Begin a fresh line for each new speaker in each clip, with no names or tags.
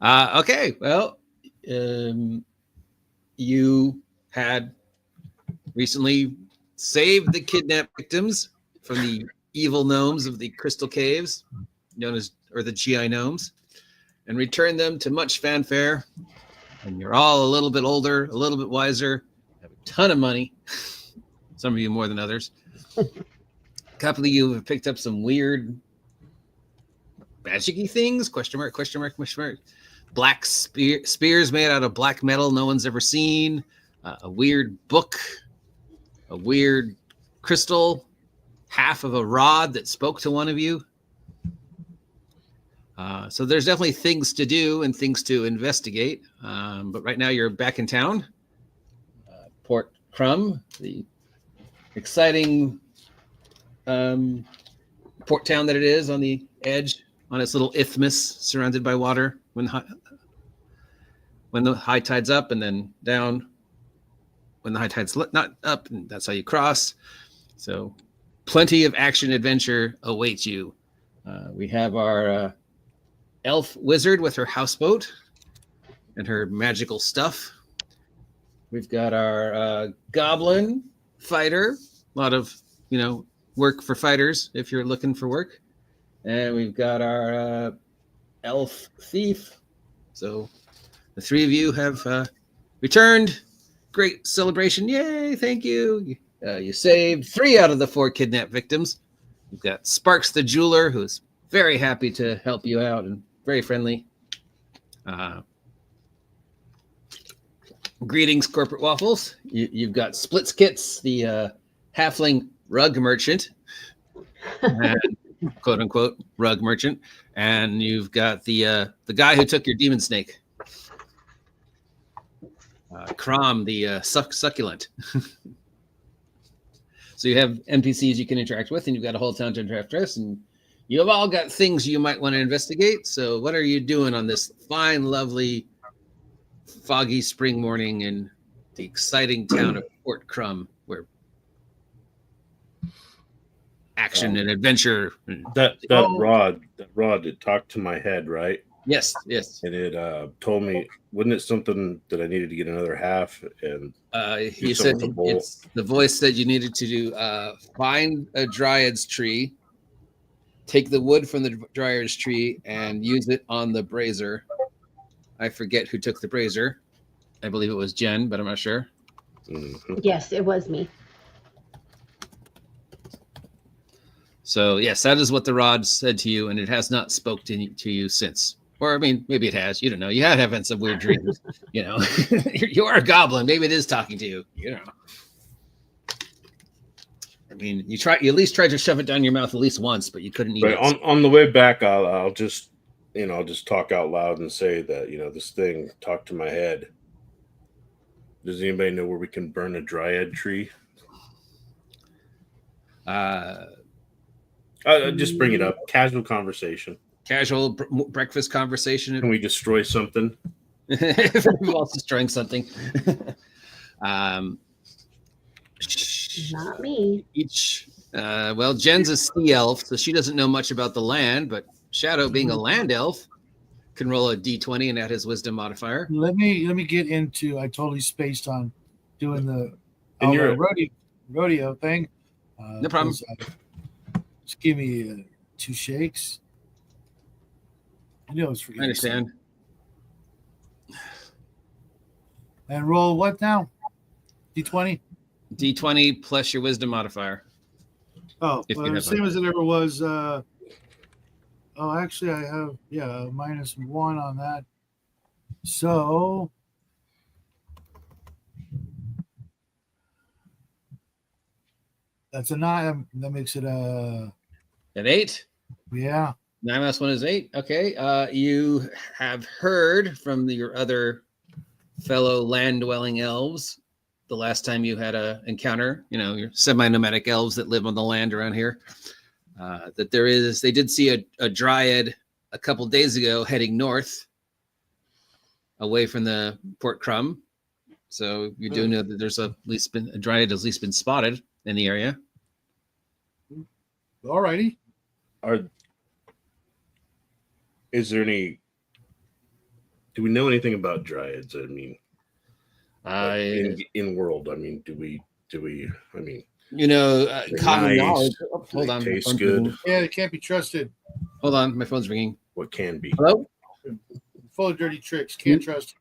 Okay, well, you had recently saved the kidnapped victims from the evil gnomes of the Crystal Caves, known as, or the GI gnomes, and returned them to much fanfare. And you're all a little bit older, a little bit wiser, have a ton of money. Some of you more than others. A couple of you have picked up some weird magic-y things, question mark, question mark, question mark. Black spears made out of black metal no one's ever seen, a weird book, a weird crystal, half of a rod that spoke to one of you. So there's definitely things to do and things to investigate. But right now you're back in town. Port Crumb, the exciting port town that it is on the edge, on its little isthmus surrounded by water when the high tide's up, and then down when the high tide's not up, and that's how you cross. So plenty of action adventure awaits you. We have our elf wizard with her houseboat and her magical stuff. We've got our goblin fighter, a lot of, work for fighters if you're looking for work. And we've got our elf thief. So the three of you have returned. Great celebration. Yay, thank you. You saved 3 out of the 4 kidnapped victims. We've got Sparks the jeweler, who's very happy to help you out and very friendly. Greetings, Corporate Waffles. You've got Splitskits, the halfling rug merchant, and, quote unquote rug merchant, and you've got the guy who took your demon snake, Crom, the succulent. So you have NPCs you can interact with, and you've got a whole town to interact with, and you have all got things you might want to investigate. So what are you doing on this fine, lovely, foggy spring morning in the exciting town of Port Crumb, where action and adventure.
That rod, it talked to my head, right?
Yes.
And it told me, wasn't it something that I needed to get another half? And
he said the voice said you needed to do find a dryad's tree, take the wood from the dryad's tree, and use it on the brazier. I forget who took the brazier. I believe it was Jen, but I'm not sure.
Mm-hmm. Yes, it was me.
So yes, that is what the rod said to you, and it has not spoken to you since. Or I mean, maybe it has. You don't know. You have had some weird dreams. You are a goblin. Maybe it is talking to you. You don't know. I mean, you at least tried to shove it down your mouth at least once, but you couldn't eat it.
On the way back, I'll just just talk out loud and say that this thing talked to my head. Does anybody know where we can burn a dryad tree? Just bring it up. Casual conversation.
Casual breakfast conversation.
Can we destroy something?
Who else destroying something?
Not me.
Jen's a sea elf, so she doesn't know much about the land, but Shadow, being a land elf, can roll a d20 and add his wisdom modifier.
Let me get into. I totally spaced on doing the rodeo thing.
No problem.
Just give me 2 shakes. I knew I was forgetting.
I understand.
And roll what now? D20?
D20 plus your wisdom modifier.
Oh, same as it ever was. Actually, I have, -1 on that. So that's a 9. That makes it an
8.
Yeah.
9 minus 1 is 8. Okay. You have heard from your other fellow land-dwelling elves the last time you had a encounter, your semi-nomadic elves that live on the land around here, that they did see a dryad a couple days ago heading north away from the Port Crumb. So you do know that there's a dryad has at least been spotted in the area.
All righty.
Is there any Do we know anything about dryads? I mean, in world. I mean, do we? I mean,
they're common
nice.
knowledge. Oh,
Do
hold
they
on, my
taste
phone's
good?
ringing.
Yeah, they can't be trusted.
Hold on, my phone's ringing.
What can be?
Hello.
Full of dirty tricks. Can't trust.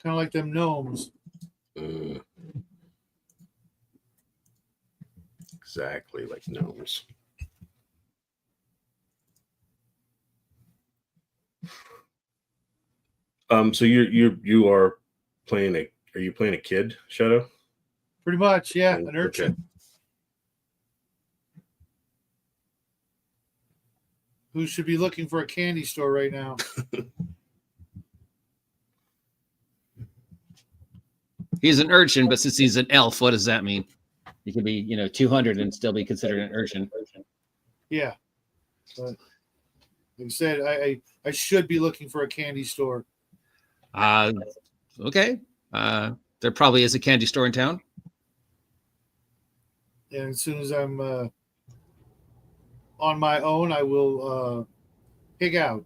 Kind of like them gnomes.
Exactly like gnomes. So you are playing a? Are you playing a kid, Shadow?
Pretty much, yeah.
Oh,
An urchin.
okay.
Who should be looking for a candy store right now?
He's an urchin, but since he's an elf, what does that mean? He could be, 200 and still be considered an urchin.
Yeah. But like I said, I should be looking for a candy store.
Okay. There probably is a candy store in town.
And as soon as I'm on my own, I will pig out.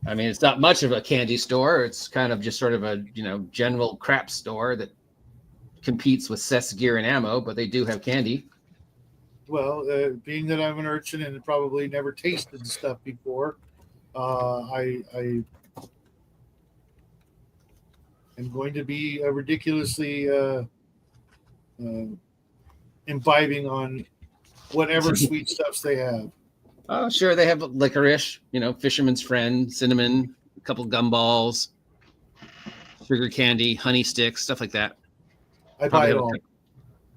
I mean, it's not much of a candy store. It's kind of just sort of a, general crap store that competes with cess gear and ammo, but they do have candy.
Well, being that I'm an urchin and probably never tasted the stuff before, I am going to be ridiculously imbibing on whatever sweet stuffs they have.
Oh, sure. They have licorice, fisherman's friend, cinnamon, a couple gumballs, sugar candy, honey sticks, stuff like that.
I buy it all.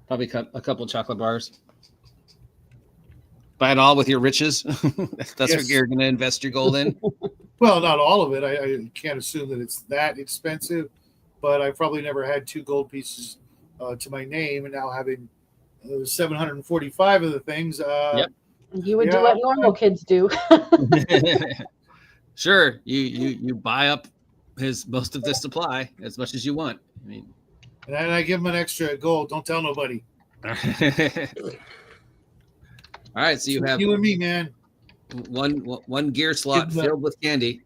Probably a couple chocolate bars. Buy it all with your riches. That's what you're going to invest your gold in.
Well, not all of it. I can't assume that it's that expensive, but I probably never had 2 gold pieces to my name, and now having 745 of the things.
Yep.
You would do what normal kids do.
Sure, you buy up most of the supply as much as you want. I mean,
and then I give them an extra gold. Don't tell nobody.
All right, so you have
you and me, man.
One gear slot filled with candy.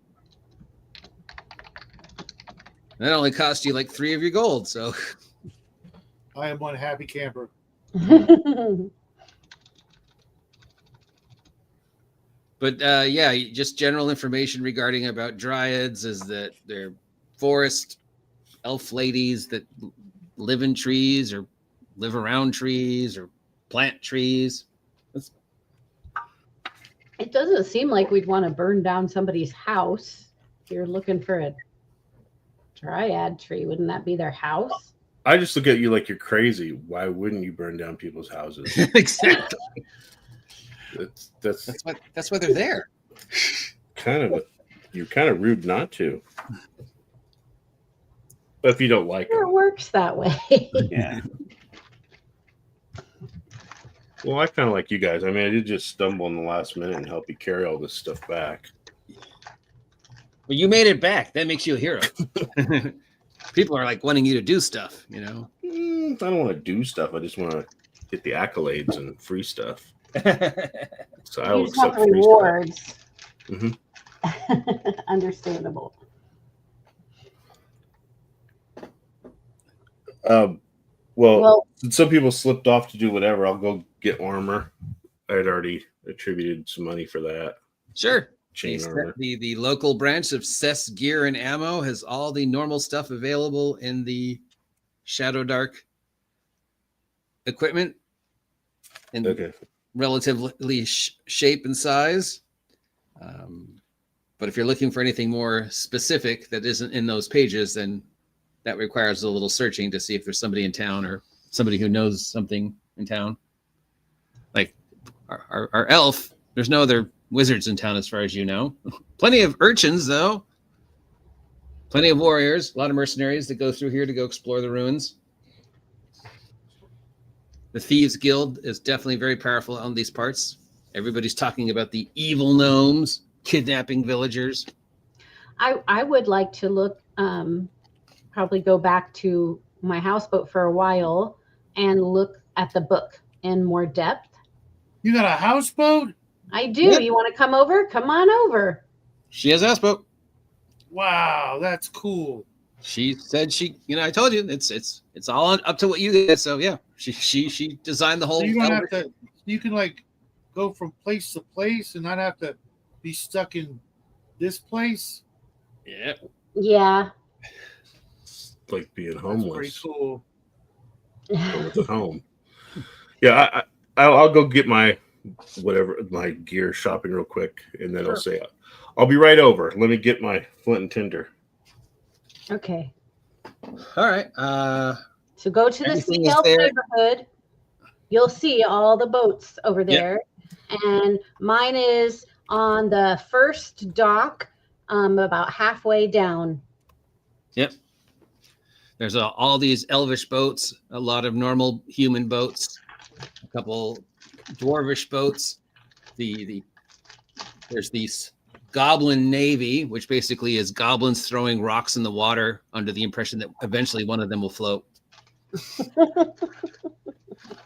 That only cost you like 3 of your gold. So
I am one happy camper.
But just general information regarding about dryads is that they're forest elf ladies that live in trees or live around trees or plant trees.
It doesn't seem like we'd want to burn down somebody's house. If you're looking for a dryad tree, wouldn't that be their house?
I just look at you like you're crazy. Why wouldn't you burn down people's houses?
Exactly.
That's
why they're there.
You're kind of rude not to. But if you don't like
it works that way.
Yeah.
Well, I kind of like you guys. I mean, I did just stumble in the last minute and help you carry all this stuff back.
Well, you made it back. That makes you a hero. People are like wanting you to do stuff, I
don't want to do stuff. I just want to get the accolades and free stuff. So I will accept free
rewards.
Mm-hmm.
Understandable.
Well, some people slipped off to do whatever. I'll go get armor. I had already attributed some money for that.
Sure.
Chain armor.
The local branch of Cess Gear and Ammo has all the normal stuff available in the Shadowdark equipment in relatively shape and size. But if you're looking for anything more specific that isn't in those pages, then that requires a little searching to see if there's somebody in town or somebody who knows something in town. Like our elf, there's no other wizards in town as far as you know. Plenty of urchins, though. Plenty of warriors, a lot of mercenaries that go through here to go explore the ruins. The Thieves Guild is definitely very powerful on these parts. Everybody's talking about the evil gnomes kidnapping villagers.
I would like to look probably go back to my houseboat for a while and look at the book in more depth.
You got a houseboat?
I do.
Yep.
You want to come over? Come on over.
She has a houseboat.
Wow, that's cool.
She said I told you it's all up to what you get. So yeah, she designed the whole.
So you don't have to. You can like go from place to place and not have to be stuck in this place.
Yeah.
Yeah.
Like being
That's pretty
homeless,
cool.
but with a home. Yeah, I'll go get my gear shopping real quick, and then I'll say I'll be right over. Let me get my flint and tinder.
Okay.
All right.
So go to the
Everything
Sea
is
Elf
there.
neighborhood. You'll see all the boats over there. And mine is on the first dock, about halfway down.
Yep. There's all these elvish boats, a lot of normal human boats, a couple dwarvish boats. There's these goblin navy, which basically is goblins throwing rocks in the water under the impression that eventually one of them will float.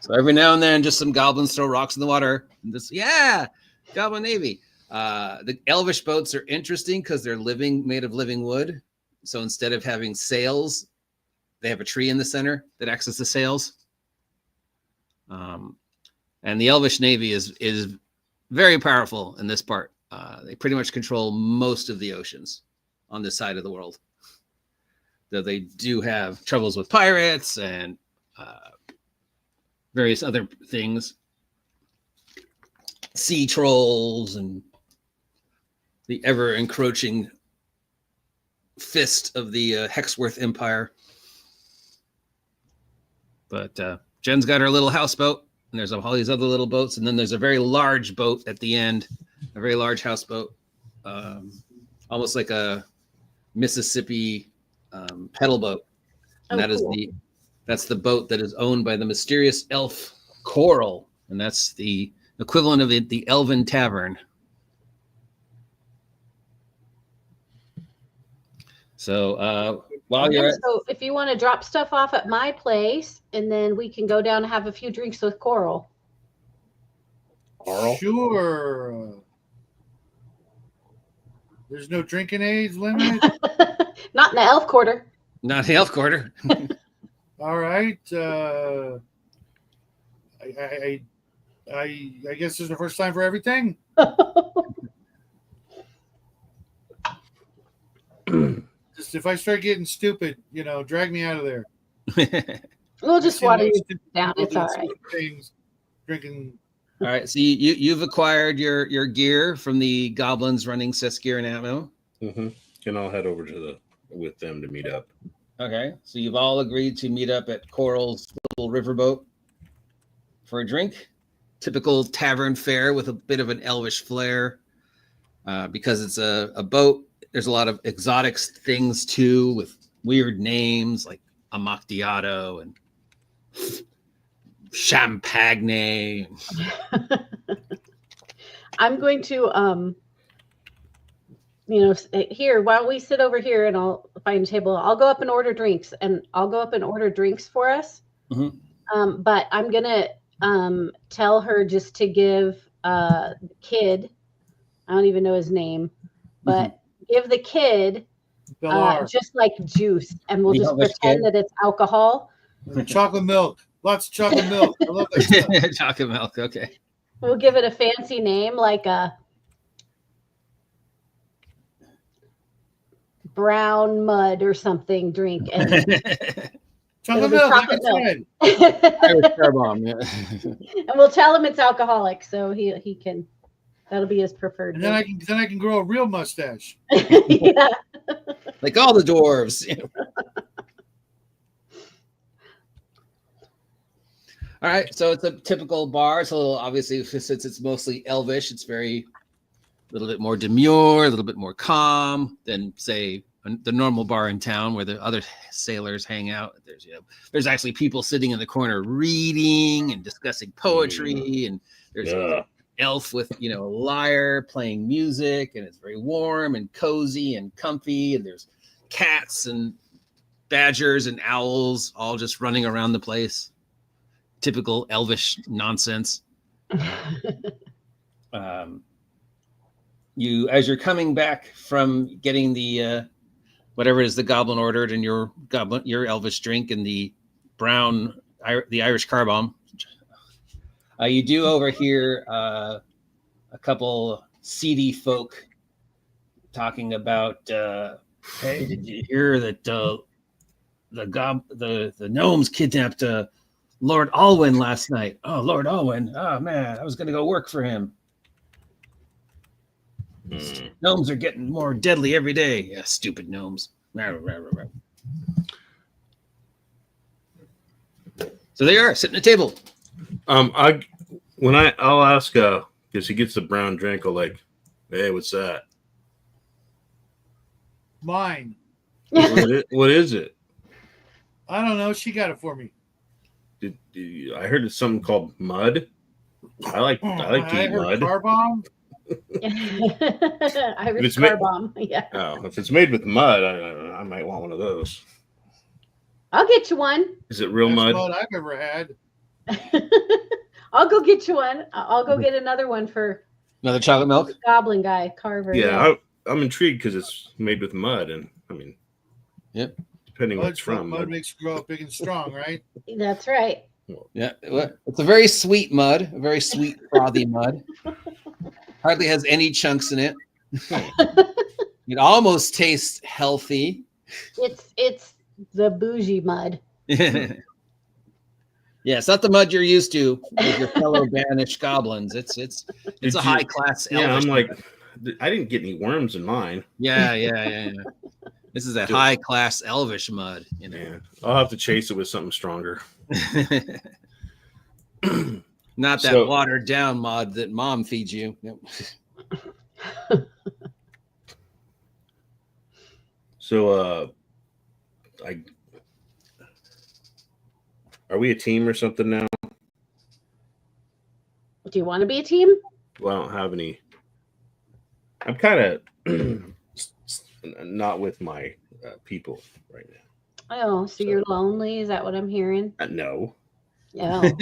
So every now and then, just some goblins throw rocks in the water. Goblin navy. The elvish boats are interesting because they're made of living wood. So instead of having sails, they have a tree in the center that acts as the sails. And the elvish navy is very powerful in this part. They pretty much control most of the oceans on this side of the world. Though they do have troubles with pirates and various other things. Sea trolls and the ever encroaching fist of the Hexworth Empire. But Jen's got her little houseboat, and there's all these other little boats, and then there's a very large boat at the end, a very large houseboat, almost like a Mississippi pedal boat, and that's the boat that is owned by the mysterious elf Coral, and that's the equivalent of the Elven Tavern. So
So if you want to drop stuff off at my place, and then we can go down and have a few drinks with Coral.
Carl?
Sure. There's no drinking age limit.
Not in the elf quarter.
Not the elf quarter.
All right. I guess this is the first time for everything. Just if I start getting stupid, drag me out of there.
We'll just
See
water
my
you
stupid
down. It's all right.
Things, drinking.
All right. So you've acquired your gear from the goblins running Seskir and Atmo.
Mm-hmm. And I'll head over with them to meet up.
Okay. So you've all agreed to meet up at Coral's little riverboat for a drink. Typical tavern fare with a bit of an elvish flair. Because it's a boat, there's a lot of exotic things too, with weird names like Amactiato and Champagne.
I'm going to, here while we sit over here, and I'll find a table. I'll go up and order drinks, for us.
Mm-hmm.
But I'm gonna tell her just to give the kid. I don't even know his name, but give the kid just like juice, and we'll just pretend that it's alcohol.
Chocolate milk. Lots of chocolate milk. I love that stuff.
Chocolate milk. Okay.
We'll give it a fancy name like a brown mud or something drink. And
chocolate milk.
Chocolate
like
milk. And we'll tell him it's alcoholic, so he can. That'll be his preferred.
And then I can grow a real mustache.
Yeah.
Like all the dwarves. All right, so it's a typical bar. It's a little, obviously, since it's mostly elvish, it's a little bit more demure, a little bit more calm than, say, the normal bar in town where the other sailors hang out. There's actually people sitting in the corner reading and discussing poetry, and there's an elf with a lyre playing music, and it's very warm and cozy and comfy, and there's cats and badgers and owls all just running around the place. Typical elvish nonsense. You, as you're coming back from getting the whatever it is the goblin ordered, and your elvish drink and the Irish car bomb, you do overhear a couple seedy folk talking about, hey, did you hear that the gnomes kidnapped Lord Alwyn last night? Oh, Lord Alwyn. Oh man, I was gonna go work for him. Gnomes are getting more deadly every day. Yeah, stupid gnomes. So they are sitting at the table.
I'll ask because he gets the brown drink, I'll like, hey, what's that?
Mine.
What is it?
I don't know. She got it for me.
I heard it's something called mud. I like to eat mud.
Car bomb.
Irish car bomb. Yeah.
Oh, if it's made with mud, I might want one of those.
I'll get you one.
Is it real
Best
mud?
mud I've ever had.
I'll go get you one. I'll go get another one for
Another chocolate milk.
Goblin guy Carver.
Yeah. I'm intrigued because it's made with mud, and I mean,
yep.
Depending where it's from.
Mud makes you grow up big and strong, right?
That's right.
Yeah, it's a very sweet mud, a very sweet frothy mud. Hardly has any chunks in it. It almost tastes healthy.
It's the bougie mud.
Yeah, it's not the mud you're used to with your fellow banished goblins. It's a high class.
Yeah, I'm like, I didn't get any worms in mine.
Yeah. This is a high class elvish mud. You know,
yeah. I'll have to chase it with something stronger.
Not that watered down mud that mom feeds you. Nope.
So, are we a team or something now?
Do you want to be a team?
Well, I don't have any. I'm kind of not with my people right now.
Oh, so you're lonely? Is that what I'm hearing?
No.
Oh.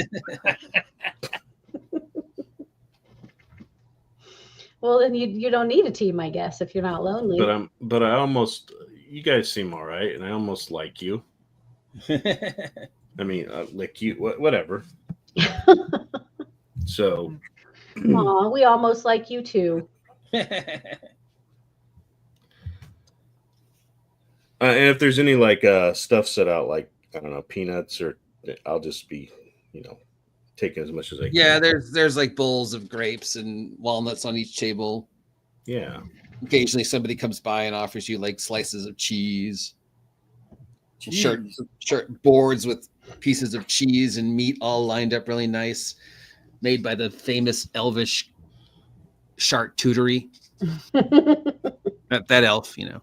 Well, then you don't need a team, I guess, if you're not lonely.
But I almost. You guys seem all right, and I almost like you. I mean, like you, whatever. So.
Aw, we almost like you too.
And if there's any like stuff set out, like I don't know, peanuts, or I'll just be, taking as much as I can.
Yeah, there's like bowls of grapes and walnuts on each table.
Yeah.
Occasionally somebody comes by and offers you like slices of cheese. Shirt boards with pieces of cheese and meat all lined up really nice, made by the famous elvish charcuterie. that elf,
I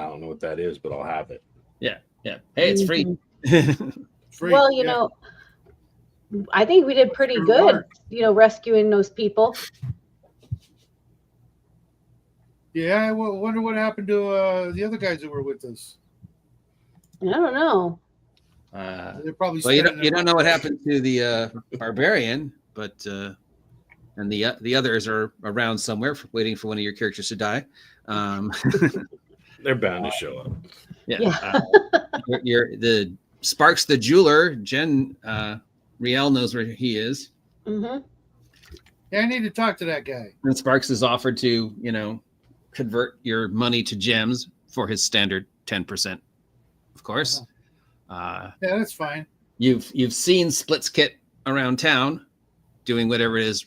don't know what that is, but I'll have it.
Yeah. Hey, it's free.
Free.
Well, I think we did pretty good, rescuing those people.
Yeah, I wonder what happened to the other guys that were with us.
I don't know.
They're probably.
Well, you don't know what happened to the barbarian, but and the others are around somewhere, waiting for one of your characters to die.
They're bound to show up.
Yeah. You're the Sparks the jeweler. Jen Riel knows where he is.
Mm-hmm.
Yeah, I need to talk to that guy.
And Sparks has offered to, convert your money to gems for his standard 10%, of course.
Yeah, that's fine.
You've seen Splits Kit around town doing whatever it is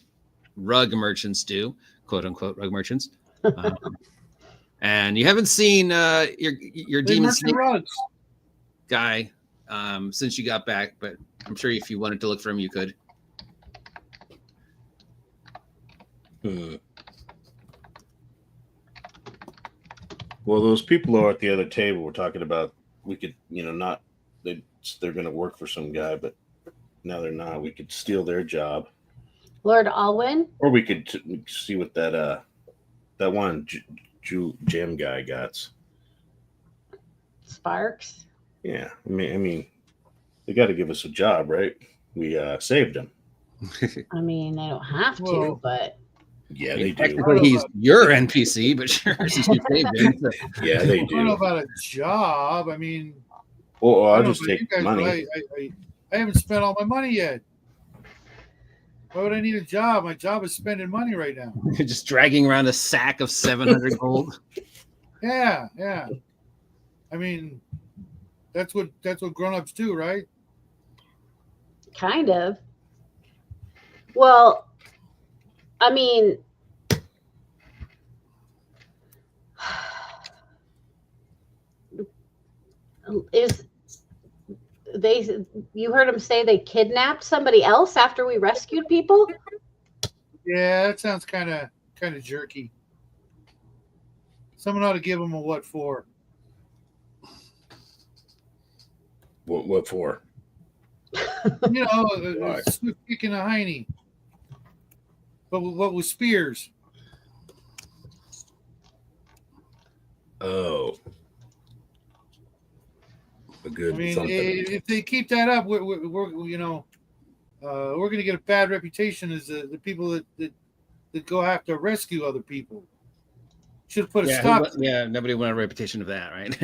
rug merchants do, quote unquote rug merchants. And you haven't seen your demon snake guy since you got back, but I'm sure if you wanted to look for him, you could.
Well, those people are at the other table. We're talking about we could, not they're going to work for some guy, but now they're not. We could steal their job,
Lord Alwyn,
or we could see what that one gem guy got.
Sparks.
Yeah, I mean, they got to give us a job, right? We saved him.
I mean, they don't have to,
Well,
but
Yeah,
I
they
mean,
do.
technically, he's your NPC, but sure, since you saved him. So.
Yeah, they
I don't know
do.
about a job. I mean,
Well,
I
I'll
don't know
just
about you
take
guys,
money.
but I haven't spent all my money yet. Why would I need a job? My job is spending money right now.
Just dragging around a sack of 700 gold.
Yeah. I mean, that's what grown-ups do, right?
kind of. Well, I mean, is you heard him say they kidnapped somebody else after we rescued people?
Yeah, that sounds kind of jerky. Someone ought to give them a what for.
What for?
You know,
Why?
a swift kick in the hiney. But what with spears?
Oh, a good
I mean,
something.
if they keep that up, we're you know, we're going to get a bad reputation as the people that go after rescue other people. Should put a stop.
Yeah, nobody wanted a reputation of that, right?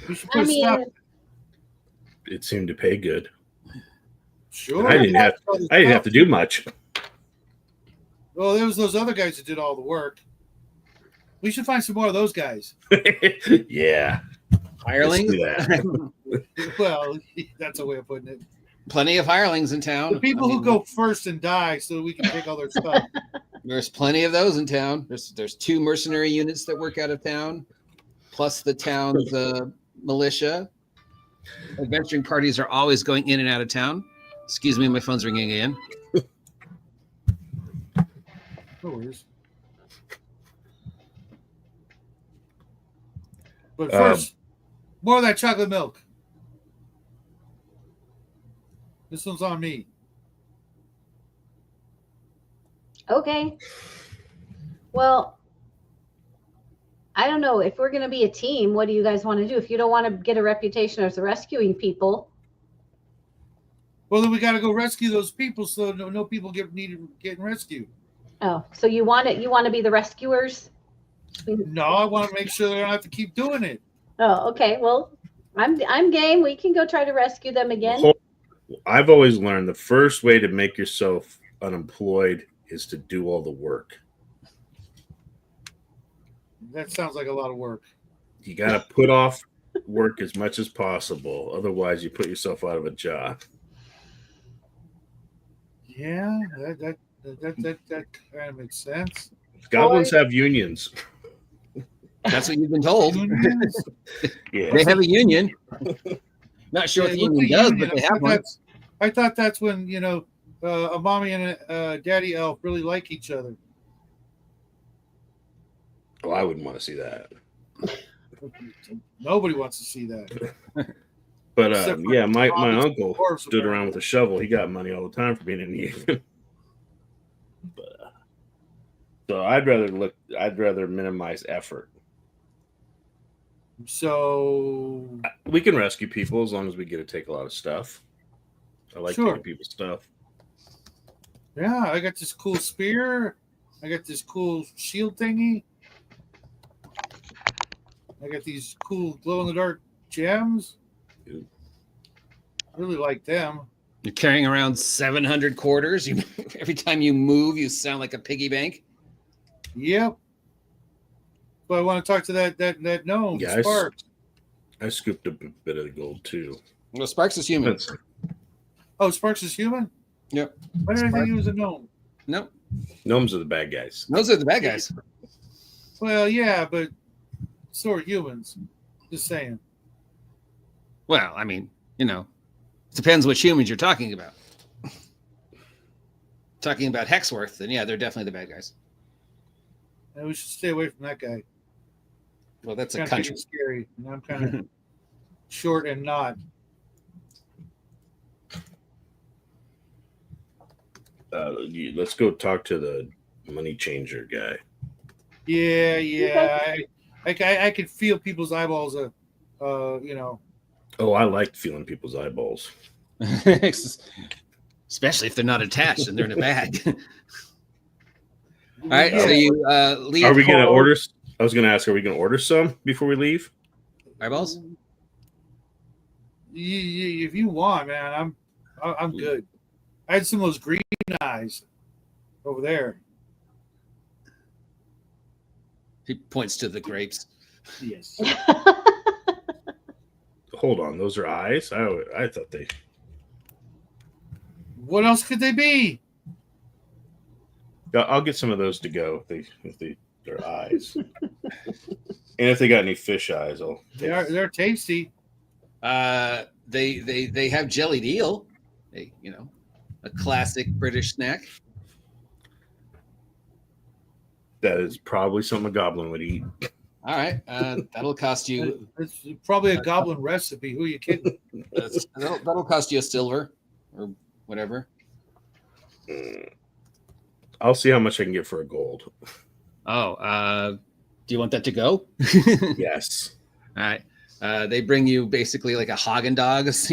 We should put a stop.
It seemed to pay good.
Sure.
I didn't have to do much.
Well, there was those other guys that did all the work. We should find some more of those guys.
Yeah.
Hirelings?
Let's do that.
Well, that's a way of putting it.
Plenty of hirelings in town.
The people who go first and die so we can take all their stuff.
There's plenty of those in town. There's 2 mercenary units that work out of town, plus the town's militia. Adventuring parties are always going in and out of town. Excuse me, my phone's ringing again.
No worries. But first, more of that chocolate milk. This one's on me.
Okay. Well, I don't know. If we're going to be a team, what do you guys want to do? If you don't want to get a reputation as rescuing people.
Well, then we got to go rescue those people so no people getting rescued.
Oh, so you want to be the rescuers?
No, I want to make sure they don't have to keep doing it.
Oh, okay. Well, I'm game. We can go try to rescue them again.
I've always learned the first way to make yourself unemployed is to do all the work.
That sounds like a lot of work.
You got to put off work as much as possible. Otherwise, you put yourself out of a job.
Yeah, that kind of makes sense.
Goblins have unions.
That's what you've been told.
Yeah.
They have a union. Not sure what the union does, but they have one.
I thought that's when, you know, a mommy and a daddy elf really like each other.
Oh, I wouldn't want to see that.
Nobody wants to see that.
But
Except for
yeah, my
hobbits and
uncle
dwarves,
stood around with a shovel. He got money all the time for being in the union. But, so I'd rather minimize effort.
So
We can rescue people as long as we get to take a lot of stuff. I like taking people's stuff.
yeah, I got this cool spear. I got this cool shield thingy. I got these cool glow-in-the-dark gems.
Dude.
I really like them.
You're carrying around 700 quarters. Every time you move, you sound like a piggy bank.
Yep. But I want to talk to that gnome,
Yeah,
Sparks.
I scooped a bit of the gold too.
Well, Sparks is human.
Oh, Sparks is human?
Yep.
Why did I think he was a gnome?
Nope.
Gnomes are the bad guys.
Those are the bad guys.
Well, yeah, but so are humans. Just saying.
Well, I mean, you know, it depends which humans you're talking about. Talking about Hexworth, then yeah, they're definitely the bad guys.
And we should stay away from that guy.
Well, that's a
Kind of
country.
scary. And I'm kind of short and not.
Let's go talk to the money changer guy.
Yeah. I could feel people's eyeballs You know.
Oh, I like feeling people's eyeballs.
Especially if they're not attached and they're in a bag. All right,
Yeah.
so you leave.
Are we going to
home.
order? I was going to ask, are we going to order some before we leave?
Eyeballs?
If you want, man, I'm good. I had some of those green eyes over there.
He points to the grapes.
Yes.
Hold on, those are eyes. I thought they.
What else could they be?
Yeah, I'll get some of those to go. If they're eyes, and if they got any fish eyes, I'll.
They're tasty.
They have jellied eel. A classic British snack.
That is probably something a goblin would eat.
All right, that'll cost you.
It's probably a goblin recipe. Who you kidding?
That'll cost you a silver or whatever.
I'll see how much I can get for a gold.
Oh, do you want that to go?
Yes.
All right. They bring you basically like a Haagen-Dazs,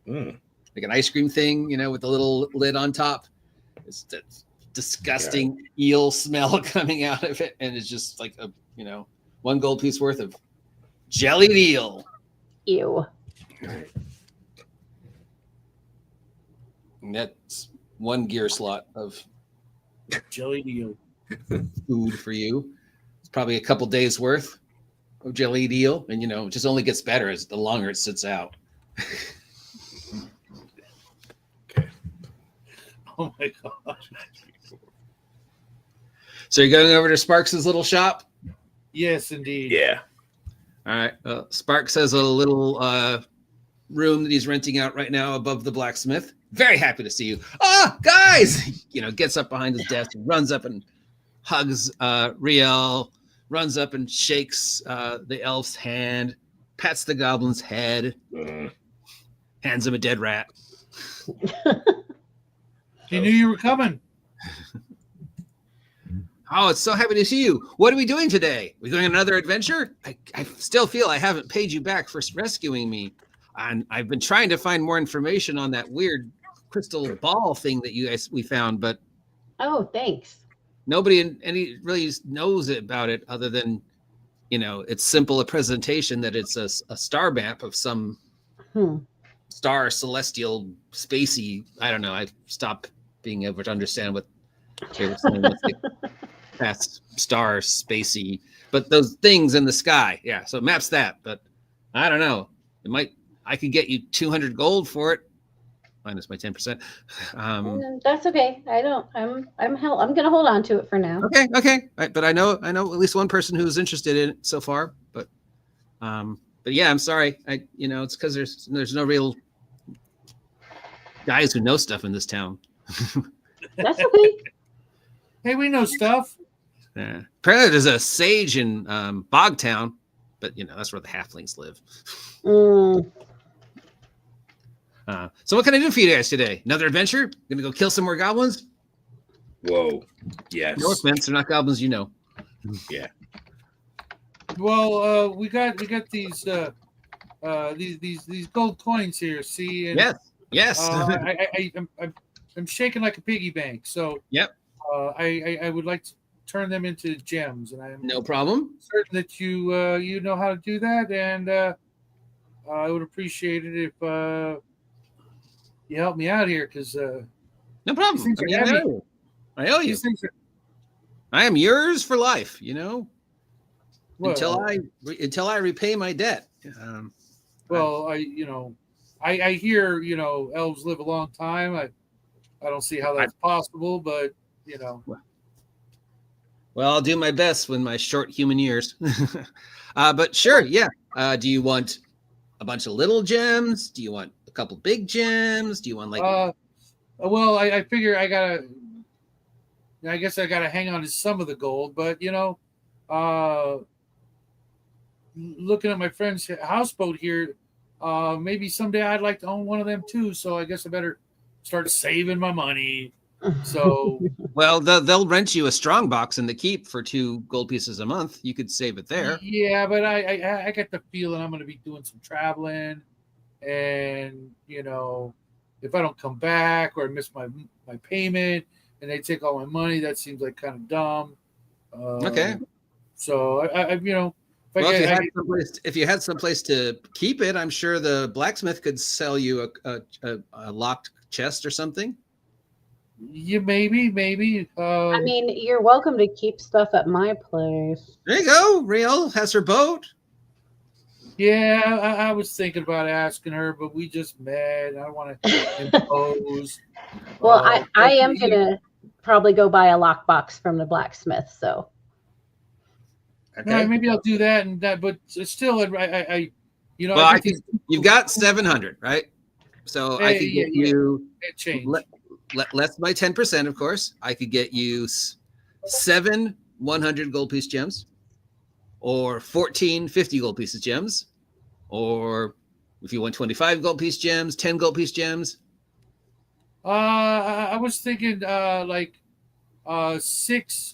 like an ice cream thing, with the little lid on top. It's that disgusting eel smell coming out of it, and it's just like a one gold piece worth of jellied eel.
Ew.
And that's one gear slot of
Jelly eel.
food for you. It's probably a couple days worth of jellied eel, and it just only gets better as the longer it sits out.
Oh my gosh.
So you're going over to Sparks's little shop?
Yes, indeed.
Yeah.
All right. Sparks has a little room that he's renting out right now above the blacksmith. Very happy to see you. Guys! Gets up behind his desk and runs up and hugs Riel, runs up and shakes the elf's hand, pats the goblin's head, hands him a dead rat.
He knew you were coming.
Oh, it's so happy to see you. What are we doing today? We going on another adventure? I still feel I haven't paid you back for rescuing me. And I've been trying to find more information on that weird crystal ball thing that we found, but
Thanks.
nobody really knows about it other than, it's simple a presentation that it's a star map of some star, celestial, spacey. I don't know. I stopped being able to understand what they were saying. Past star, spacey, but those things in the sky. Yeah. So it maps that, but I don't know. I could get you 200 gold for it. Minus my 10%.
That's okay. I'm going to hold on to it for now.
Okay. Right, but I know at least one person who's interested in it so far, but yeah, I'm sorry. It's because there's no real guys who know stuff in this town.
That's okay.
Hey, we know stuff.
Yeah. Apparently there's a sage in Bogtown, but that's where the halflings live. So what can I do for you guys today? Another adventure? Gonna go kill some more goblins?
Whoa. Yes.
No offense, they're not goblins,
Yeah.
Well, we got these gold coins here. See, and,
yes.
I'm shaking like a piggy bank. So
yep.
I would like to turn them into gems, and I'm
no problem.
certain that you know how to do that, and I would appreciate it if you help me out here, because
no problem. I owe you. I am yours for life. Until I repay my debt.
Well, I hear elves live a long time. I don't see how that's possible, but
Well, I'll do my best with my short human years. But sure, yeah. Do you want a bunch of little gems? Do you want a couple big gems? Do you want
well, I figure I guess I gotta hang on to some of the gold, but looking at my friend's houseboat here, maybe someday I'd like to own one of them too. So I guess I better start saving my money. So
Well, they'll rent you a strong box in the keep for 2 gold pieces a month. You could save it there.
yeah, but I get the feeling I'm going to be doing some traveling, and if I don't come back or I miss my payment and they take all my money, that seems like kind of dumb.
Okay.
So
Well, if you had someplace to keep it, I'm sure the blacksmith could sell you a locked chest or something.
Yeah, maybe.
I mean, you're welcome to keep stuff at my place.
There you go. Rael has her boat.
Yeah, I was thinking about asking her, but we just met. I don't want to impose.
Well, I am going to probably go buy a lockbox from the blacksmith, so.
Okay.
Maybe I'll do that and that, but still, I
well, you've got 700, right? So I could get you less by 10%, of course. I could get you 7 100 gold piece gems, or 14 50 gold pieces gems, or if you want 25 gold piece gems, 10 gold piece gems.
I was thinking 6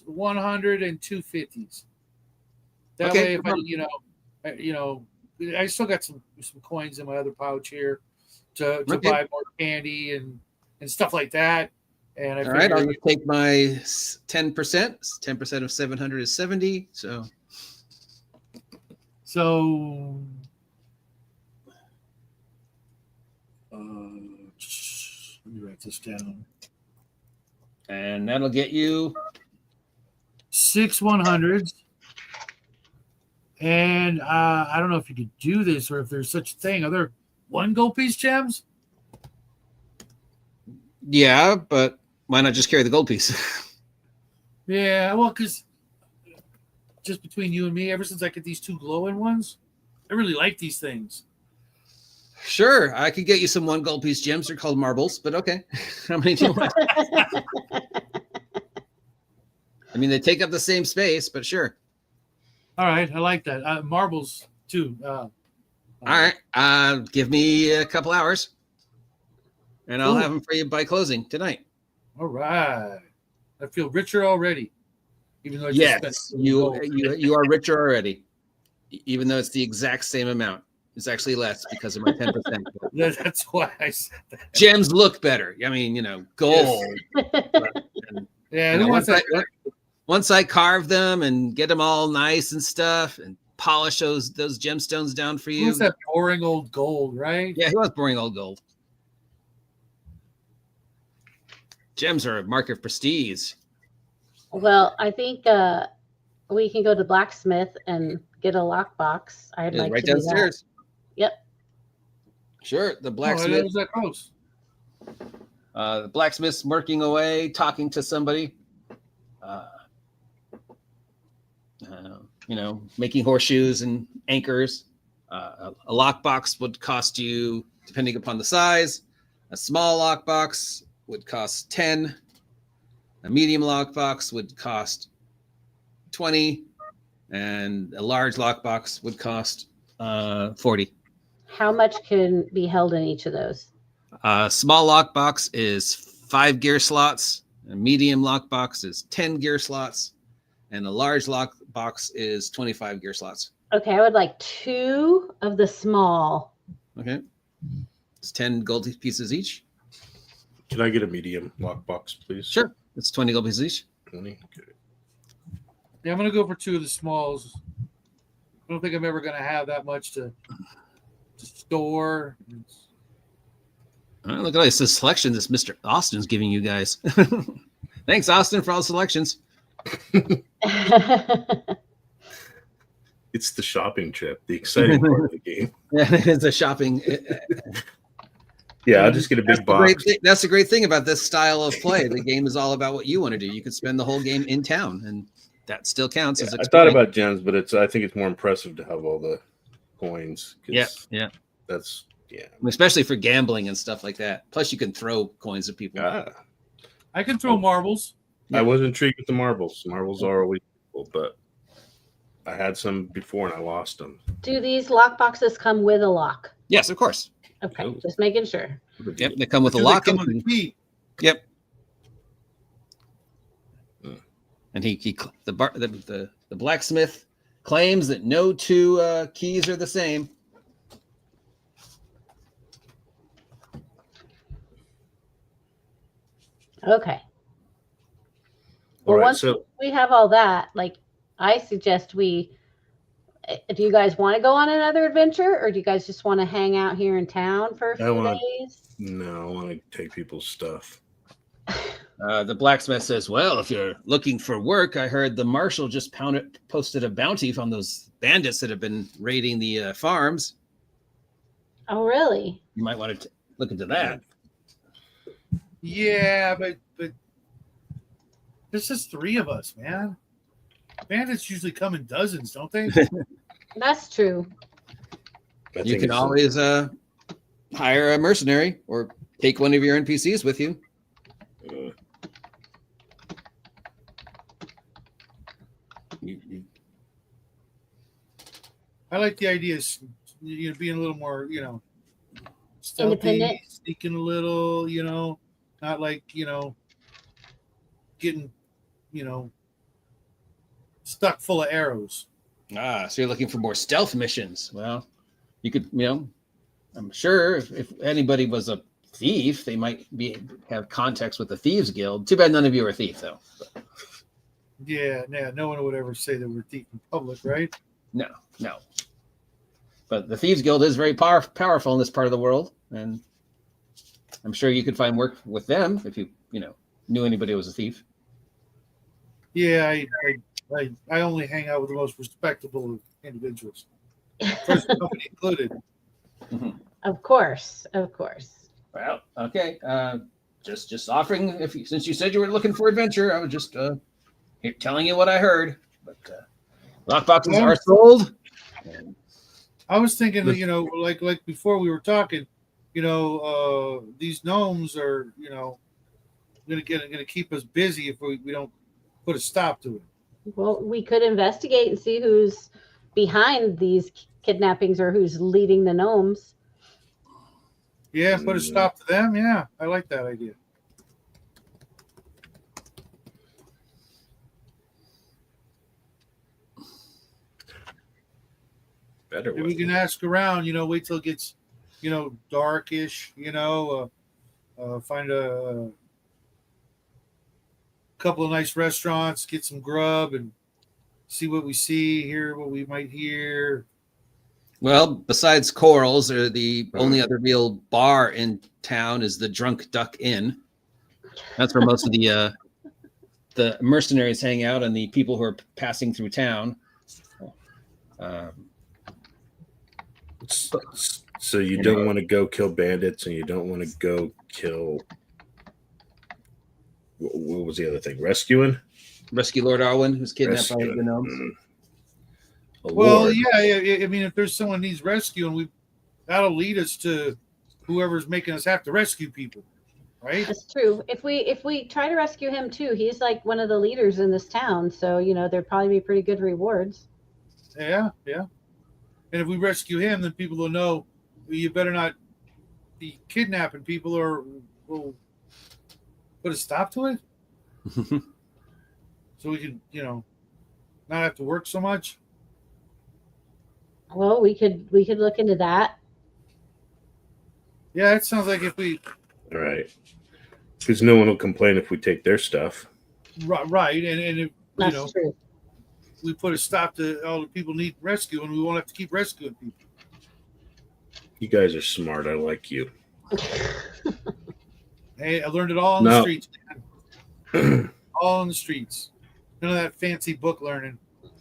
100 and 2 50s. That way, if I still got some coins in my other pouch here to buy more candy and stuff like that. And
all right, I'll just take my 10%. 10% of 700 is 70. So
let me write this down.
And that'll get you
6 100s. And I don't know if you could do this or if there's such a thing. Are there 1 gold piece gems?
Yeah, but why not just carry the gold piece?
Yeah, well, because just between you and me, ever since I get these 2 glowing ones, I really like these things.
Sure, I could get you some 1 gold piece gems. They're called marbles, but okay. How many do you want? I mean, they take up the same space, but sure.
All right, I like that. Marbles too.
All right, give me a couple hours, and I'll have them for you by closing tonight.
All right, I feel richer already, even though
you are richer already, even though it's the exact same amount. It's actually less because of my 10%.
That's why I said that.
Gems look better. I mean, gold.
Yes.
Once I carve them and get them all nice and stuff and polish those gemstones down for you.
Who's that boring old gold, right?
Yeah, he wants boring old gold. Gems are a mark of prestige.
Well, I think we can go to the blacksmith and get a lockbox. I'd like
right
to
downstairs.
Do that. Yep.
Sure. The blacksmith.
Was that close?
The blacksmith's working away, talking to somebody. Making horseshoes and anchors. A lockbox would cost you, depending upon the size, a small lockbox would cost 10. A medium lockbox would cost 20, and a large lockbox would cost 40.
How much can be held in each of those?
A small lockbox is 5 gear slots. A medium lockbox is 10 gear slots, and a large lockbox is 25 gear slots.
Okay, I would like 2 of the small.
Okay, it's 10 gold pieces each.
Can I get a medium lockbox, please?
Sure, it's 20 gold pieces each.
20. Okay.
Yeah, I'm gonna go for 2 of the smalls. I don't think I'm ever gonna have that much to store.
All right, look at all this selection this Mr. Austin's giving you guys. Thanks, Austin, for all the selections.
It's the shopping trip, the exciting part of the game.
Yeah, it is a shopping.
Yeah, I'll just get a big box.
That's the great thing about this style of play. The game is all about what you want to do. You could spend the whole game in town, and that still counts as
I thought about gems, but I think it's more impressive to have all the coins.
Yeah.
That's
especially for gambling and stuff like that. Plus, you can throw coins at people.
I can throw marbles.
I was intrigued with the marbles. Marbles are always cool, but I had some before and I lost them.
Do these lock boxes come with a lock?
Yes, of course.
Okay, just making sure.
Yep, they come with a lock.
Come on the key?
Yep. And the blacksmith claims that no two keys are the same.
Okay.
All
Well,
right,
once we have all that, like, I suggest do you guys want to go on another adventure, or do you guys just want to hang out here in town for a few days?
No, I want to take people's stuff.
The blacksmith says, well, if you're looking for work, I heard the marshal just posted a bounty from those bandits that have been raiding the farms.
Oh, really?
You might want to look into that.
Yeah, but there's just 3 of us, man. Bandits usually come in dozens, don't they?
That's true.
You can always hire a mercenary or take one of your NPCs with you.
I like the idea of being a little more, stealthy, sneaking a little, not like, getting, stuck full of arrows.
So you're looking for more stealth missions. Well, you could, I'm sure if anybody was a thief, they might have contacts with the Thieves Guild. Too bad none of you are a thief, though.
Yeah, no one would ever say that we're thief in public, right? No.
But the Thieves Guild is very powerful in this part of the world, and I'm sure you could find work with them if you knew anybody who was a thief.
Yeah, I only hang out with the most respectable individuals, first company included.
Of course.
Well, okay. Just offering. Since you said you were looking for adventure, I was just telling you what I heard. But lockboxes are sold.
I was thinking, like before we were talking, these gnomes are, gonna keep us busy if we don't put a stop to it.
Well, we could investigate and see who's behind these kidnappings or who's leading the gnomes.
Yeah, put a stop to them. Yeah, I like that idea.
Better.
We can ask around. Wait till it gets, darkish. Find a couple of nice restaurants, get some grub, and see what we see, hear what we might hear.
Well, besides Corals, the only other real bar in town is the Drunk Duck Inn. That's where most of the mercenaries hang out and the people who are passing through town.
So you don't want to go kill bandits, and you don't want to go kill. What was the other thing? Rescue
Lord Arwen, who's kidnapped by the gnomes.
Well, yeah. I mean, if there's someone needs rescuing, that'll lead us to whoever's making us have to rescue people, right? That's
true. If we try to rescue him too, he's like one of the leaders in this town, so there'd probably be pretty good rewards.
Yeah. And if we rescue him, then people will know you better not be kidnapping people, or we'll put a stop to it. So we can, not have to work so much.
Well, we could look into that.
Yeah, it sounds like if we.
All right. Because no one will complain if we take their stuff.
Right, and if,
That's true.
We put a stop to all the people need rescue, and we won't have to keep rescuing people.
You guys are smart. I like you.
Hey, I learned it all on the streets, man. All on the streets. None of that fancy book learning.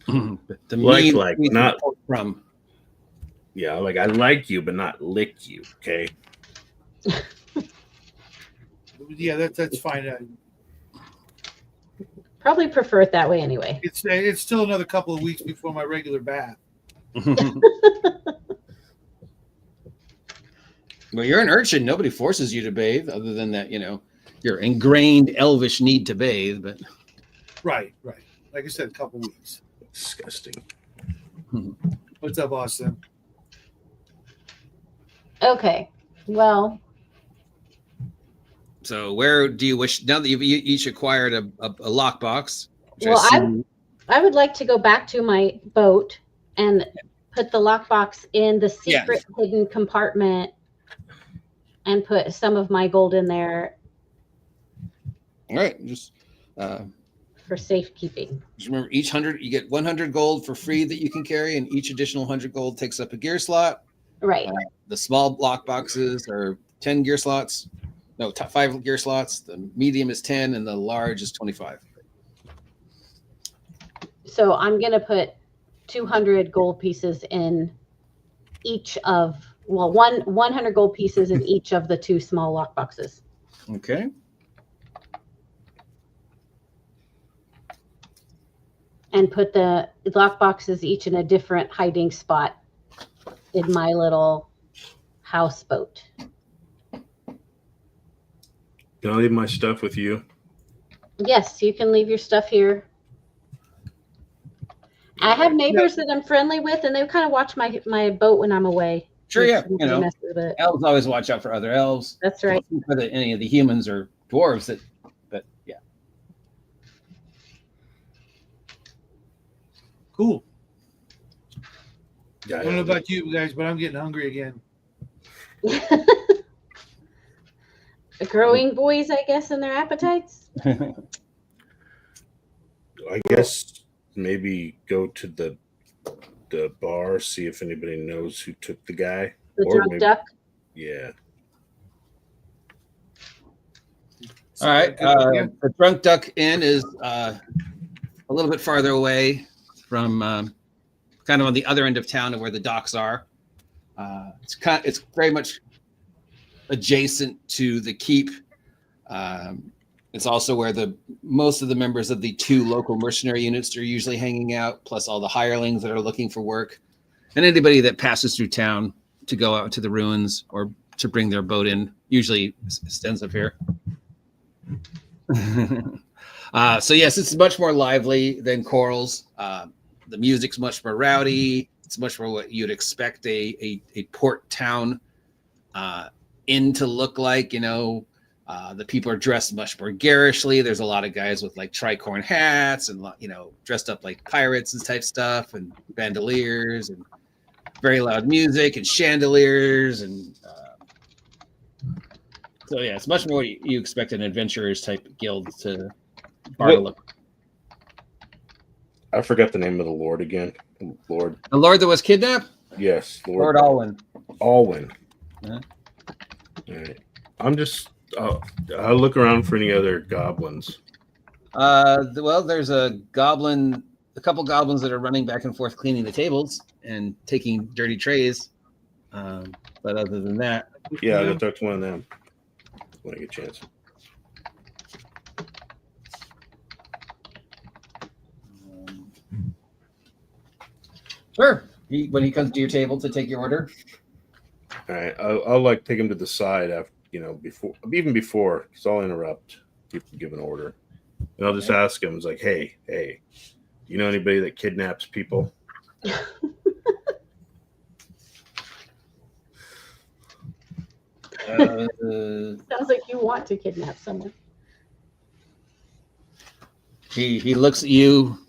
Not from. Yeah, like I like you, but not lick you. Okay.
Yeah, that's fine.
Probably prefer it that way anyway.
It's still another couple of weeks before my regular bath.
Well, you're an urchin. Nobody forces you to bathe, other than that, your ingrained elvish need to bathe. But
right. Like I said, a couple of weeks.
Disgusting.
What's up, Austin?
Okay. Well.
So where do you wish, now that you've each acquired a lockbox,
Well, I would like to go back to my boat and put the lockbox in the secret hidden compartment and put some of my gold in there.
All right, just
for safekeeping.
Just remember, each 100 you get 100 gold for free that you can carry, and each additional 100 gold takes up a gear slot.
Right.
The small block boxes are 10 gear slots. No, 5 gear slots. The medium is 10, and the large is 25.
So I'm gonna put 200 gold pieces in each of 100 gold pieces in each of the 2 small lock boxes.
Okay.
And put the lock boxes each in a different hiding spot in my little houseboat.
Can I leave my stuff with you?
Yes, you can leave your stuff here. I have neighbors that I'm friendly with, and they kind of watch my boat when I'm away.
Sure, yeah. You know, elves always watch out for other elves.
That's right.
Whether any of the humans or dwarves that, but yeah.
Cool.
Yeah,
I don't know about you guys, but I'm getting hungry again.
Growing boys, I guess, in their appetites.
I guess maybe go to the bar, see if anybody knows who took the guy.
The drunk duck.
Yeah.
All right. The Drunk Duck Inn is a little bit farther away from kind of on the other end of town of where the docks are. It's very much adjacent to the keep. It's also where most of the members of the 2 local mercenary units are usually hanging out, plus all the hirelings that are looking for work, and anybody that passes through town to go out to the ruins or to bring their boat in usually stands up here. So yes, it's much more lively than Coral's. The music's much more rowdy. It's much more what you'd expect a port town inn to look like. You know, the people are dressed much more garishly. There's a lot of guys with like tricorn hats and, you know, dressed up like pirates and type stuff, and bandoliers and very loud music and chandeliers and. So yeah, it's much more what you expect an adventurers type guild to look.
I forgot the name of the Lord again. Lord.
The Lord that was kidnapped?
Yes.
Lord Alwyn.
Alwyn.
Uh-huh.
All right. I'm just I'll look around for any other goblins.
Well, there's a couple goblins that are running back and forth cleaning the tables and taking dirty trays. But other than that.
Yeah, I'll talk to one of them when I get a chance.
Sure. When he comes to your table to take your order.
All right, I'll like take him to the side after, you know, before, because I'll interrupt people give an order, and I'll just ask him, it's like, hey, you know anybody that kidnaps people?
Sounds like you want to kidnap someone.
He looks at you.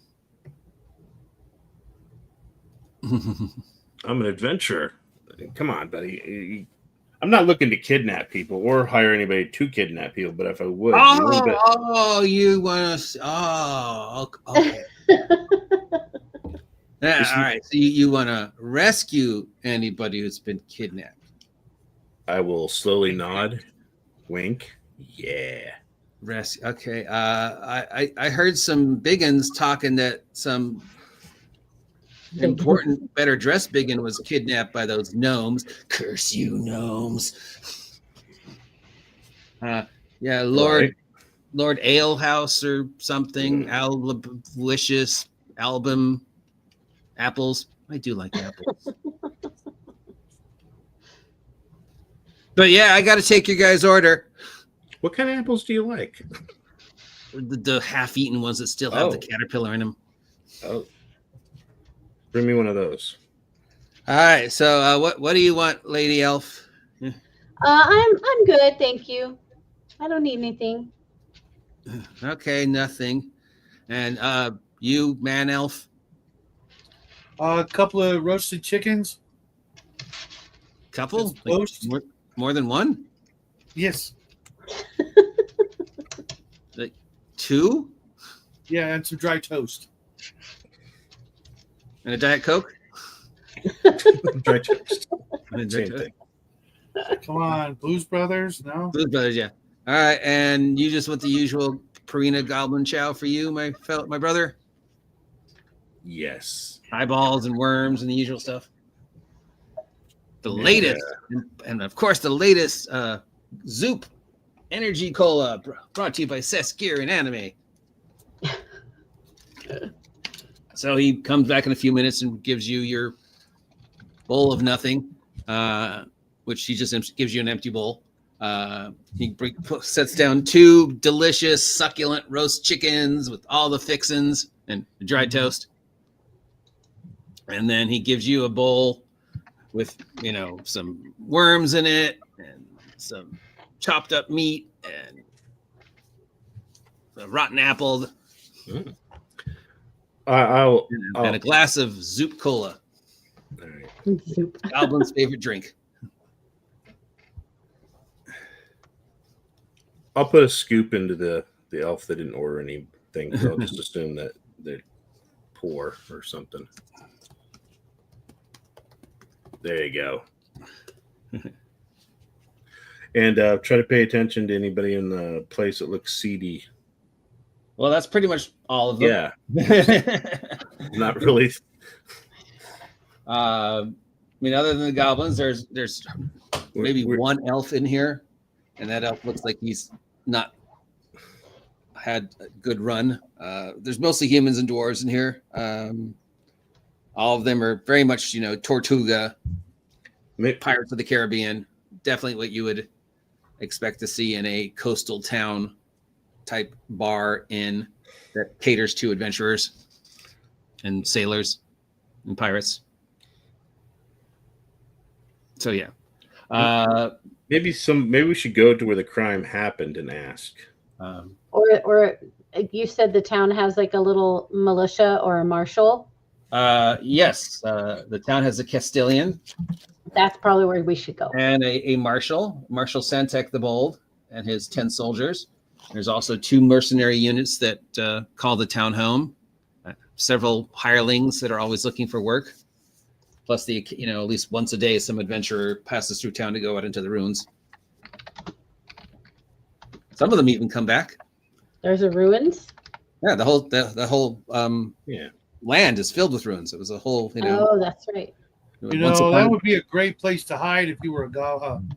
I'm an adventurer. Come on, buddy. I'm not looking to kidnap people or hire anybody to kidnap people, but if I would,
you want to? Oh, okay. Yeah, all right. So you want to rescue anybody who's been kidnapped?
I will slowly nod, wink. Yeah.
Rescue. Okay. I heard some biggins talking that some important, better dressed biggin was kidnapped by those gnomes. Curse you, gnomes. Yeah, Lord Alehouse or something. Alblicious album apples. I do like apples. But yeah, I got to take your guys' order.
What kind of apples do you like?
The half-eaten ones that still have the caterpillar in them.
Oh. Bring me one of those.
All right. So, what do you want, Lady Elf?
I'm good, thank you. I don't need anything.
Okay, nothing. And you, man elf?
A couple of roasted chickens.
Couple?
That's toast.
More than one?
Yes.
Like 2?
Yeah, and some dry toast.
And a Diet Coke?
Dry toast.
And a
Same
Diet
thing.
Coke.
Come on, Blues Brothers. No.
Blues Brothers, yeah. All right, and you just want the usual Purina Goblin Chow for you, my brother?
Yes.
Eyeballs and worms and the usual stuff. The
Yeah.
latest, and of course the latest Zoop Energy Cola, brought to you by Seskir and Anime. So he comes back in a few minutes and gives you your bowl of nothing, which he just gives you an empty bowl. He sets down 2 delicious, succulent roast chickens with all the fixins and dried toast. And then he gives you a bowl with, some worms in it and some chopped up meat and a rotten apple.
Mm. I'll
And a glass of Zoop Cola.
All right.
Soup.
Goblin's favorite drink.
I'll put a scoop into the elf that didn't order anything. So I'll just assume that they're poor or something. There you go. And try to pay attention to anybody in the place that looks seedy.
Well, that's pretty much all of them.
Yeah, not really.
Other than the goblins, there's maybe one elf in here, and that elf looks like he's not had a good run. There's mostly humans and dwarves in here. All of them are very much, Tortuga, Pirates of the Caribbean. Definitely what you would expect to see in a coastal town type bar inn that caters to adventurers and sailors and pirates. So yeah.
Maybe we should go to where the crime happened and ask.
Or you said the town has like a little militia or a marshal.
Yes, the town has a Castilian.
That's probably where we should go.
And a Marshal Santek the Bold, and his 10 soldiers. There's also 2 mercenary units that call the town home. Several hirelings that are always looking for work. Plus, at least once a day, some adventurer passes through town to go out into the ruins. Some of them even come back.
There's a ruins.
Yeah, the whole land is filled with ruins. It was a whole,
Oh, that's right.
That would be a great place to hide if you were a goblin.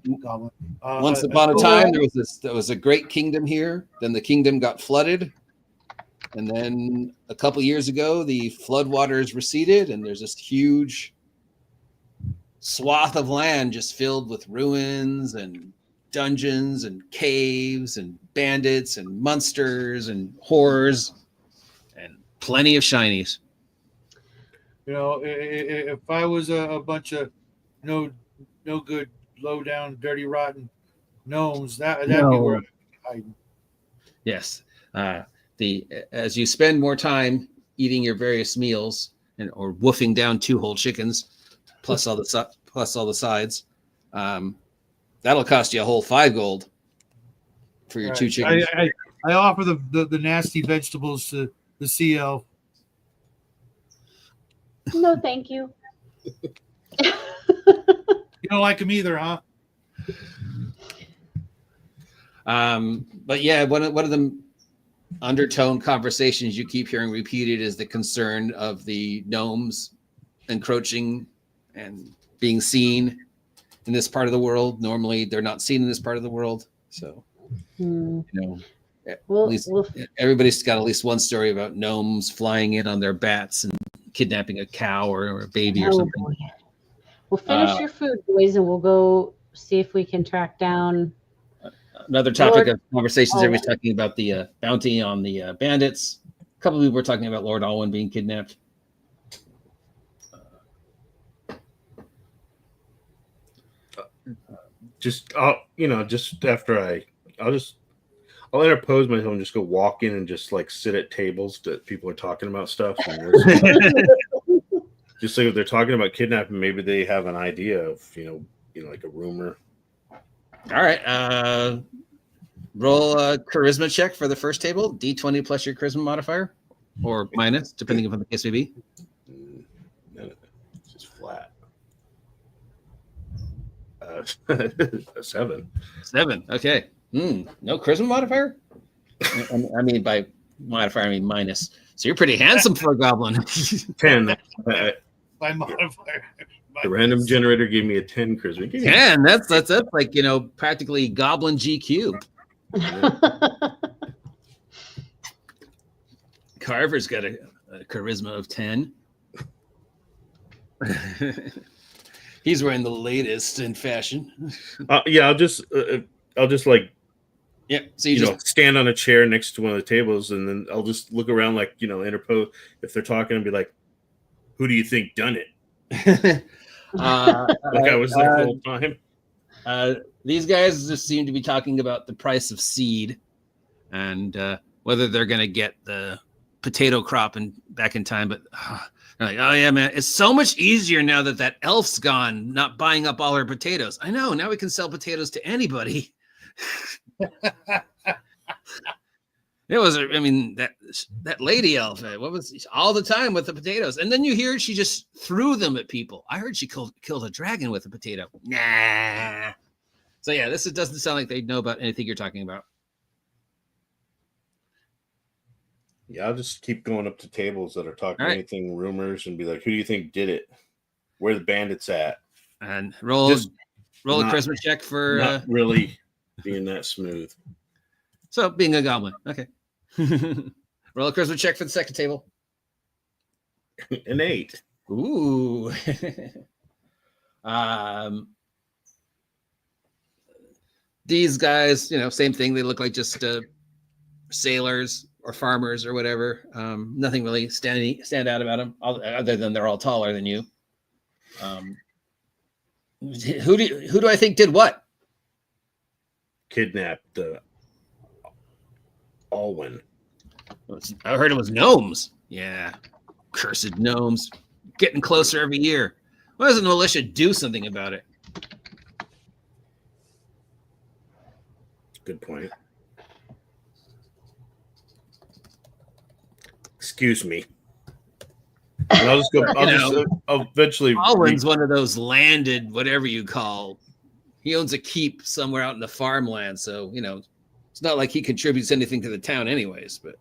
Once upon a time, there was a great kingdom here. Then the kingdom got flooded, and then a couple years ago, the floodwaters receded, and there's this huge swath of land just filled with ruins and dungeons and caves and bandits and monsters and horrors and plenty of shinies.
If I was a bunch of no good, low down, dirty, rotten gnomes, that'd be where I'd be hiding. Yes.
As you spend more time eating your various meals or woofing down 2 whole chickens, plus all the sides, that'll cost you a whole 5 gold for your 2 chickens.
I offer the nasty vegetables to the sea elf.
No, thank you.
You don't like them either, huh?
But yeah, one of the undertone conversations you keep hearing repeated is the concern of the gnomes encroaching and being seen in this part of the world. Normally, they're not seen in this part of the world. So, everybody's got at least one story about gnomes flying in on their bats and kidnapping a cow or a baby or something.
Boy. We'll finish your food, boys, and we'll go see if we can track down.
Another topic of conversations, everybody's talking about the bounty on the bandits. A couple of people were talking about Lord Alwyn being kidnapped.
Just after I'll I'll interpose myself and just go walk in and just like sit at tables that people are talking about stuff. And listen. Just like if they're talking about kidnapping, maybe they have an idea of like a rumor.
All right. Roll a charisma check for the first table. D20 plus your charisma modifier, or minus, depending upon the case may be.
It's just flat. 7.
7. Okay. No charisma modifier? I mean, by modifier, I mean minus. So you're pretty handsome for a goblin.
10.
My modifier.
The random generator gave me a 10 charisma.
10. That's like, practically goblin GQ. Carver's got a charisma of 10. He's wearing the latest in fashion.
Yeah, I'll just like
So you just
stand on a chair next to one of the tables, and then I'll just look around, like interpose if they're talking, and be like, "Who do you think done it?" Like I was there the whole time.
These guys just seem to be talking about the price of seed and whether they're going to get the potato crop back in time. But they're like, oh yeah, man, it's so much easier now that elf's gone, not buying up all our potatoes. I know. Now we can sell potatoes to anybody. It was, that lady elf, what was all the time with the potatoes? And then you hear she just threw them at people. I heard she killed a dragon with a potato. Nah. So yeah, this doesn't sound like they know about anything you're talking about.
Yeah, I'll just keep going up to tables that are talking anything rumors and be like, "Who do you think did it? Where the bandits at?"
And roll a charisma check for
not really being that smooth.
So being a goblin, okay. Roll a charisma check for the second table.
An 8.
Ooh. These guys, same thing. They look like just sailors or farmers or whatever. Nothing really stand out about them, other than they're all taller than you. Who do I think did what?
Kidnapped the Alwyn.
I heard it was gnomes. Yeah, cursed gnomes, getting closer every year. Why doesn't the militia do something about it?
Good point. Excuse me. And I'll just go. I'll eventually.
Alwyn's one of those landed, whatever you call. He owns a keep somewhere out in the farmland, so it's not like he contributes anything to the town, anyways. But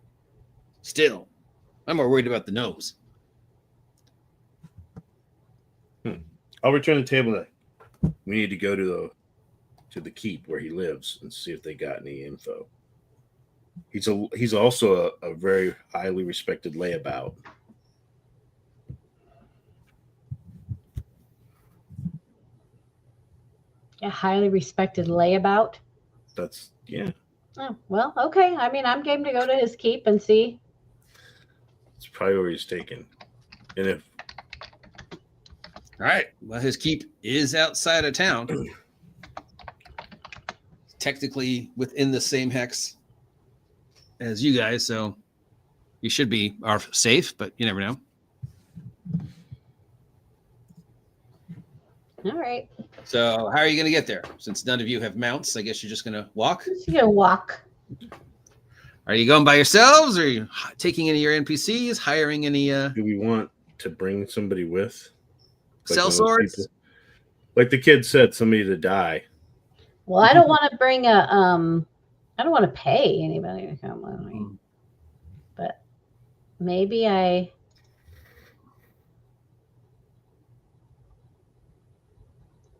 still, I'm more worried about the gnomes.
I'll return the table. We need to go to the keep where he lives and see if they got any info. He's also a very highly respected layabout.
A highly respected layabout.
That's yeah.
Oh, well, okay. I'm game to go to his keep and see.
It's probably where he's taken. And if
all right, well, his keep is outside of town. Technically within the same hex as you guys, so you should be safe, but you never know.
All right.
So how are you going to get there? Since none of you have mounts, I guess you're just going to walk?
I'm just going to walk.
Are you going by yourselves, or are you taking any of your NPCs, hiring any...
Do we want to bring somebody with?
Cell swords?
Like the kid said, somebody to die.
Well, I don't want to bring I don't want to pay anybody to come with me. But maybe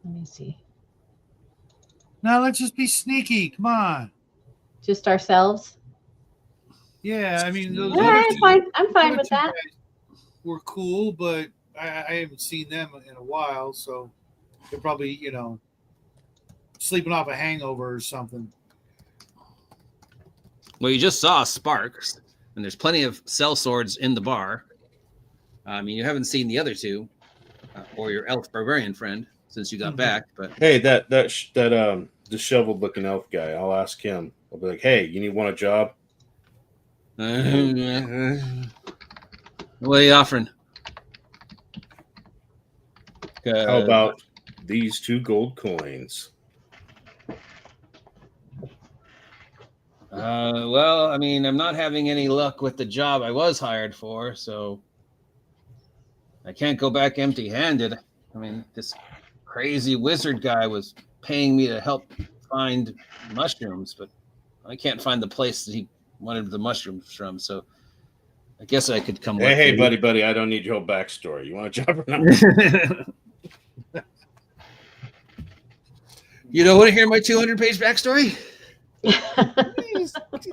let me see.
Now let's just be sneaky. Come on.
Just ourselves?
Yeah, those
all right, fine. I'm fine with that.
We're cool, but I haven't seen them in a while, so they're probably, sleeping off a hangover or something.
Well, you just saw Sparks, and there's plenty of cell swords in the bar. You haven't seen the other two, or your elf barbarian friend, since you got back. But
hey, that disheveled looking elf guy, I'll ask him. I'll be like, hey, you want a job?
What are you offering?
How about these 2 gold coins?
Well, I mean, I'm not having any luck with the job I was hired for, so I can't go back empty-handed. I mean, this crazy wizard guy was paying me to help find mushrooms, but I can't find the place that he wanted the mushrooms from, so I guess I could come work
Hey,
for you.
buddy, I don't need your whole backstory. You want a job or not?
You don't want to hear my 200-page backstory?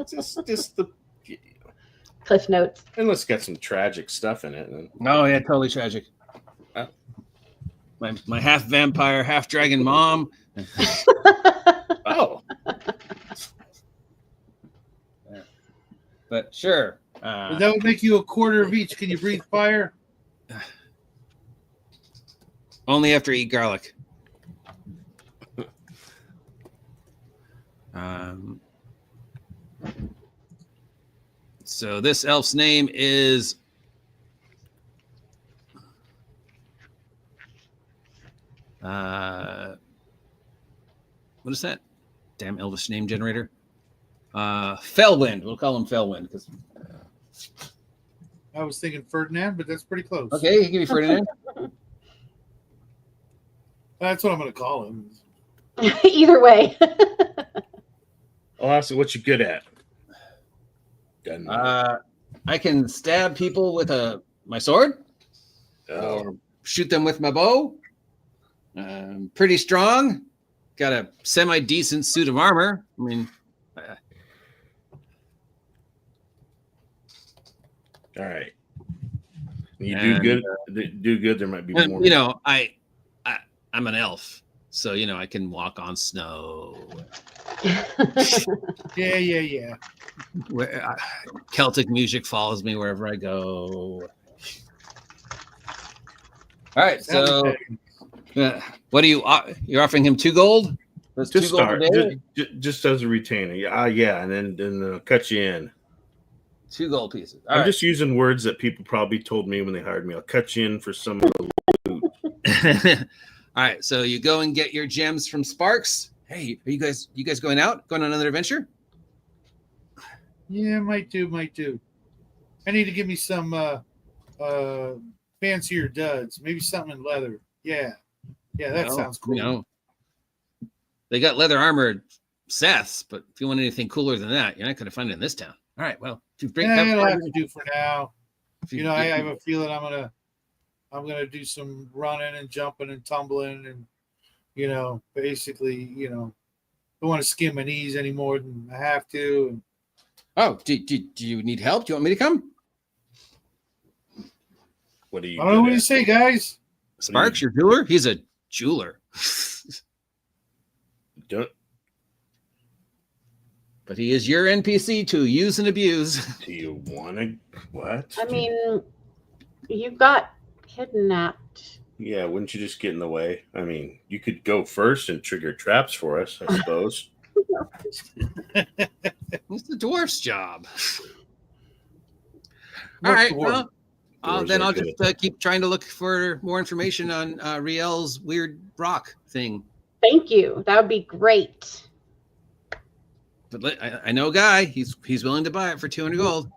just the
Cliff notes.
and let's get some tragic stuff in it.
Oh yeah, totally tragic. My half vampire, half dragon mom.
Oh,
But sure.
That would make you a quarter of each. Can you breathe fire?
Only after I eat garlic. So this elf's name is what is that? Damn Elvish name generator. Fellwind. We'll call him Fellwind because
I was thinking Ferdinand, but that's pretty close.
okay, give me Ferdinand.
That's what I'm going to call him.
Either way.
I'll ask you what you good at.
I can stab people with my sword, or shoot them with my bow. Pretty strong. Got a semi-decent suit of armor. I mean,
all right. You do good. Do good. There might be more.
You know, I'm an elf, so you know I can walk on snow.
Yeah.
Celtic music follows me wherever I go. All right, so what are you're offering him 2 gold? That's
just
2 gold
start.
a day?
Just as a retainer. Yeah, and then cut you in.
2 gold pieces.
I'm just using words that people probably told me when they hired me. I'll cut you in for some of the loot.
All right, so you go and get your gems from Sparks. Hey, are you guys going out? Going on another adventure?
Yeah, might do. I need to give me some fancier duds. Maybe something in leather. Yeah, that sounds cool.
You know, they got leather armored Seths, but if you want anything cooler than that, you're not going to find it in this town. All right, well, if you bring
that'll have to do for now.
you
I have a feeling I'm gonna do some running and jumping and tumbling and basically don't want to skin my knees any more than I have to. And,
oh, do you need help? Do you want me to come?
What do you?
I don't know what you say, guys.
Sparks, your jeweler? He's a jeweler.
Don't.
But he is your NPC to use and abuse.
Do you want to? What?
I mean, you got kidnapped.
Yeah, wouldn't you just get in the way? I mean, you could go first and trigger traps for us, I suppose.
It's the dwarf's job. All right, well, then I'll just keep trying to look for more information on Riel's weird rock thing.
Thank you. That would be great.
But I know a guy. He's willing to buy it for 200 gold.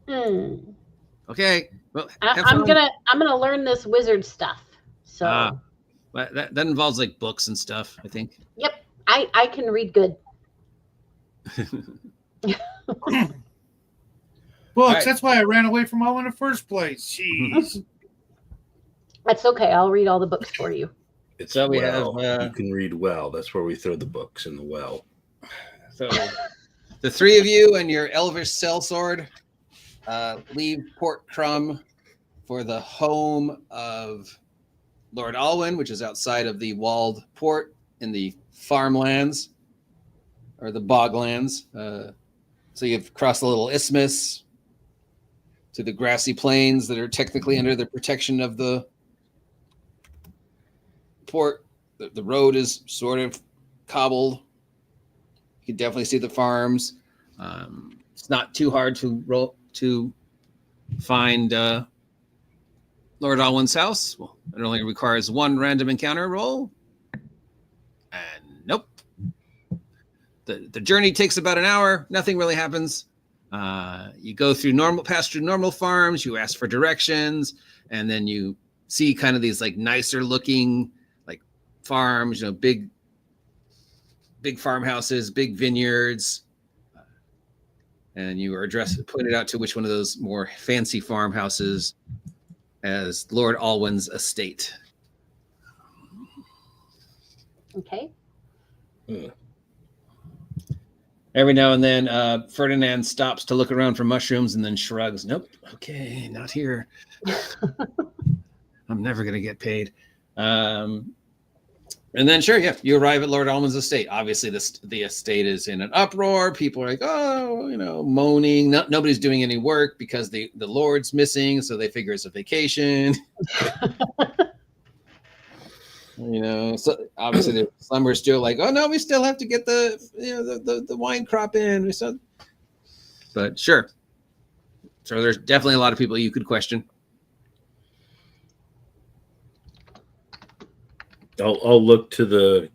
Mm-mm.
Okay. Well,
I'm gonna learn this wizard stuff. So
that involves like books and stuff, I think.
Yep, I can read good.
Books.
Right.
That's why I ran away from home in the first place. Jeez.
That's okay. I'll read all the books for you.
It's
So we
well.
have,
you can read well. That's where we throw the books in the well.
So the 3 of you and your elvish sellsword leave Port Crumb for the home of Lord Alwyn, which is outside of the walled port in the farmlands or the boglands. So you've crossed a little isthmus to the grassy plains that are technically under the protection of the port. The road is sort of cobbled. You can definitely see the farms. It's not too hard to find Lord Alwyn's house. Well, it only requires one random encounter roll. And nope. The journey takes about an hour. Nothing really happens. You go through past normal farms. You ask for directions, and then you see kind of these like nicer looking like farms. Big farmhouses, big vineyards, and you are pointed out to which one of those more fancy farmhouses as Lord Alwyn's estate.
Okay.
Every now and then, Ferdinand stops to look around for mushrooms and then shrugs. Nope. Okay, not here. I'm never going to get paid. And then, sure, yeah, you arrive at Lord Alwyn's estate. Obviously, the estate is in an uproar. People are like, moaning. Nobody's doing any work because the Lord's missing, so they figure it's a vacation. So obviously some are still like, oh no, we still have to get the wine crop in. But sure. So there's definitely a lot of people you could question.
I'll look to the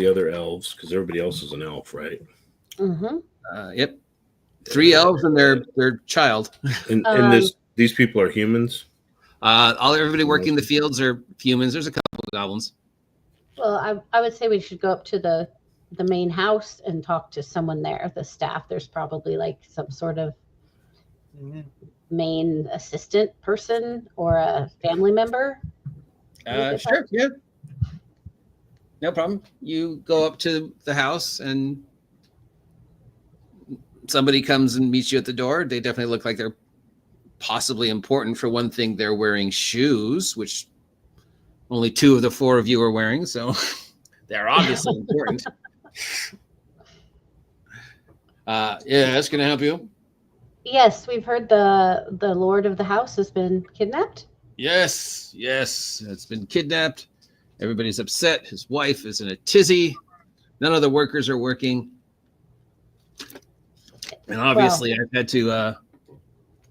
other elves because everybody else is an elf, right?
Mm-hmm.
Yep. 3 elves and their child.
And these people are humans.
Everybody working the fields are humans. There's a couple of goblins.
Well, I would say we should go up to the main house and talk to someone there, the staff. There's probably like some sort of main assistant person or a family member.
Sure, yeah. No problem. You go up to the house and somebody comes and meets you at the door. They definitely look like they're possibly important. For one thing, they're wearing shoes, which only 2 of the 4 of you are wearing, so they're obviously important. That's going to help you.
Yes, we've heard the lord of the house has been kidnapped.
Yes, it's been kidnapped. Everybody's upset. His wife is in a tizzy. None of the workers are working. And obviously, I've had to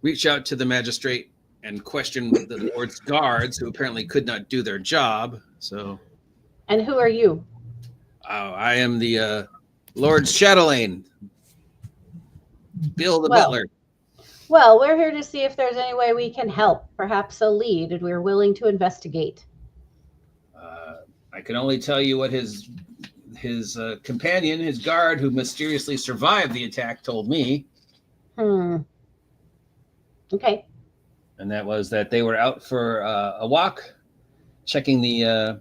reach out to the magistrate and question the Lord's guards, who apparently could not do their job. So,
and who are you?
I am the Lord Shadowlane, Bill the butler.
Well, we're here to see if there's any way we can help, perhaps a lead, and we're willing to investigate.
I can only tell you what his companion, his guard, who mysteriously survived the attack, told me.
Okay.
And that was that they were out for a walk, checking the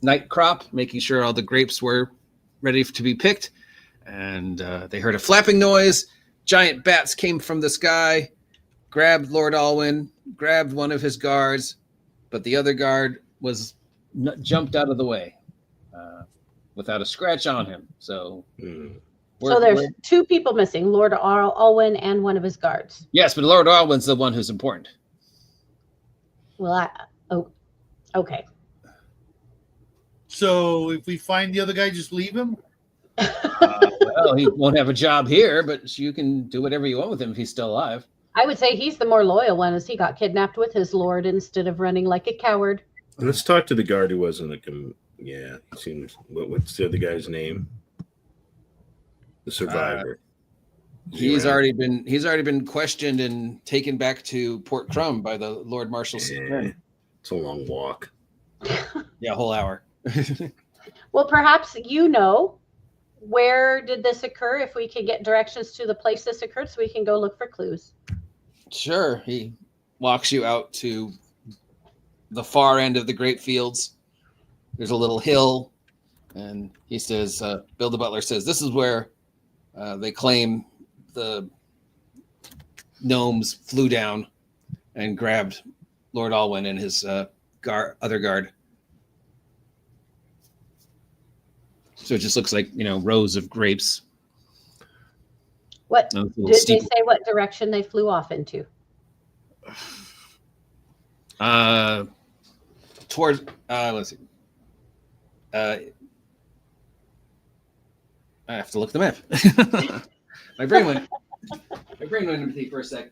night crop, making sure all the grapes were ready to be picked. And they heard a flapping noise. Giant bats came from the sky, grabbed Lord Alwyn, grabbed one of his guards, but the other guard jumped out of the way without a scratch on him. So,
so there's 2 people missing, Lord Alwyn and one of his guards.
Yes, but Lord Alwyn's the one who's important.
Well, okay.
So if we find the other guy, just leave him?
Well, he won't have a job here, but you can do whatever you want with him if he's still alive.
I would say he's the more loyal one, as he got kidnapped with his lord instead of running like a coward.
Let's talk to the guard who wasn't he seems. What's the other guy's name? The survivor.
He's already been questioned and taken back to Port Crum by the Lord Marshal.
It's a long walk.
Yeah, a whole hour.
Well, perhaps where did this occur? If we can get directions to the place this occurred, so we can go look for clues.
Sure. He walks you out to the far end of the grape fields. There's a little hill, and he says, Bill the butler says, this is where they claim the gnomes flew down and grabbed Lord Alwyn and his other guard. So it just looks like, rows of grapes.
What did they say? What direction they flew off into?
Towards let's see. I have to look at the map. My brain went empty for a sec.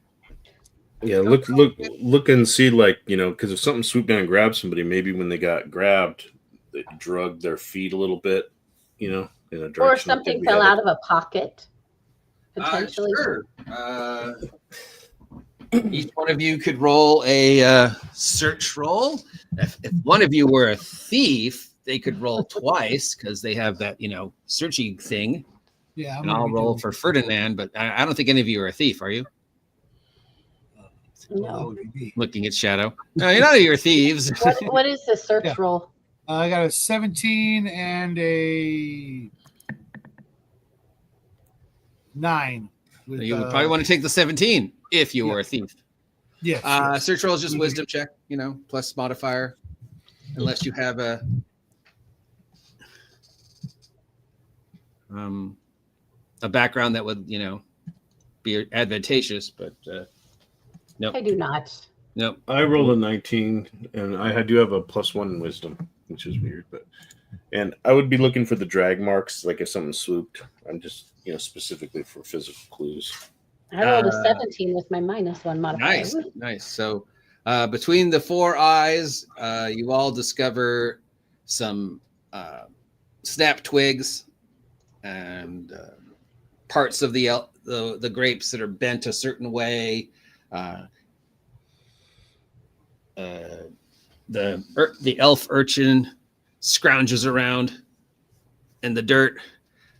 Yeah, look and see, like, because if something swooped down and grabbed somebody, maybe when they got grabbed, they drug their feet a little bit, in a direction.
Or something fell out of a pocket, potentially.
Sure. Each one of you could roll a search roll. If one of you were a thief, they could roll twice because they have that, searching thing.
Yeah,
and I'll roll for Ferdinand, but I don't think any of you are a thief, are you?
No.
Looking at Shadow. No, none of you are thieves.
What is the search roll?
I got a 17 and a 9.
You would probably want to take the 17 if you were a thief.
Yes.
Search roll is just wisdom check, plus modifier, unless you have a background that would, be advantageous, but nope.
I do not.
Nope.
I rolled a 19, and I do have a +1 in wisdom, which is weird, and I would be looking for the drag marks, like if something swooped. I'm just, specifically for physical clues.
I rolled a 17 with my -1 modifier.
Nice. So between the 4 eyes, you all discover some snap twigs and parts of the grapes that are bent a certain way. The elf urchin scrounges around in the dirt,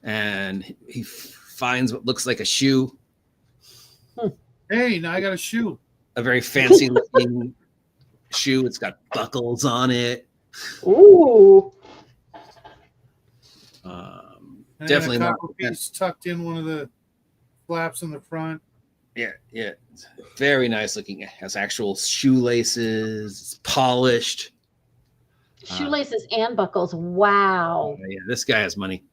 and he finds what looks like a shoe.
Hey, now I got a shoe.
A very fancy looking shoe. It's got buckles on it.
Ooh.
Definitely
a
not.
copper piece tucked in one of the flaps in the front.
Yeah. It's very nice looking. It has actual shoelaces. It's polished.
Shoelaces and buckles. Wow.
Yeah, this guy has money.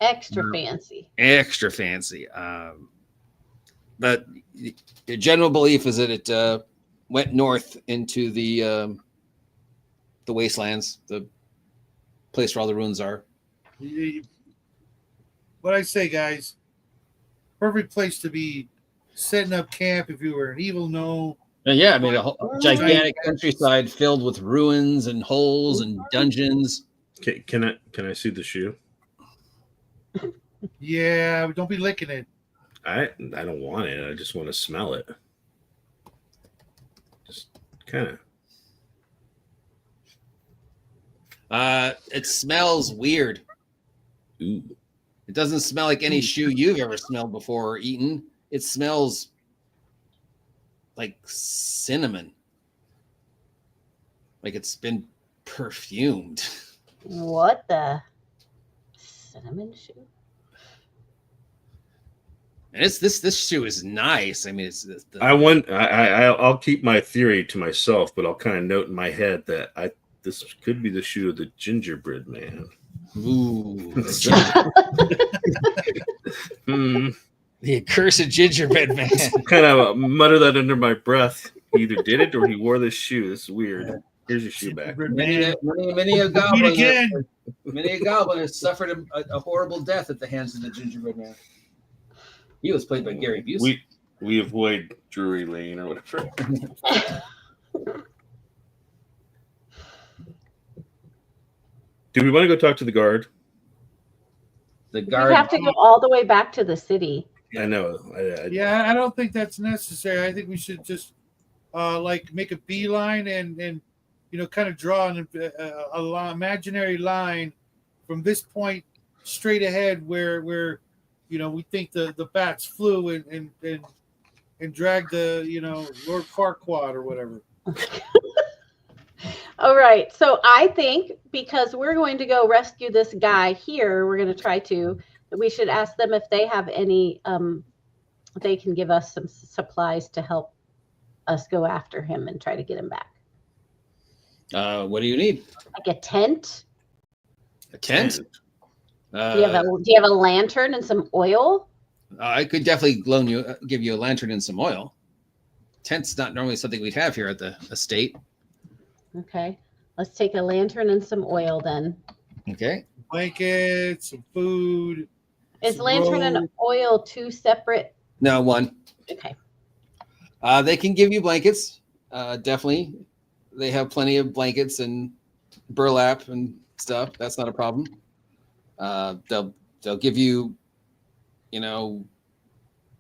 Extra fancy.
Extra fancy. But the general belief is that it went north into the wastelands, the place where all the ruins are.
What I say, guys, perfect place to be setting up camp if you were an evil gnome.
Yeah, I mean, a whole gigantic countryside filled with ruins and holes and dungeons.
Can I see the shoe?
Yeah, don't be licking it.
I don't want it. I just want to smell it. Just kind of.
It smells weird.
Ooh.
It doesn't smell like any shoe you've ever smelled before or eaten. It smells like cinnamon. Like it's been perfumed.
What the? Cinnamon shoe?
And this shoe is nice. I mean,
I'll keep my theory to myself, but I'll kind of note in my head that this could be the shoe of the gingerbread man.
Ooh.
The
accursed gingerbread man.
Kind of mutter that under my breath. He either did it or he wore this shoe. This is weird. Here's your shoe back.
Many a goblin has suffered a horrible death at the hands of the gingerbread man. He was played by Gary Busey.
We avoid Drury Lane or whatever. Do we want to go talk to the guard?
We have to go all the way back to the city.
I know.
I don't think that's necessary. I think we should just make a beeline and kind of draw an imaginary line from this point straight ahead where we think the bats flew and dragged the Lord Farquaad or whatever.
All right. So I think because we're going to go rescue this guy here, we're going to try to. We should ask them if they have any. They can give us some supplies to help us go after him and try to get him back.
What do you need?
Like a tent.
A tent?
Do you have a lantern and some oil?
I could definitely give you a lantern and some oil. Tent's not normally something we'd have here at the estate.
Okay, let's take a lantern and some oil then.
Okay.
Blankets, some food.
Is lantern and oil two separate?
No, one.
Okay.
They can give you blankets. Definitely. They have plenty of blankets and burlap and stuff. That's not a problem. They'll give you,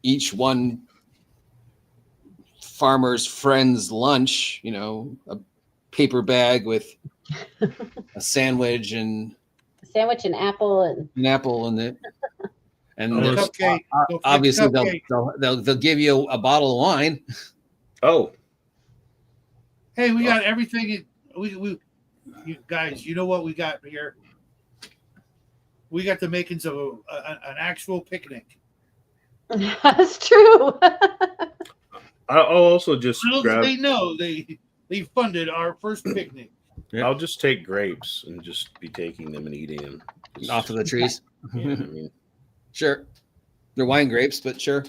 each one farmer's friend's lunch, a paper bag with a sandwich and
apple and
an apple in it. And
cupcake.
Obviously
Cupcake.
they'll give you a bottle of wine.
Oh,
Hey, we got everything. You guys, you know what we got here? We got the makings of an actual picnic.
That's true.
I'll also just
Little
grab.
they know they funded our first picnic.
I'll just take grapes and just be taking them and eating them
Off of the trees.
Yeah, I mean,
Sure. They're wine grapes, but sure.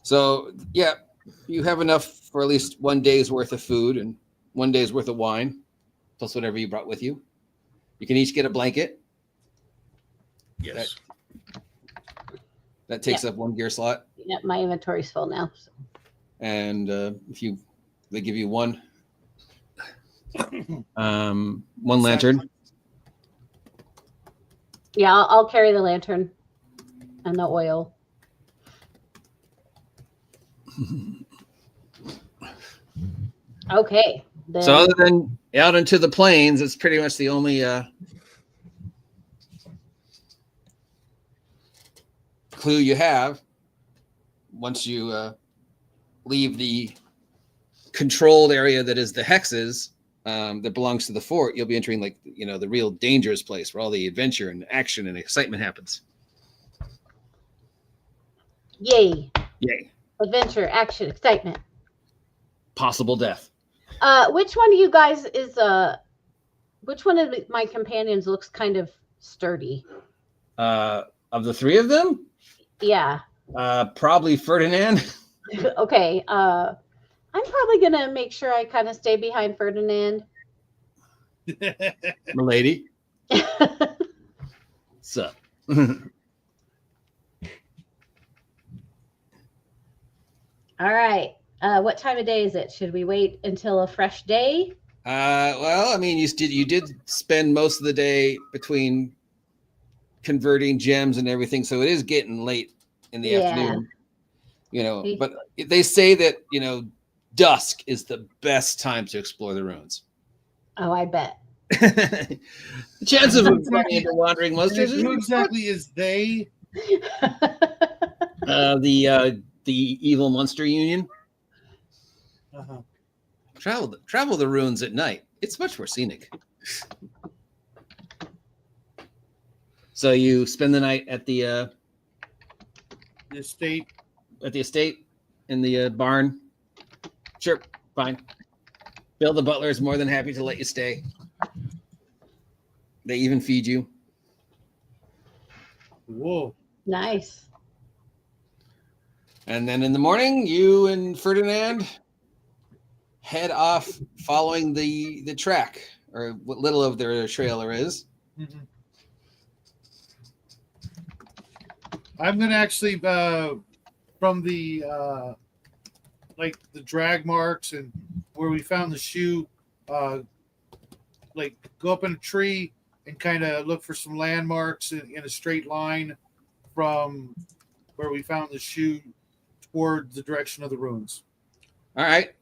So, yeah, you have enough for at least 1 day's worth of food and 1 day's worth of wine, plus whatever you brought with you. You can each get a blanket.
yes.
That takes up 1 gear slot.
Yeah, my inventory's full now. So.
And they give you one lantern.
Yeah, I'll carry the lantern and the oil. Okay. Then.
So other than out into the plains, it's pretty much the only clue you have. Once you leave the controlled area that is the hexes that belongs to the fort, you'll be entering the real dangerous place where all the adventure and action and excitement happens.
Yay.
Yay.
Adventure, action, excitement.
Possible death.
Which one of you guys is which one of my companions looks kind of sturdy?
Of the three of them?
Yeah.
Probably Ferdinand.
Okay. I'm probably gonna make sure I kind of stay behind Ferdinand.
Milady. So.
All right. What time of day is it? Should we wait until a fresh day?
Well, I mean, you did spend most of the day between converting gems and everything, so it is getting late in the afternoon. But they say that dusk is the best time to explore the ruins.
Oh, I bet.
The chance of running into wandering monsters.
Who exactly is they?
The evil monster union.
Uh-huh.
Travel the ruins at night. It's much more scenic. So you spend the night at the
estate.
At the estate in the barn. Sure, fine. Bill the butler is more than happy to let you stay. They even feed you.
Whoa.
Nice.
And then in the morning, you and Ferdinand head off following the track, or what little of their trail there is.
Mm-hmm. I'm gonna actually from the the drag marks and where we found the shoe, go up in a tree and kind of look for some landmarks in a straight line from where we found the shoe toward the direction of the ruins.
All right.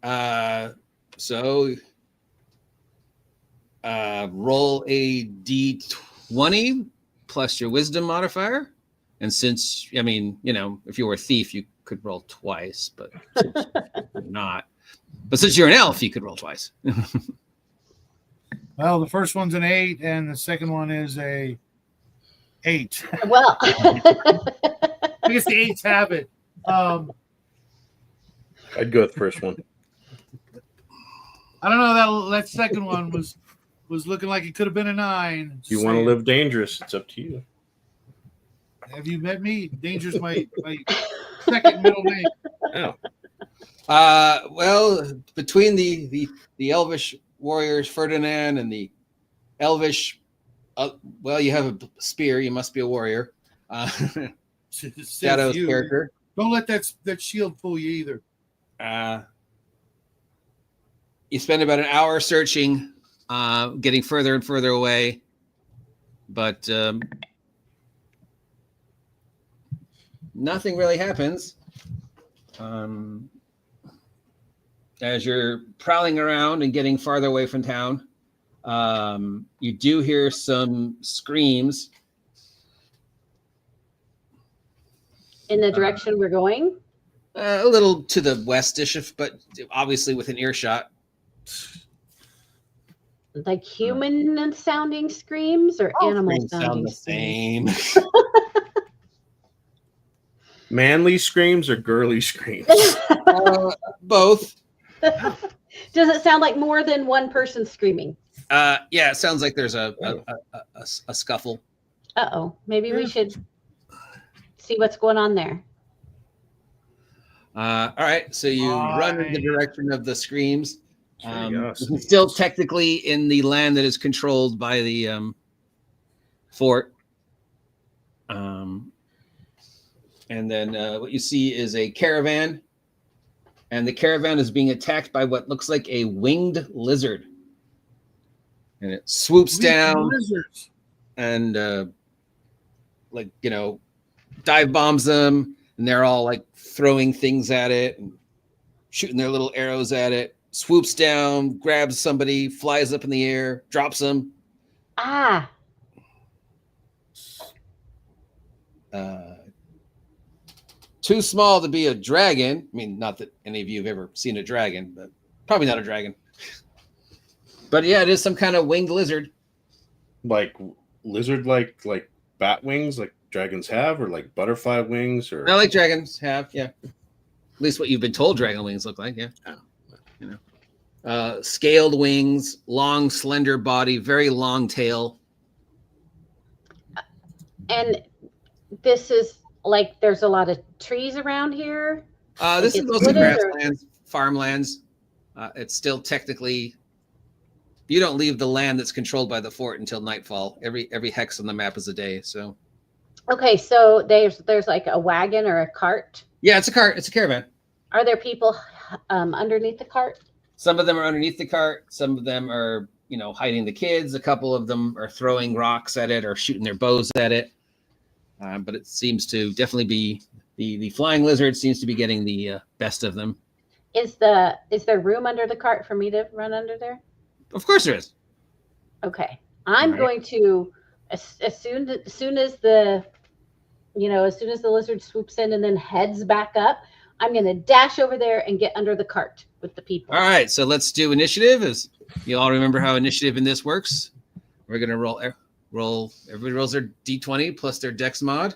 So roll a d20 plus your wisdom modifier. And since, if you were a thief, you could roll twice, but since you're not. But since you're an elf, you could roll twice.
Well, the first one's an 8, and the second one is a 8.
Well,
I guess the 8s have it.
I'd go with the first one.
I don't know, that second one was looking like it could have been a 9.
If you want to live dangerous, it's up to you.
Have you met me? Danger's my second middle name.
Oh.
Well, between the elvish warriors Ferdinand and the elvish, you have a spear. You must be a warrior.
Says
Shadow's
you.
character.
Don't let that shield fool you either.
You spend about an hour searching, getting further and further away, but nothing really happens. As you're prowling around and getting farther away from town, you do hear some screams.
In the direction we're going?
A little to the westish, but obviously within earshot.
Like human sounding screams or animal
Screams sound
sounding
the
screams?
same.
Manly screams or girly screams?
Both.
Does it sound like more than one person screaming?
Yeah, it sounds like there's a scuffle.
Uh-oh. Maybe we should see what's going on there.
All right, so you run in the direction of the screams.
Curiosity.
Still technically in the land that is controlled by the fort. And then what you see is a caravan, and the caravan is being attacked by what looks like a winged lizard. And it swoops down
Lizards.
and dive bombs them, and they're all like throwing things at it and shooting their little arrows at it. Swoops down, grabs somebody, flies up in the air, drops them.
Ah.
Too small to be a dragon. I mean, not that any of you have ever seen a dragon, but probably not a dragon. But yeah, it is some kind of winged lizard.
Like lizard, like bat wings, like dragons have, or like butterfly wings, or
Not like dragons have, yeah. At least what you've been told dragon wings look like, yeah. Scaled wings, long, slender body, very long tail.
And this is like there's a lot of trees around here.
This is
it's
mostly
wooded or-
grasslands, farmlands. It's still technically, you don't leave the land that's controlled by the fort until nightfall. Every hex on the map is a day. So
Okay, so there's like a wagon or a cart.
yeah, it's a cart. It's a caravan.
Are there people underneath the cart?
Some of them are underneath the cart. Some of them are, hiding the kids. A couple of them are throwing rocks at it or shooting their bows at it. But it seems to definitely be the flying lizard seems to be getting the best of them.
Is there room under the cart for me to run under there?
Of course there is.
Okay, I'm
Right.
going to as soon as the lizard swoops in and then heads back up, I'm going to dash over there and get under the cart with the people.
All right, so let's do initiative. As you all remember how initiative in this works, we're going to roll. Everybody rolls their d20 plus their dex mod,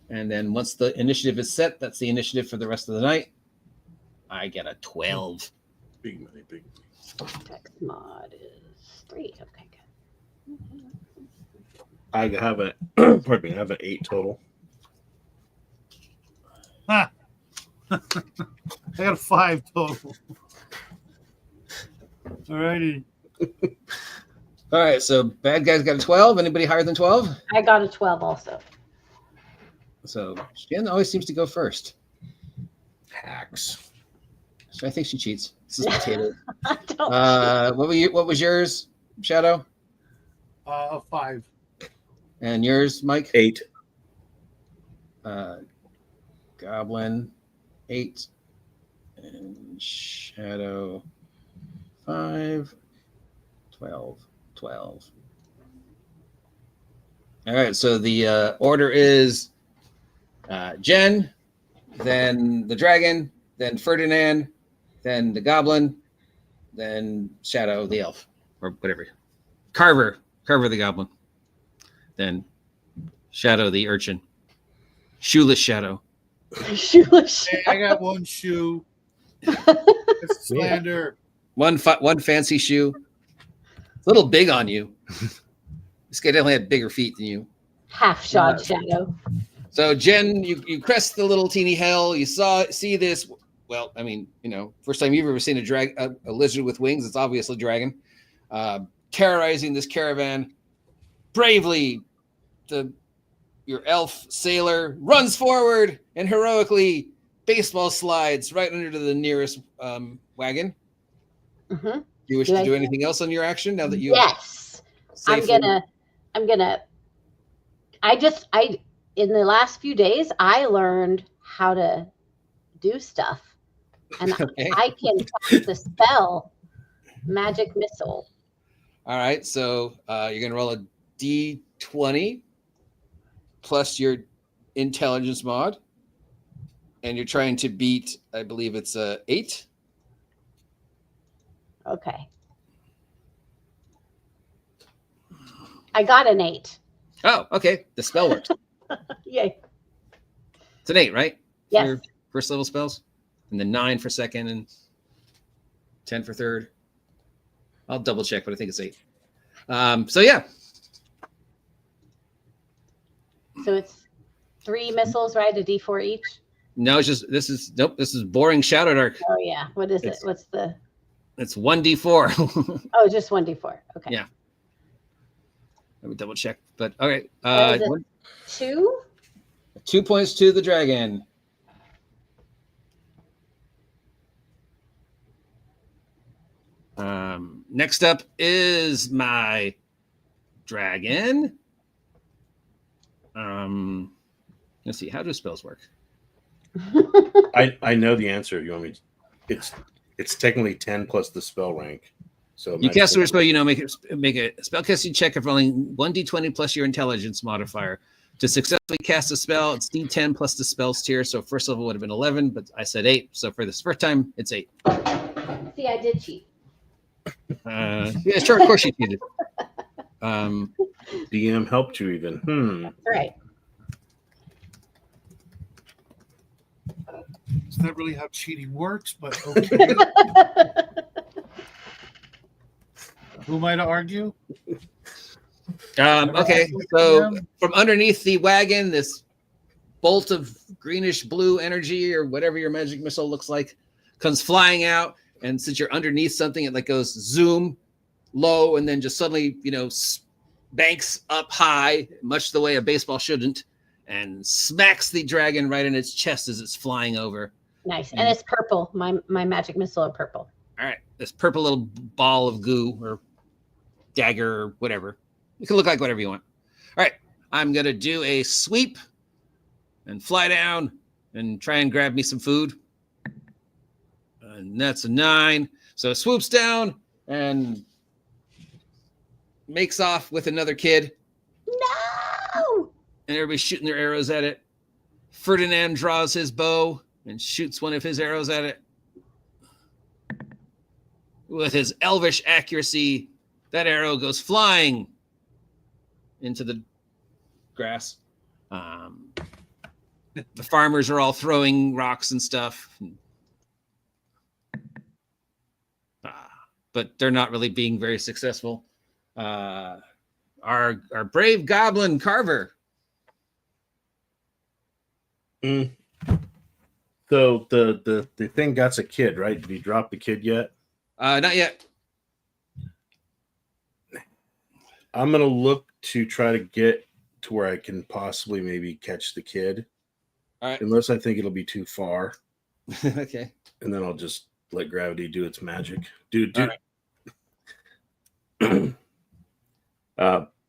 and then once the initiative is set, that's the initiative for the rest of the night. I get a 12.
big money, big money.
Dex mod is 3. Okay, good.
I have I have an 8 total.
I got a 5 total. All righty.
All right, so bad guys got a 12. Anybody higher than 12?
I got a 12 also.
So Jen always seems to go first.
Hacks.
So I think she cheats. This is potato.
I don't
What was yours, Shadow?
5.
And yours, Mike?
8.
Goblin 8. And Shadow 5. 12. All right, so the order is Jen, then the dragon, then Ferdinand, then the goblin, then Shadow the elf, or whatever. Carver the goblin, then Shadow the urchin. Shoeless Shadow.
Shoeless.
Hey, I got one shoe. It's slander.
One fancy shoe. It's a little big on you. This guy definitely had bigger feet than you.
Half shod shadow.
So Jen, you crest the little teeny hill. You see this. Well, I mean, first time you've ever seen a lizard with wings. It's obviously a dragon, terrorizing this caravan. Bravely, the your elf sailor runs forward and heroically baseball slides right under the nearest wagon.
Mm-hmm.
Do you wish to do anything else on your action now that you?
Yes,
safely...
I'm gonna. In the last few days, I learned how to do stuff, and
Okay.
I can cast the spell magic missile.
All right, so you're gonna roll a d20 plus your intelligence mod, and you're trying to beat, I believe it's 8.
Okay. I got an 8.
Oh, okay. The spell works.
Yay.
It's an 8, right?
Yes.
For your first level spells, and then 9 for second, and 10 for third. I'll double check, but I think it's 8. So yeah.
So it's 3 missiles, right? A D4 each.
No, it's just this is boring Shadowdark.
Oh yeah. What is it? What's the?
It's 1d4.
Oh, just 1d4. Okay.
Yeah. Let me double check. But all right.
2?
2 points to the dragon. Next up is my dragon. Let's see. How do spells work?
I know the answer. You want me? It's technically 10 plus the spell rank. So
you cast a spell. Make a spellcasting check of rolling 1d20 plus your intelligence modifier. To successfully cast a spell, it's d10 plus the spell's tier. So first level would have been 11, but I said 8. So for this first time, it's 8.
See, I did cheat.
Yeah, sure. Of course you cheated.
DM helped you even.
That's right.
It's not really how cheating works, but okay. Who am I to argue?
Okay, so from underneath the wagon, this bolt of greenish blue energy or whatever your magic missile looks like comes flying out. And since you're underneath something, it like goes zoom low and then just suddenly, banks up high, much the way a baseball shouldn't, and smacks the dragon right in its chest as it's flying over.
Nice. And it's purple. My magic missile are purple.
All right. This purple little ball of goo or dagger or whatever. It can look like whatever you want. All right. I'm going to do a sweep and fly down and try and grab me some food. And that's a 9. So it swoops down and makes off with another kid.
No!
And everybody's shooting their arrows at it. Ferdinand draws his bow and shoots one of his arrows at it. With his elvish accuracy, that arrow goes flying into the grass. The farmers are all throwing rocks and stuff. But they're not really being very successful. Our brave goblin Carver.
So the thing got a kid, right? Did he drop the kid yet?
Not yet.
I'm gonna look to try to get to where I can possibly maybe catch the kid.
All right.
Unless I think it'll be too far.
Okay.
And then I'll just let gravity do its magic. Dude.
Right.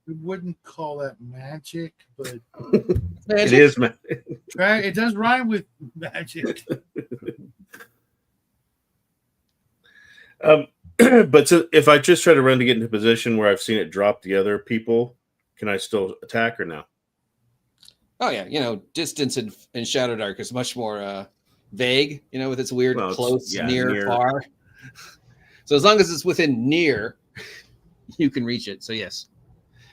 We wouldn't call that magic, but
it is magic.
It does rhyme with magic.
But so if I just try to run to get into a position where I've seen it drop the other people, can I still attack or no?
Oh yeah, distance in Shadowdark is much more vague, with its weird close, near, far. So as long as it's within near, you can reach it. So yes.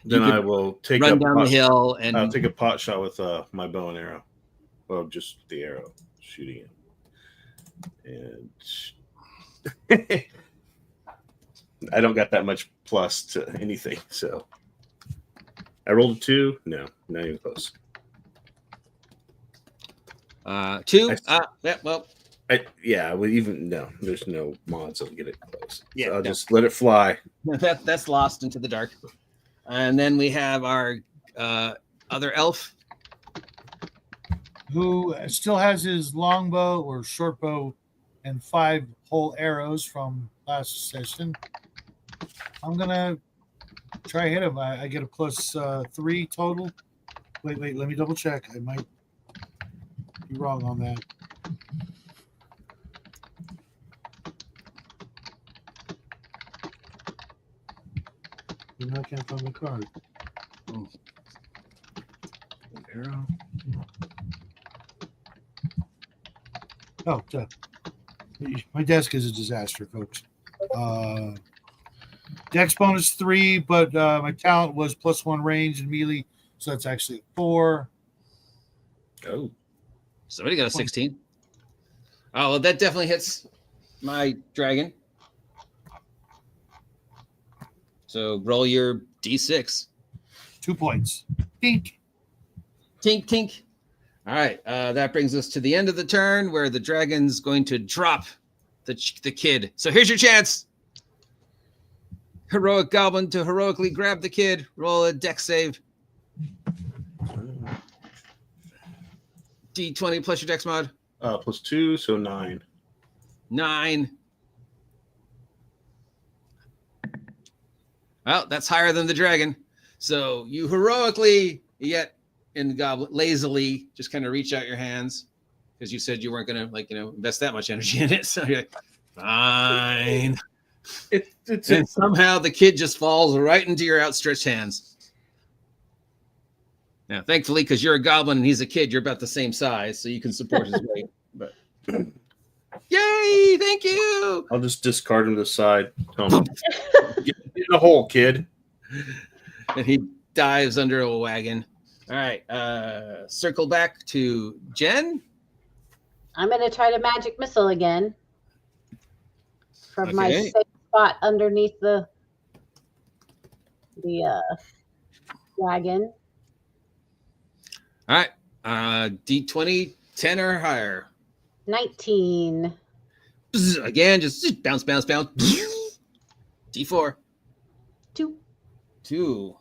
Then I will take
run down the hill and
I'll take a pot shot with my bow and arrow. Well, just the arrow shooting it. And I don't got that much plus to anything, so I rolled a 2. No, not even close.
2.
There's no mods that'll get it close.
Yeah,
so I'll just let it fly.
That's lost into the dark. And then we have our other elf,
who still has his longbow or short bow and 5 whole arrows from last session. I'm gonna try hit him. I get a plus 3 total. Wait, let me double check. I might be wrong on that. I can't find my card.
Oh. Arrow.
Oh, my desk is a disaster, folks. Dex bonus 3, but my talent was +1 range and melee, so that's actually 4.
Oh,
Somebody got a 16. Oh, well, that definitely hits my dragon. So roll your d6.
2 points. Dink.
Tink, tink. All right. That brings us to the end of the turn where the dragon's going to drop the kid. So here's your chance. Heroic goblin to heroically grab the kid. Roll a dex save. D20 plus your dex mod.
+2, so 9.
9. Well, that's higher than the dragon. So you heroically, yet in the goblin, lazily just kind of reach out your hands because you said you weren't going to, invest that much energy in it. So you're like, fine. And somehow the kid just falls right into your outstretched hands. Now, thankfully, because you're a goblin and he's a kid, you're about the same size, so you can support his weight. But yay! Thank you.
I'll just discard him to the side. Get in the hole, kid.
And he dives under a wagon. All right. Circle back to Jen.
I'm going to try to magic missile again from my safe spot underneath the wagon.
All right. D20, 10 or higher.
19.
Again, just bounce, bounce, bounce. D4. 2.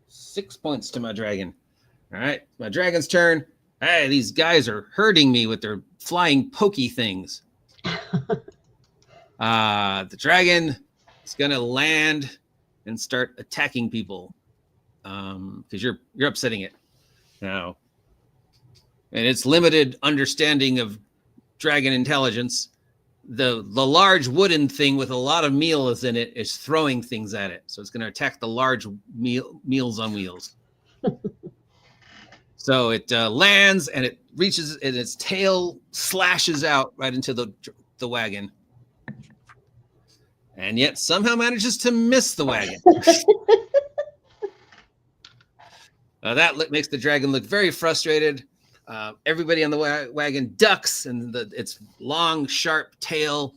6 points to my dragon. All right. My dragon's turn. Hey, these guys are hurting me with their flying pokey things. The dragon is going to land and start attacking people. Because you're upsetting it now, and its limited understanding of dragon intelligence, the large wooden thing with a lot of meals in it is throwing things at it, so it's going to attack the large meals on wheels. So it lands and it reaches, and its tail slashes out right into the wagon, and yet somehow manages to miss the wagon. That makes the dragon look very frustrated. Everybody on the wagon ducks, and its long, sharp tail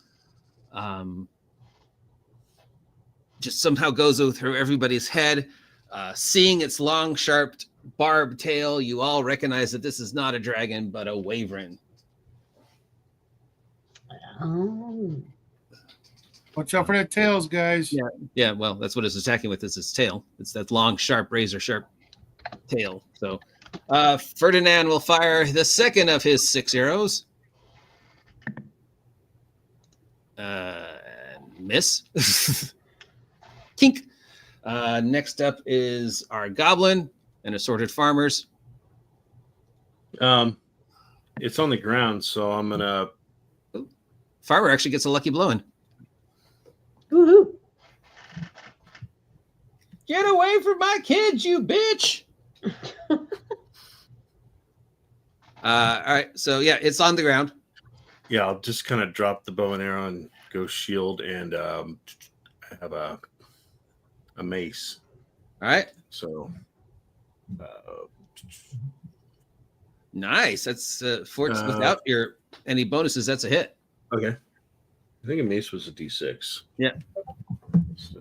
just somehow goes through everybody's head. Seeing its long, sharp, barbed tail, you all recognize that this is not a dragon, but a wyvern.
Oh.
Watch out for that tails, guys.
Yeah. Well, that's what it's attacking with, is its tail. It's that long, sharp, razor-sharp tail. So Ferdinand will fire the second of his 6 arrows. Miss. Tink. Next up is our goblin and assorted farmers.
It's on the ground, so I'm gonna.
Farmer actually gets a lucky blow in.
Woohoo!
Get away from my kids, you bitch! All right, so yeah, it's on the ground.
Yeah, I'll just kind of drop the bow and arrow and go shield, and have a mace.
All right,
so
nice. That's without any bonuses. That's a hit.
Okay, I think a mace was a D6.
Yeah.
So,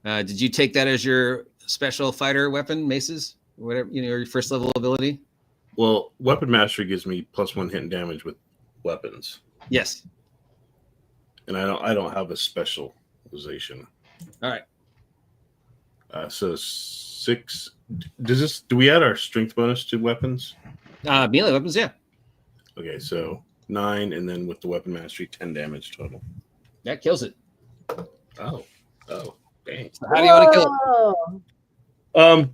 did you take that as your special fighter weapon, maces, whatever, your first level ability?
well, weapon mastery gives me +1 hit and damage with weapons,
Yes.
and I don't have a specialization.
All right.
So 6. Do we add our strength bonus to weapons?
Melee weapons, yeah.
Okay, so 9, and then with the weapon mastery, 10 damage total.
That kills it.
Oh, dang.
So how do you want to kill it?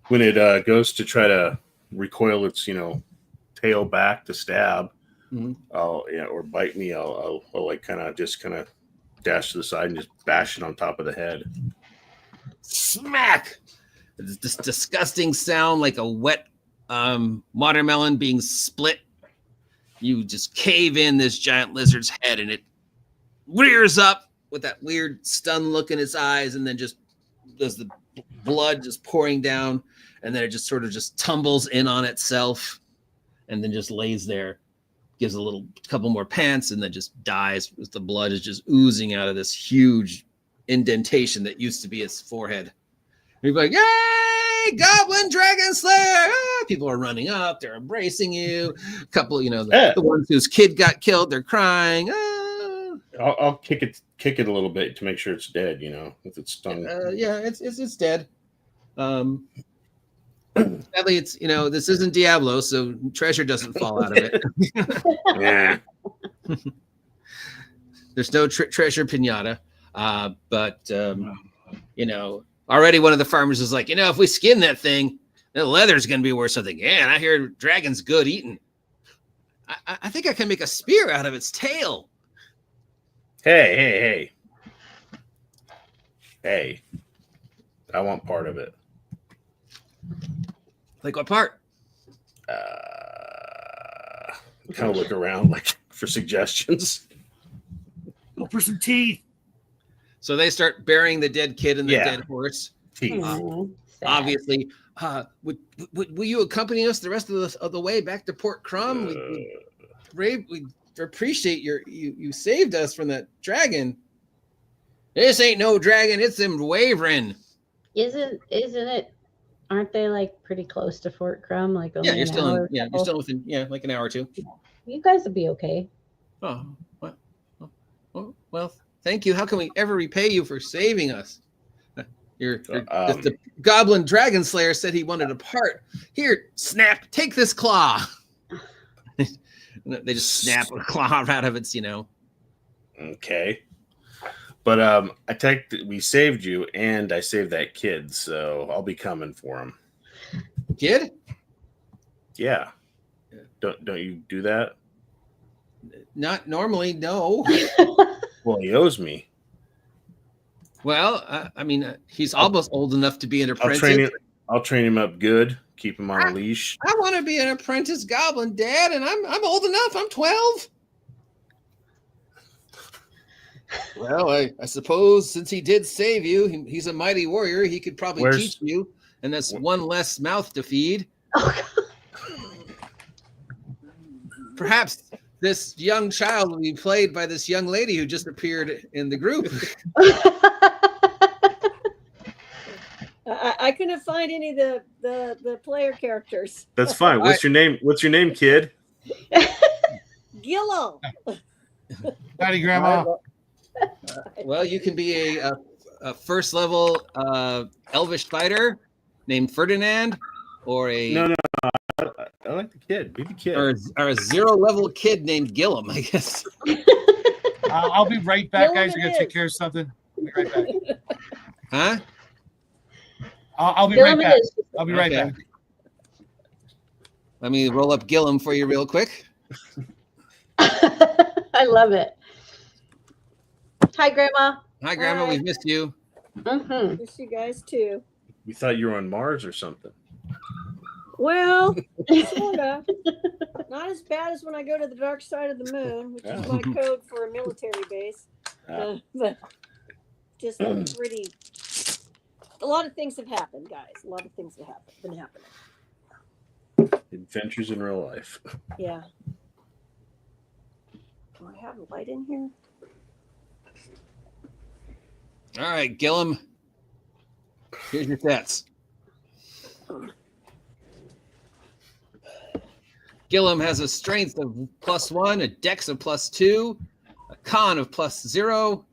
When it goes to try to recoil its, tail back to stab, or bite me, I'll like kind of dash to the side and just bash it on top of the head.
Smack! It's this disgusting sound like a wet watermelon being split. You just cave in this giant lizard's head, and it rears up with that weird stunned look in its eyes, and then just does the blood just pouring down, and then it just sort of just tumbles in on itself, and then just lays there, gives a couple more pants, and then just dies as the blood is just oozing out of this huge indentation that used to be its forehead. You're like, yay, Goblin Dragon Slayer! Ah! People are running up, they're embracing you. A couple, the ones whose kid got killed, they're crying. Ah!
I'll kick it a little bit to make sure it's dead. If it's stung.
Yeah, it's dead. Sadly, it's this isn't Diablo, so treasure doesn't fall out of it.
Yeah.
There's no treasure pinata, but already one of the farmers is like, if we skin that thing, the leather's gonna be worth something. Yeah, and I hear dragon's good eating. I think I can make a spear out of its tail.
Hey! I want part of it.
Like what part?
Kind of look around like for suggestions.
Go for some teeth.
So they start burying the dead kid and the dead horse.
Teeth.
Obviously, will you accompany us the rest of the way back to Port Crumb? We appreciate you saved us from that dragon. This ain't no dragon, it's them wavering.
Isn't it? Aren't they like pretty close to Fort Crumb? Like only
you're still
within
like an hour or two.
You guys will be okay.
Oh, well, thank you. How can we ever repay you for saving us? The Goblin Dragon Slayer said he wanted a part. Here, snap, take this claw. They just snap a claw out of its,
Okay. But we saved you, and I saved that kid, so I'll be coming for him.
Kid?
Yeah. Don't you do that?
Not normally, no.
Well, he owes me.
Well, he's almost old enough to be an apprentice.
I'll train him up good. Keep him on a leash.
I want to be an apprentice goblin, Dad, and I'm old enough. I'm 12. Well, I suppose since he did save you, he's a mighty warrior. He could probably teach you, and that's one less mouth to feed.
Oh,
Perhaps this young child will be played by this young lady who just appeared in the group.
I couldn't find any of the player characters.
That's fine. What's your name? What's your name, kid?
Gillo.
Howdy, Grandma.
Well, you can be a first level elvish fighter named Ferdinand, or
No. I like the kid. Be the kid.
Or a 0 level kid named Gillum, I guess.
I'll be right back, guys. I
Gillum
gotta take care of something. I'll be right back.
Huh?
I'll be right back. I'll be right back.
Let me roll up Gillum for you real quick.
I love it. Hi, Grandma.
Hi, Grandma.
Hi.
We've missed you.
Mm-hmm.
Miss you guys too.
We thought you were on Mars or something.
Well, sort of. Not as bad as when I go to the dark side of the moon, which is my code for a military base. But just pretty. A lot of things have happened, guys. A lot of things have been happening.
Adventures in real life.
Yeah. Do I have a light in here?
All right, Gillum. Here's your stats. Gillum has a strength of +1, a dex of +2, con of +0,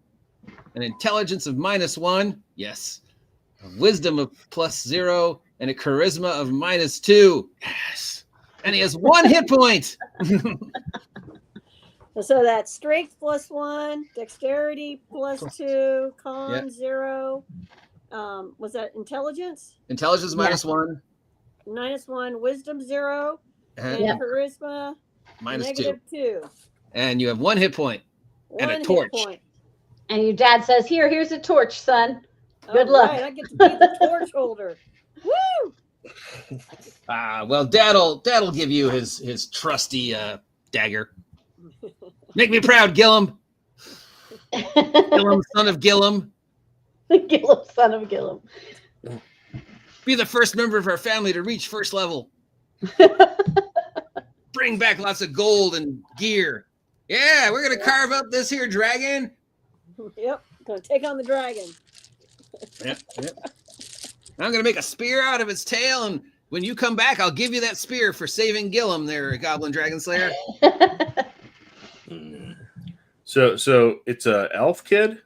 an intelligence of -1. Yes. a wisdom of +0, and a charisma of -2. Yes. And he has 1 hit point.
So that's strength +1, dexterity +2, con 0. Was that intelligence?
Intelligence -1.
-1, wisdom 0, and
And
charisma
-2.
-2.
And you have 1 hit point. And a
1
torch.
hit point.
And your dad says, here's a torch, son. Good
All
luck.
right, I get to be the torch holder. Woo!
Well, Dad'll give you his trusty dagger. Make me proud, Gillum. Gillum, son of Gillum.
Gillum, son of Gillum.
Be the first member of our family to reach first level. Bring back lots of gold and gear. Yeah, we're gonna carve up this here dragon.
Yep, gonna take on the dragon.
Yep. I'm gonna make a spear out of its tail, and when you come back, I'll give you that spear for saving Gillum there, Goblin Dragon Slayer.
So it's a elf kid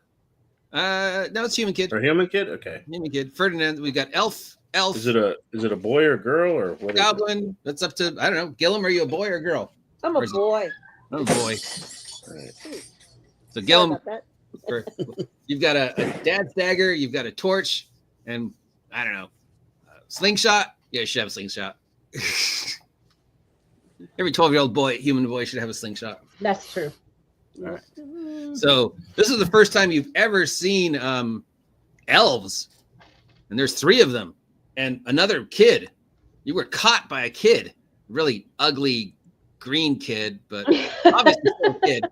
No, it's human kid.
or human kid? Okay.
Human kid. Ferdinand, we got elf.
Is it a boy or a girl or what?
Goblin. That's up to, I don't know. Gillum, are you a boy or a girl?
I'm a boy.
Oh boy.
All right.
So
Sorry
Gillum,
about that.
you've got a dad's dagger, you've got a torch, and I don't know, slingshot. Yeah, you should have a slingshot. Every 12-year-old boy, human boy, should have a slingshot.
That's true.
All right. So this is the first time you've ever seen elves, and there's 3 of them, and another kid. You were caught by a kid, really ugly green kid, but obviously still a kid.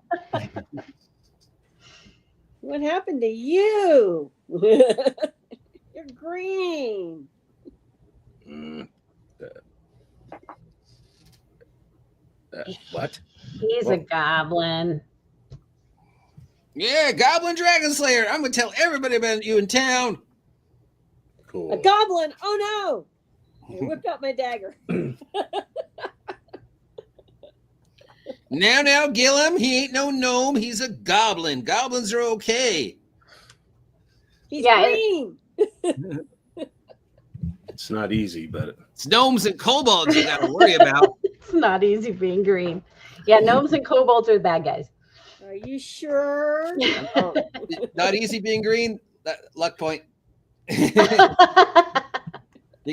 What happened to you? You're green.
What?
He's a goblin.
Yeah, Goblin Dragon Slayer. I'm gonna tell everybody about you in town.
Cool.
A goblin. Oh no. I whipped out my dagger.
Now, Gillum, he ain't no gnome. He's a goblin. Goblins are okay.
He's
Yeah,
green.
It's not easy, but
It's gnomes and kobolds you gotta worry about.
It's not easy being green. Yeah, gnomes and kobolds are the bad guys.
Are you sure?
Not easy being green. Luck point. You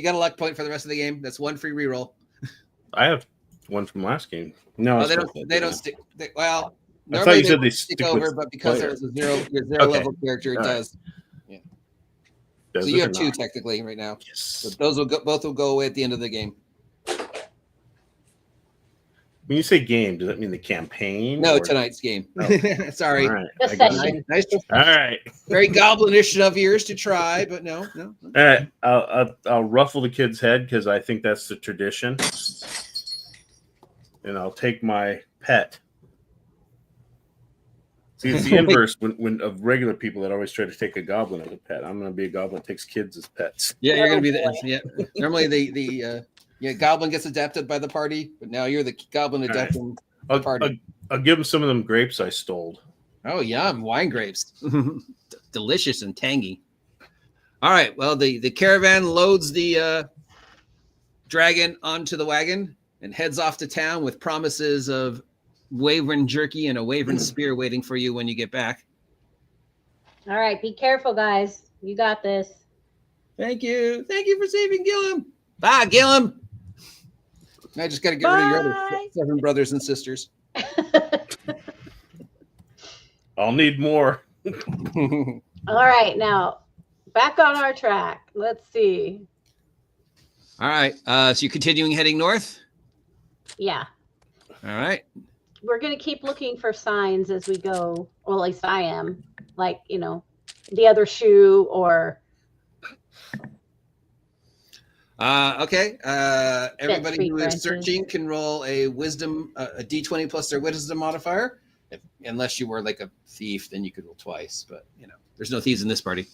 got a luck point for the rest of the game. That's 1 free reroll.
I have one from last game. No,
Oh,
it's
they
not
don't.
that
They don't
bad.
stick. Well,
I thought
normally
you said they
stick
stick
over,
with
but because
player.
there's a zero
Okay.
level character, it
All right.
does.
Does
So
it
you
or
have 2
not?
technically right now.
Yes.
But those will go, both will go away at the end of the game.
When you say game, does that mean the campaign?
No,
or-
tonight's game.
Oh.
Sorry.
All right.
Just
I got
session.
it.
Nice.
All right.
Very goblinish of yours to try, but no.
All right. I'll ruffle the kid's head because I think that's the tradition, and I'll take my pet. See, it's the inverse when of regular people that always try to take a goblin as a pet. I'm going to be a goblin that takes kids as pets.
Yeah, you're gonna be
Oh,
the yeah. Normally the goblin gets adapted by the party, but now you're the goblin
right.
adapting
I'll,
party.
I'll give them some of them grapes I stole.
Oh, yum! Wine grapes, delicious and tangy. All right. Well, the caravan loads the dragon onto the wagon and heads off to town with promises of wyvern jerky and a wyvern spear waiting for you when you get back.
All right, be careful, guys. You got this.
Thank you for saving Gillum. Bye, Gillum. I just got to get rid of your other
Bye.
7 brothers and sisters.
I'll need more.
All right, now back on our track. Let's see.
All right. So you're continuing heading north.
Yeah,
All right.
we're going to keep looking for signs as we go. Well, at least I am. Like, the other shoe or
Okay. Everybody who is
branches.
searching can roll a wisdom, a d20 plus their wisdom modifier. Unless you were like a thief, then you could roll twice. But there's no thieves in this party.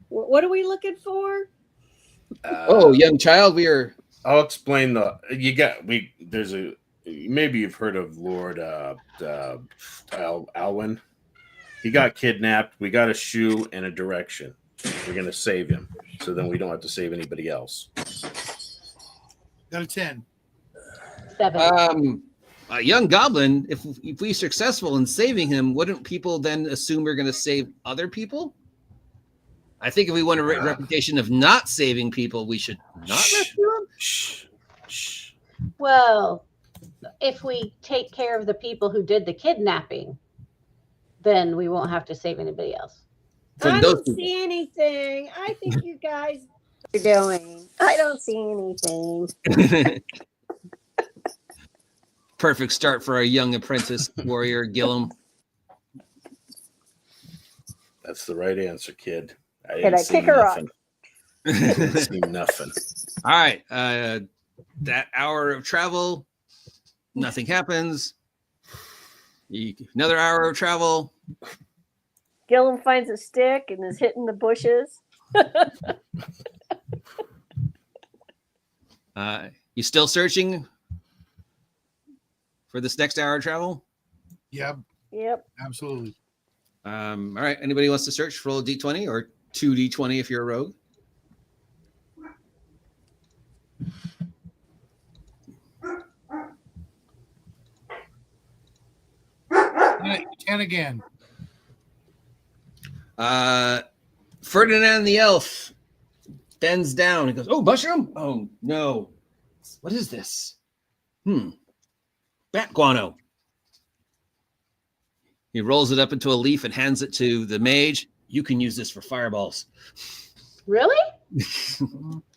What are we looking for?
Oh, young child, we are.
I'll explain there's a maybe you've heard of Lord Alwyn. He got kidnapped. We got a shoe and a direction. We're going to save him, so then we don't have to save anybody else.
Got a 10.
7.
A young goblin, if we're successful in saving him, wouldn't people then assume we're going to save other people? I think if we want a reputation of not saving people, we should not rescue them.
Shh.
Well, if we take care of the people who did the kidnapping, then we won't have to save anybody else.
I don't see anything. I think you guys are doing. I don't see anything.
Perfect start for our young apprentice warrior, Gillum.
That's the right answer, kid.
Can I kick her off?
I didn't see nothing.
All right. That hour of travel, nothing happens. Another hour of travel.
Gillum finds a stick and is hitting the bushes.
You still searching for this next hour of travel?
Yep.
Yep.
Absolutely.
All right. Anybody wants to search? Roll a d20 or 2d20 if you're a rogue.
Ten again.
Ferdinand the elf bends down and goes, "Oh, mushroom! Oh no, what is this? Bat guano." He rolls it up into a leaf and hands it to the mage. "You can use this for fireballs."
Really?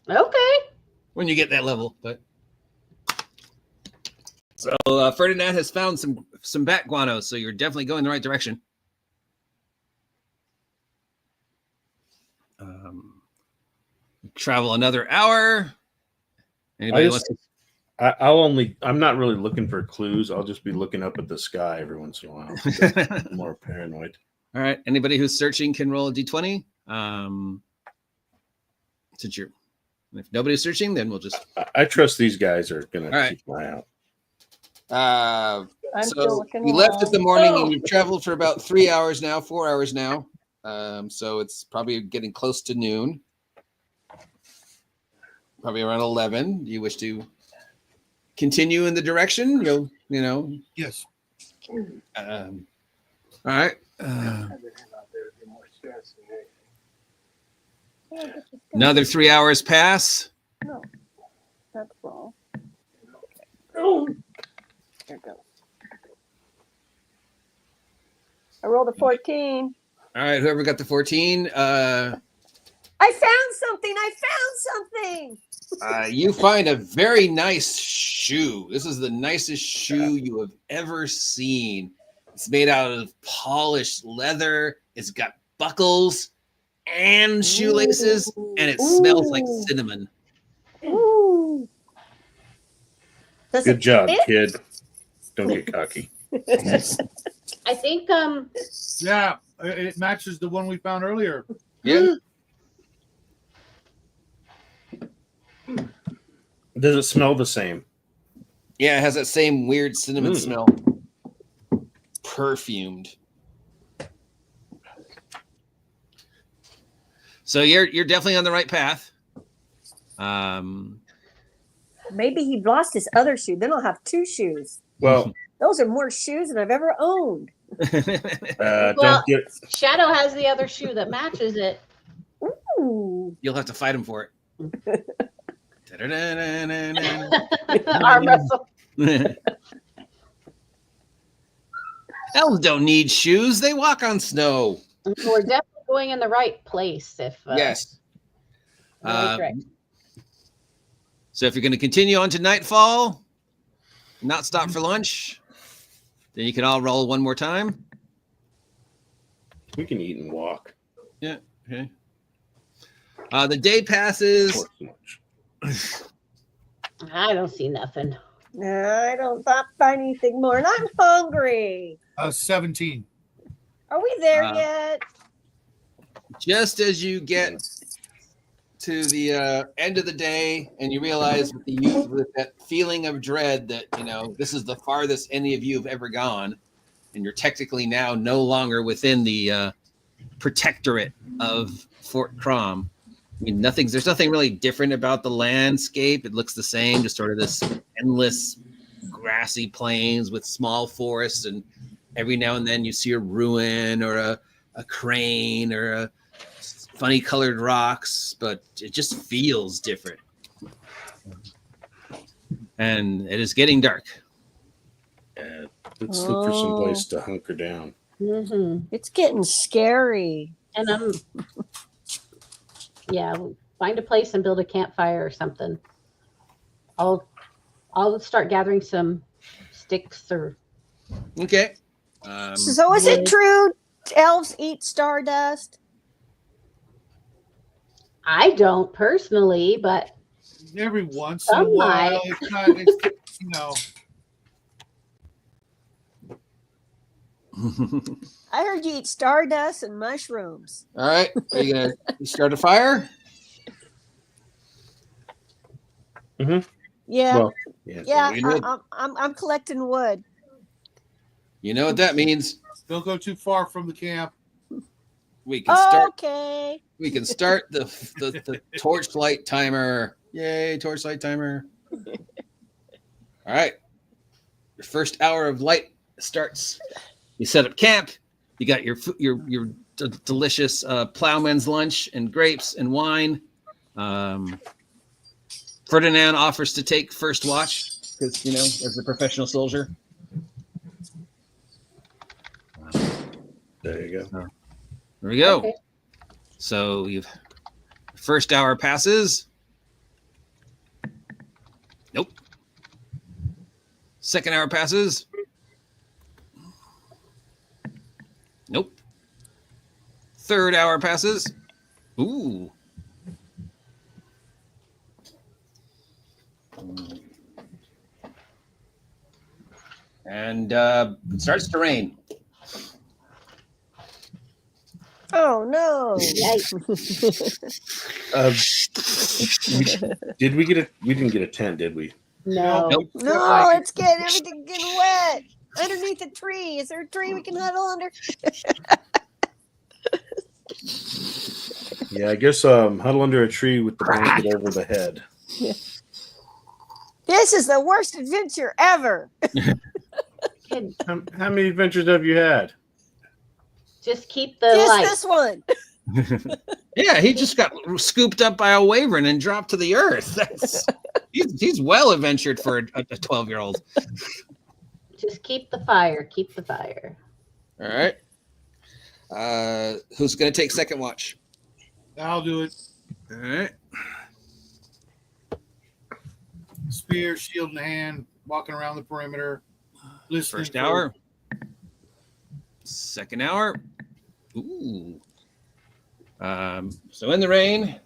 Okay.
When you get that level, but so Ferdinand has found some bat guano, so you're definitely going the right direction. Travel another hour. Anybody wants to?
I'm not really looking for clues. I'll just be looking up at the sky every once in a while. I'm more paranoid.
All right. Anybody who's searching can roll a d20. Since if nobody's searching, then we'll just.
I trust these guys are gonna
right.
keep an eye out.
So we left in the morning and we've traveled for about 4 hours now. So it's probably getting close to noon. Probably around 11. Do you wish to continue in the direction?
Yes.
All right. Another 3 hours pass.
No, that's wrong. Oh, there it goes. I rolled a 14.
All right, whoever got the 14,
I found something.
You find a very nice shoe. This is the nicest shoe you have ever seen. It's made out of polished leather. It's got buckles and shoelaces, and it smells like cinnamon.
Ooh.
Good job, kid. Don't get cocky.
I think
Yeah, it matches the one we found earlier.
Yeah.
Does it smell the same?
Yeah, it has that same weird cinnamon smell. Perfumed. So you're definitely on the right path.
Maybe he lost his other shoe. Then I'll have 2 shoes.
Well,
Those are more shoes than I've ever owned.
don't get.
Shadow has the other shoe that matches it.
Ooh.
You'll have to fight him for it.
Arm wrestle.
Elves don't need shoes. They walk on snow.
We're definitely going in the right place.
Yes.
Right direction.
So if you're going to continue on to nightfall, not stop for lunch, then you can all roll one more time.
We can eat and walk.
Yeah. Okay. The day passes.
I don't see nothing.
I don't find anything more. And I'm hungry.
17.
Are we there yet?
Just as you get to the end of the day and you realize with that feeling of dread that, this is the farthest any of you have ever gone, and you're technically now no longer within the protectorate of Fort Crom. I mean, there's nothing really different about the landscape. It looks the same, just sort of this endless grassy plains with small forests, and every now and then you see a ruin or a crane or a funny colored rocks, but it just feels different. And it is getting dark.
Yeah, let's look for some place to hunker down.
Mm-hmm.
It's getting scary.
And yeah, find a place and build a campfire or something. I'll start gathering some sticks or.
Okay.
So is it true elves eat stardust?
I don't personally, but
Every once in a
Some
while,
might.
it's not, it's, you know.
I heard you eat stardust and mushrooms.
All right. Are you going to start a fire?
Yeah,
Well, yeah.
yeah.
we did.
I'm collecting wood.
You know what that means.
Don't go too far from the camp.
We can start.
Okay.
We can start the torchlight timer. Yay, torchlight timer. All right. Your first hour of light starts. You set up camp. You got your delicious plowman's lunch and grapes and wine. Ferdinand offers to take first watch because, as a professional soldier.
There you go.
There we go.
Okay.
So first hour passes. Nope. Second hour passes. Nope. Third hour passes. Ooh. And it starts to rain.
Oh no.
Did we get a? We didn't get a tent, did we?
no.
Nope.
No, it's getting everything getting wet. Underneath a tree. Is there a tree we can huddle under?
Yeah, I guess huddle under a tree with the blanket over the head.
This is the worst adventure ever.
Kid,
How many adventures have you had?
just keep the
Just
light.
this one.
Yeah, he just got scooped up by a wyvern and dropped to the earth. He's well adventured for a 12-year-old.
Just keep the fire. Keep the fire.
All right. Who's going to take second watch?
I'll do it.
All right.
Spear, shield in hand, walking around the perimeter, listening.
First hour. Second hour. Ooh. So in the rain,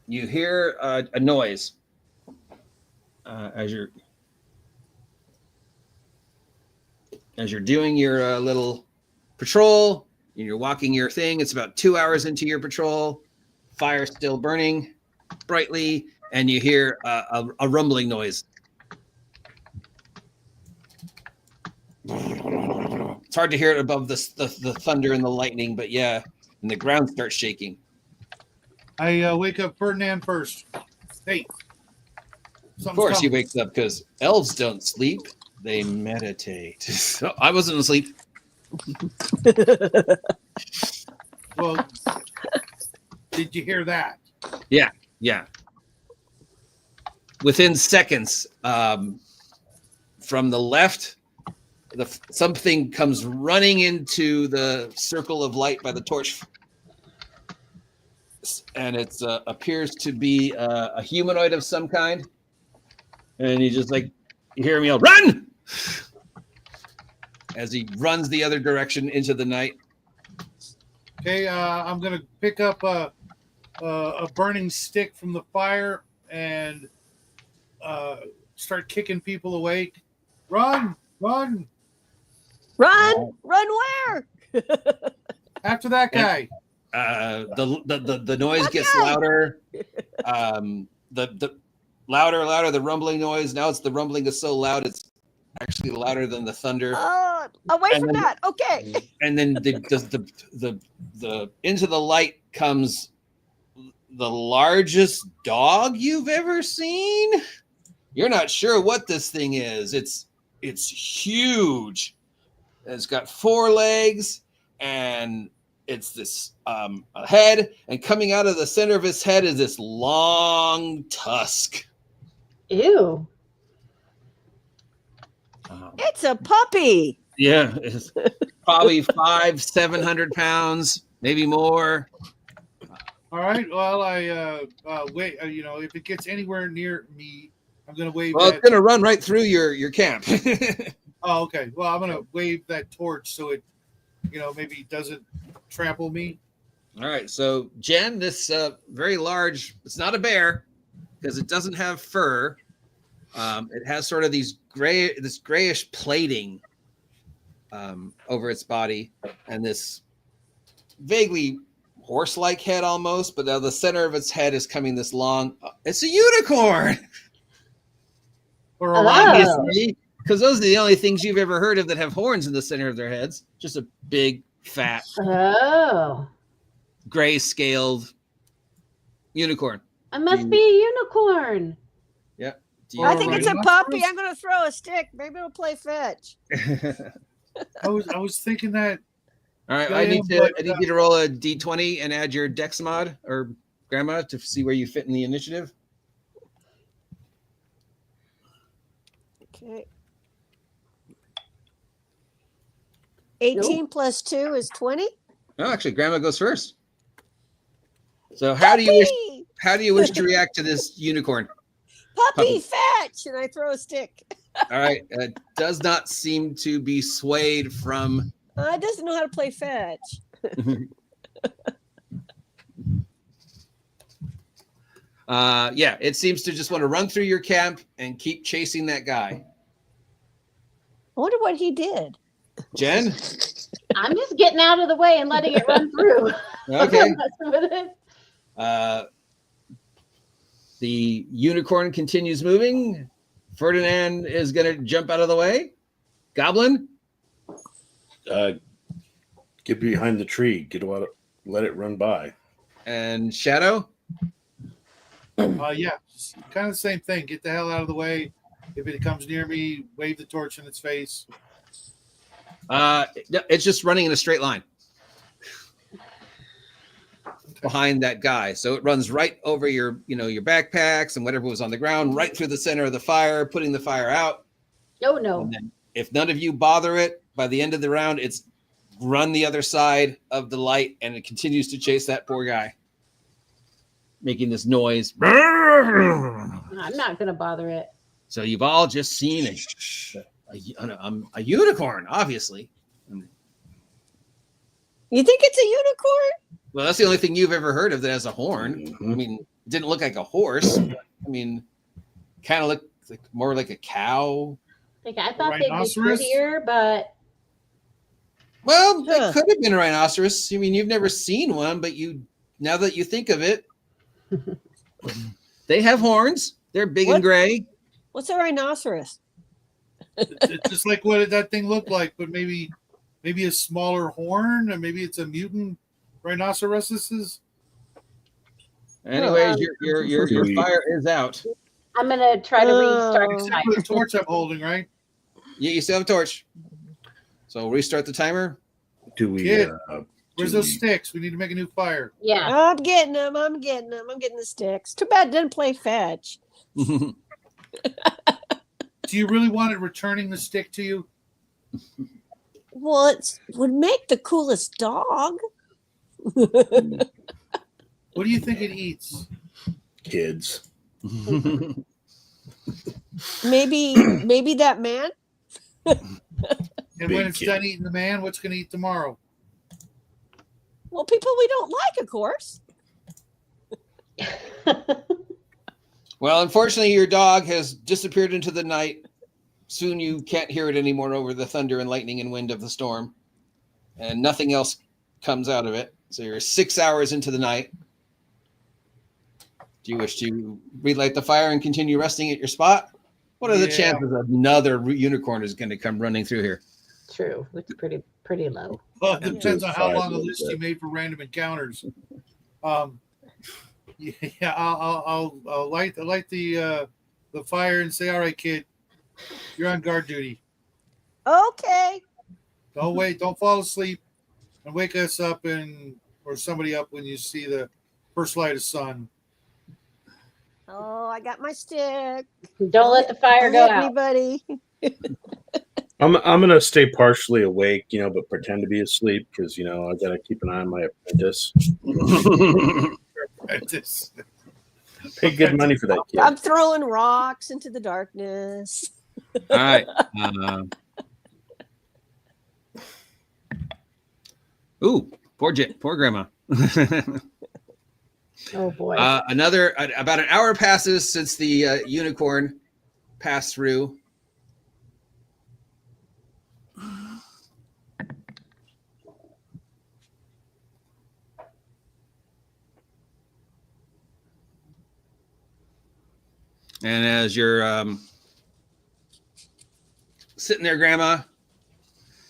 you hear a noise as you're doing your little patrol. You're walking your thing. It's about 2 hours into your patrol. Fire still burning brightly, and you hear a rumbling noise. It's hard to hear it above the thunder and the lightning, but yeah, and the ground starts shaking.
I wake up Ferdinand first. Hey.
Of course, he wakes up because elves don't sleep; they meditate. So I wasn't asleep.
Well, did you hear that?
Yeah. Within seconds, from the left, something comes running into the circle of light by the torch, and it appears to be a humanoid of some kind. And you hear him yell, "Run!" as he runs the other direction into the night.
Okay, I'm gonna pick up a burning stick from the fire and start kicking people awake. Run!
Run where?
After that guy.
The noise
What
gets
guy?
louder. The louder, the rumbling noise. Now the rumbling is so loud it's actually louder than the thunder.
Away
And
from
then-
that. Okay.
And then the into the light comes the largest dog you've ever seen. You're not sure what this thing is. It's huge. It's got 4 legs, and it's this a head, and coming out of the center of its head is this long tusk.
Ew.
It's a puppy.
Yeah, it's probably 500-700 pounds, maybe more.
All right. Well, I wait. If it gets anywhere near me, I'm gonna wave.
Well,
that.
it's gonna run right through your camp.
Oh, okay. Well, I'm gonna wave that torch so it, maybe doesn't trample me.
All right, so Jen, this very large, it's not a bear because it doesn't have fur. It has sort of this grayish plating over its body, and this vaguely horse-like head almost, but now the center of its head is coming this long. It's a unicorn,
Or
Oh.
obviously, because those are the only things you've ever heard of that have horns in the center of their heads. Just a big, fat,
Oh.
gray-scaled unicorn.
It must be a unicorn.
Yeah.
I think it's a puppy.
rhinoceros?
I'm going to throw a stick. Maybe it'll play fetch.
I was thinking that.
All right,
Yeah,
I need
but,
you to roll a d20 and add your dex mod or grandma to see where you fit in the initiative.
Okay. 18 plus 2 is 20.
Oh, actually, grandma goes first. So how do you wish to react to this unicorn?
Puppy fetch, and I throw a stick.
All right, it does not seem to be swayed from.
It doesn't know how to play fetch.
Yeah, it seems to just want to run through your camp and keep chasing that guy.
I wonder what he did.
Jen,
I'm just getting out of the way and letting it run through.
okay.
I'm messing with it.
The unicorn continues moving. Ferdinand is going to jump out of the way. Goblin,
Get behind the tree. Let it run by.
and Shadow.
Yeah, kind of the same thing. Get the hell out of the way. If it comes near me, wave the torch in its face.
It's just running in a straight line behind that guy. So it runs right over your backpacks and whatever was on the ground, right through the center of the fire, putting the fire out.
No.
And then if none of you bother it, by the end of the round, it's run the other side of the light, and it continues to chase that poor guy, making this noise.
I'm not going to bother it.
So you've all just seen a unicorn, obviously.
You think it's a unicorn?
Well, that's the only thing you've ever heard of that has a horn.
Mhm.
I mean, it didn't look like a horse. But, I mean, kind of looked more like a cow.
Like, I thought they'd be
Rhinoceros?
prettier, but
Well,
Huh.
it could have been a rhinoceros. I mean, you've never seen one, but now that you think of it, they have horns. They're big
What?
and gray.
What's a rhinoceros?
It's just like what that thing looked like, but maybe a smaller horn, or maybe it's a mutant rhinoceroses.
Anyways, your fire is out.
I'm going to try to restart the
Except for the
timer.
torch I'm holding, right?
You still have a torch. So restart the timer.
Do we?
Kid,
uh,
Where's
do
those
we-
sticks? We need to make a new fire.
Yeah.
I'm getting them. I'm getting the sticks. Too bad it didn't play fetch.
Do you really want it returning the stick to you?
Well, it would make the coolest dog.
What do you think it eats?
Kids.
Maybe that man.
And
Big
when it's
kid.
done eating the man, what's going to eat tomorrow?
Well, people we don't like, of course.
Well, unfortunately, your dog has disappeared into the night. Soon you can't hear it anymore over the thunder and lightning and wind of the storm. And nothing else comes out of it. So you're 6 hours into the night. Do you wish to relight the fire and continue resting at your spot? What are the
Yeah.
chances another unicorn is going to come running through here?
True. It's pretty low.
Well, it depends on how
Size
long a
a little
list
bit.
you made for random encounters. Yeah, I'll light the fire and say, all right, kid, you're on guard duty.
Okay.
Don't wait, don't fall asleep, and wake us up or somebody up when you see the first light of sun.
Oh, I got my stick.
Don't let the fire
Don't
go
hit
out.
anybody.
I'm gonna stay partially awake, but pretend to be asleep because I gotta keep an eye on my apprentice. Pay good money for that kid.
I'm throwing rocks into the darkness.
All right. Ooh, poor grandma.
Oh boy.
About an hour passes since the unicorn passed through. And as you're sitting there, Grandma,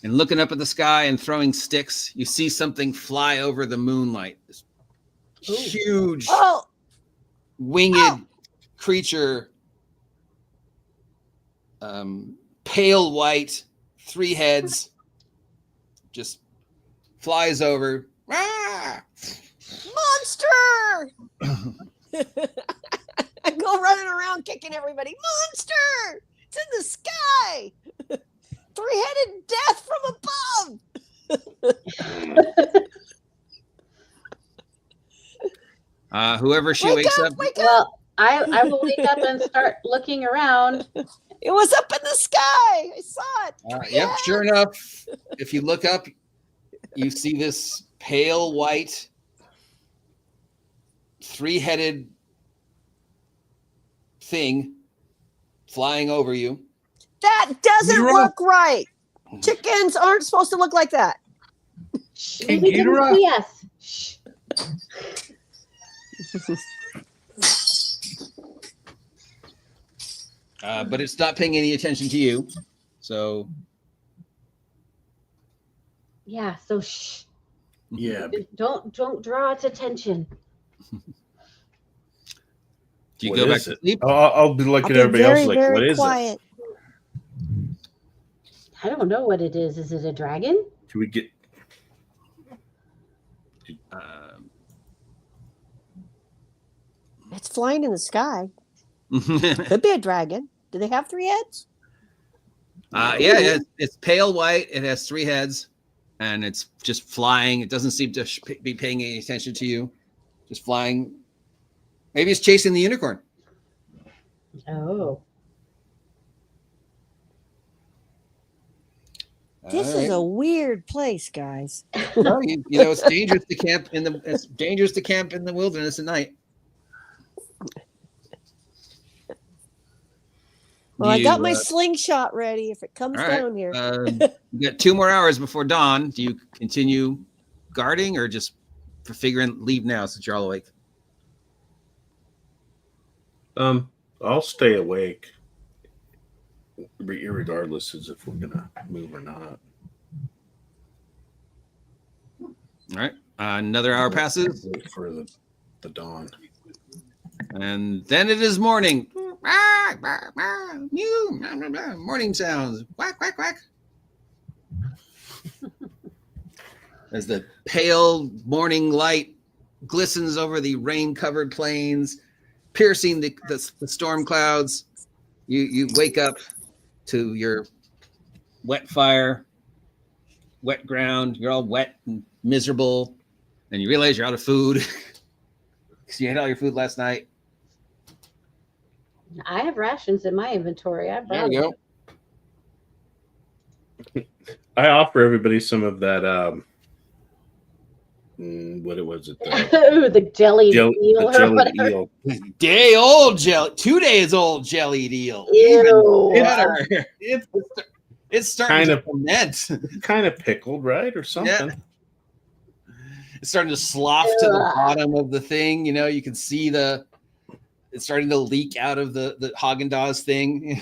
and looking up at the sky and throwing sticks, you see something fly over the moonlight. This huge winged creature, pale white, 3 heads, just flies over. Ah!
Monster! I go running around kicking everybody. Monster! It's in the sky! 3-headed death from above!
Whoever she wakes up.
Wake up!
Well, I will wake up and start looking around.
It was up in the sky. I saw it.
Yep, sure enough, if you look up, you see this pale white, 3-headed thing flying over you.
That doesn't look right. Chickens aren't supposed to look like that.
King Ghidorah?
Yes. Shh.
But it's not paying any attention to you. So
Yeah. So shh.
Yeah.
Don't draw its attention.
do you
What
go back
is
to
it?
sleep?
I'll be looking at
I'll be
everybody
very,
else like,
very
what is
quiet.
I don't know what it is. Is it a dragon?
it? Can we get?
It's flying in the sky.
Yeah,
Could be a dragon. Do they have 3 heads?
it's pale white. It has 3 heads, and it's just flying. It doesn't seem to be paying any attention to you. Just flying. Maybe it's chasing the unicorn.
Oh.
This is a weird place, guys.
Well, it's dangerous to camp in the wilderness at night.
Well, I got my slingshot ready if it comes down here.
You got 2 more hours before dawn. Do you continue guarding or just for figuring leave now since you're all awake?
I'll stay awake, irregardless as if we're gonna move or not.
All right. Another hour passes,
Wait for the dawn.
and then it is morning. Morning sounds. Quack, quack, quack. As the pale morning light glistens over the rain-covered plains, piercing the storm clouds, you wake up to your wet fire, wet ground. You're all wet and miserable, and you realize you're out of food because you ate all your food last night.
I have rations in my inventory. I
There
brought
we go.
I offer everybody some of that. What was it?
Ooh, the jelly eel or
jellied
whatever.
eel.
2 days old jellied eel.
Ew.
Even better. It's starting
Kind
to
of-
ferment.
Kind of pickled, right, or something.
It's starting to slough to the bottom of the thing. You can see the it's starting to leak out of the Haagen-Dazs thing.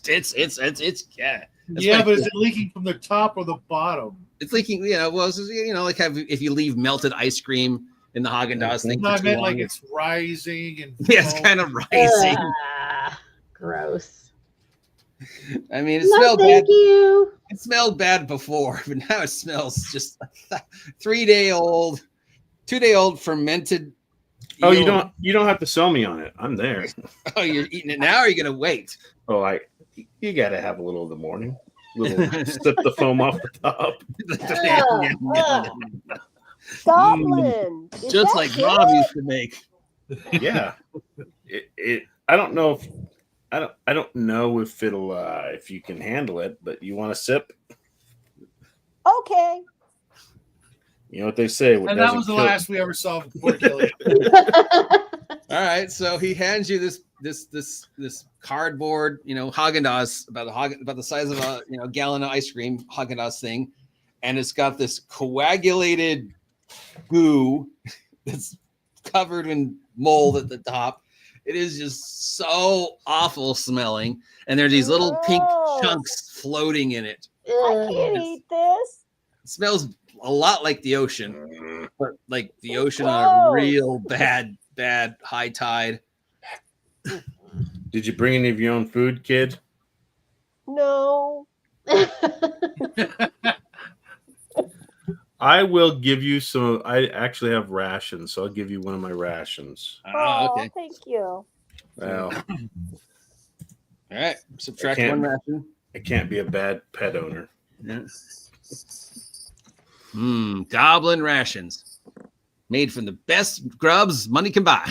It's yeah.
Yeah, but is it leaking from the top or the bottom?
It's leaking, well, it's, like if you leave melted ice cream in the Haagen-Dazs thing.
No, I meant like it's rising and
yeah, it's kind of rising.
Gross.
I mean, it
No,
smelled
thank
bad.
you.
It smelled bad before, but now it smells just like 3-day-old, 2-day-old fermented.
Oh, you don't have to sell me on it. I'm there.
Oh, you're eating it now, or are you gonna wait?
Oh, you got to have a little in the morning. Sip the foam off the top.
Goblin. Is
Just
that
like
good?
Rob used to make.
Yeah. I don't know if it'll if you can handle it, but you want to sip?
Okay.
You know what they say.
And that was the last we ever saw before killing.
All right, so he hands you this cardboard, Haagen-Dazs about the size of a gallon of ice cream Haagen-Dazs thing, and it's got this coagulated goo that's covered in mold at the top. It is just so awful smelling, and there are these little pink chunks floating in it.
I can't eat this.
It smells a lot like the ocean, but like the ocean on a real bad high tide.
Did you bring any of your own food, kid?
No.
I will give you some. I actually have rations, so I'll give you one of my rations.
Oh,
Okay.
thank you.
Well,
All right. Subtract one ration.
I can't be a bad pet owner.
Yeah. Goblin rations. Made from the best grubs money can buy.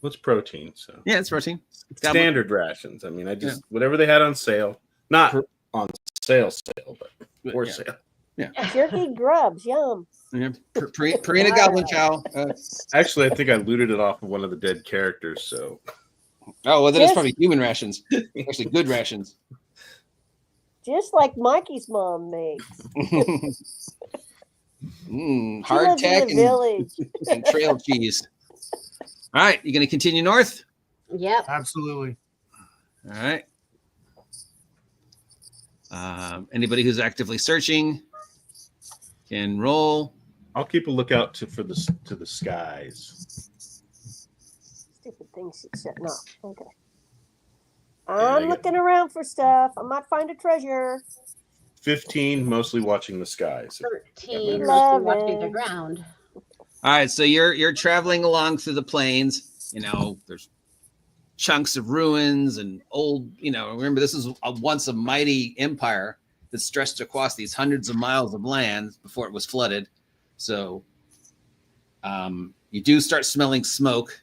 What's protein? So
Yeah, it's protein. It's
standard rations. I mean, whatever they had on sale. Not on sale, but for sale.
Yeah.
Jerky grubs, yum.
Yeah. Purina goblin chow.
Actually, I think I looted it off of one of the dead characters. So.
Oh, well, then it's probably human rations. Actually, good rations.
Just like Mikey's mom makes.
Hardtack
village.
and trail cheese. All right, you going to continue north?
Yep.
Absolutely.
All right. Anybody who's actively searching can roll.
I'll keep a lookout to the skies.
Stupid things she's setting up. Okay. I'm looking around for stuff. I might find a treasure.
15, mostly watching the skies.
13, mostly watching the ground.
All right, so you're traveling along through the plains. There's chunks of ruins and old. Remember, this is once a mighty empire that stretched across these hundreds of miles of land before it was flooded. So, you do start smelling smoke,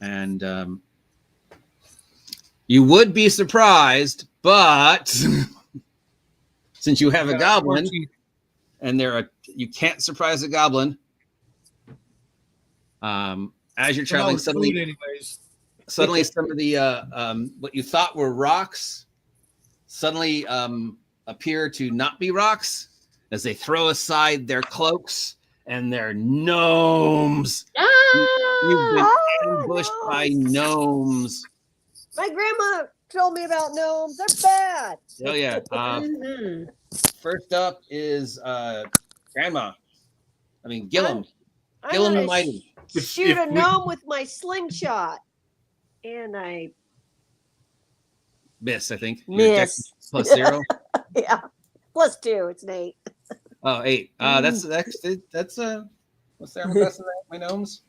and you would be surprised, but since you have a goblin,
14.
and you can't surprise a goblin. As you're traveling, suddenly some of the what you thought were rocks suddenly appear to not be rocks as they throw aside their cloaks and their gnomes. You've been ambushed by gnomes.
My grandma told me about gnomes. They're bad.
Oh yeah. First up is Grandma. Gillum. Gillum the Mighty.
Shoot a gnome with my slingshot. And I
miss, I think.
Miss.
Plus 0.
Yeah. Plus 2. It's an 8.
Oh, 8. That's what's the armor class of my gnomes?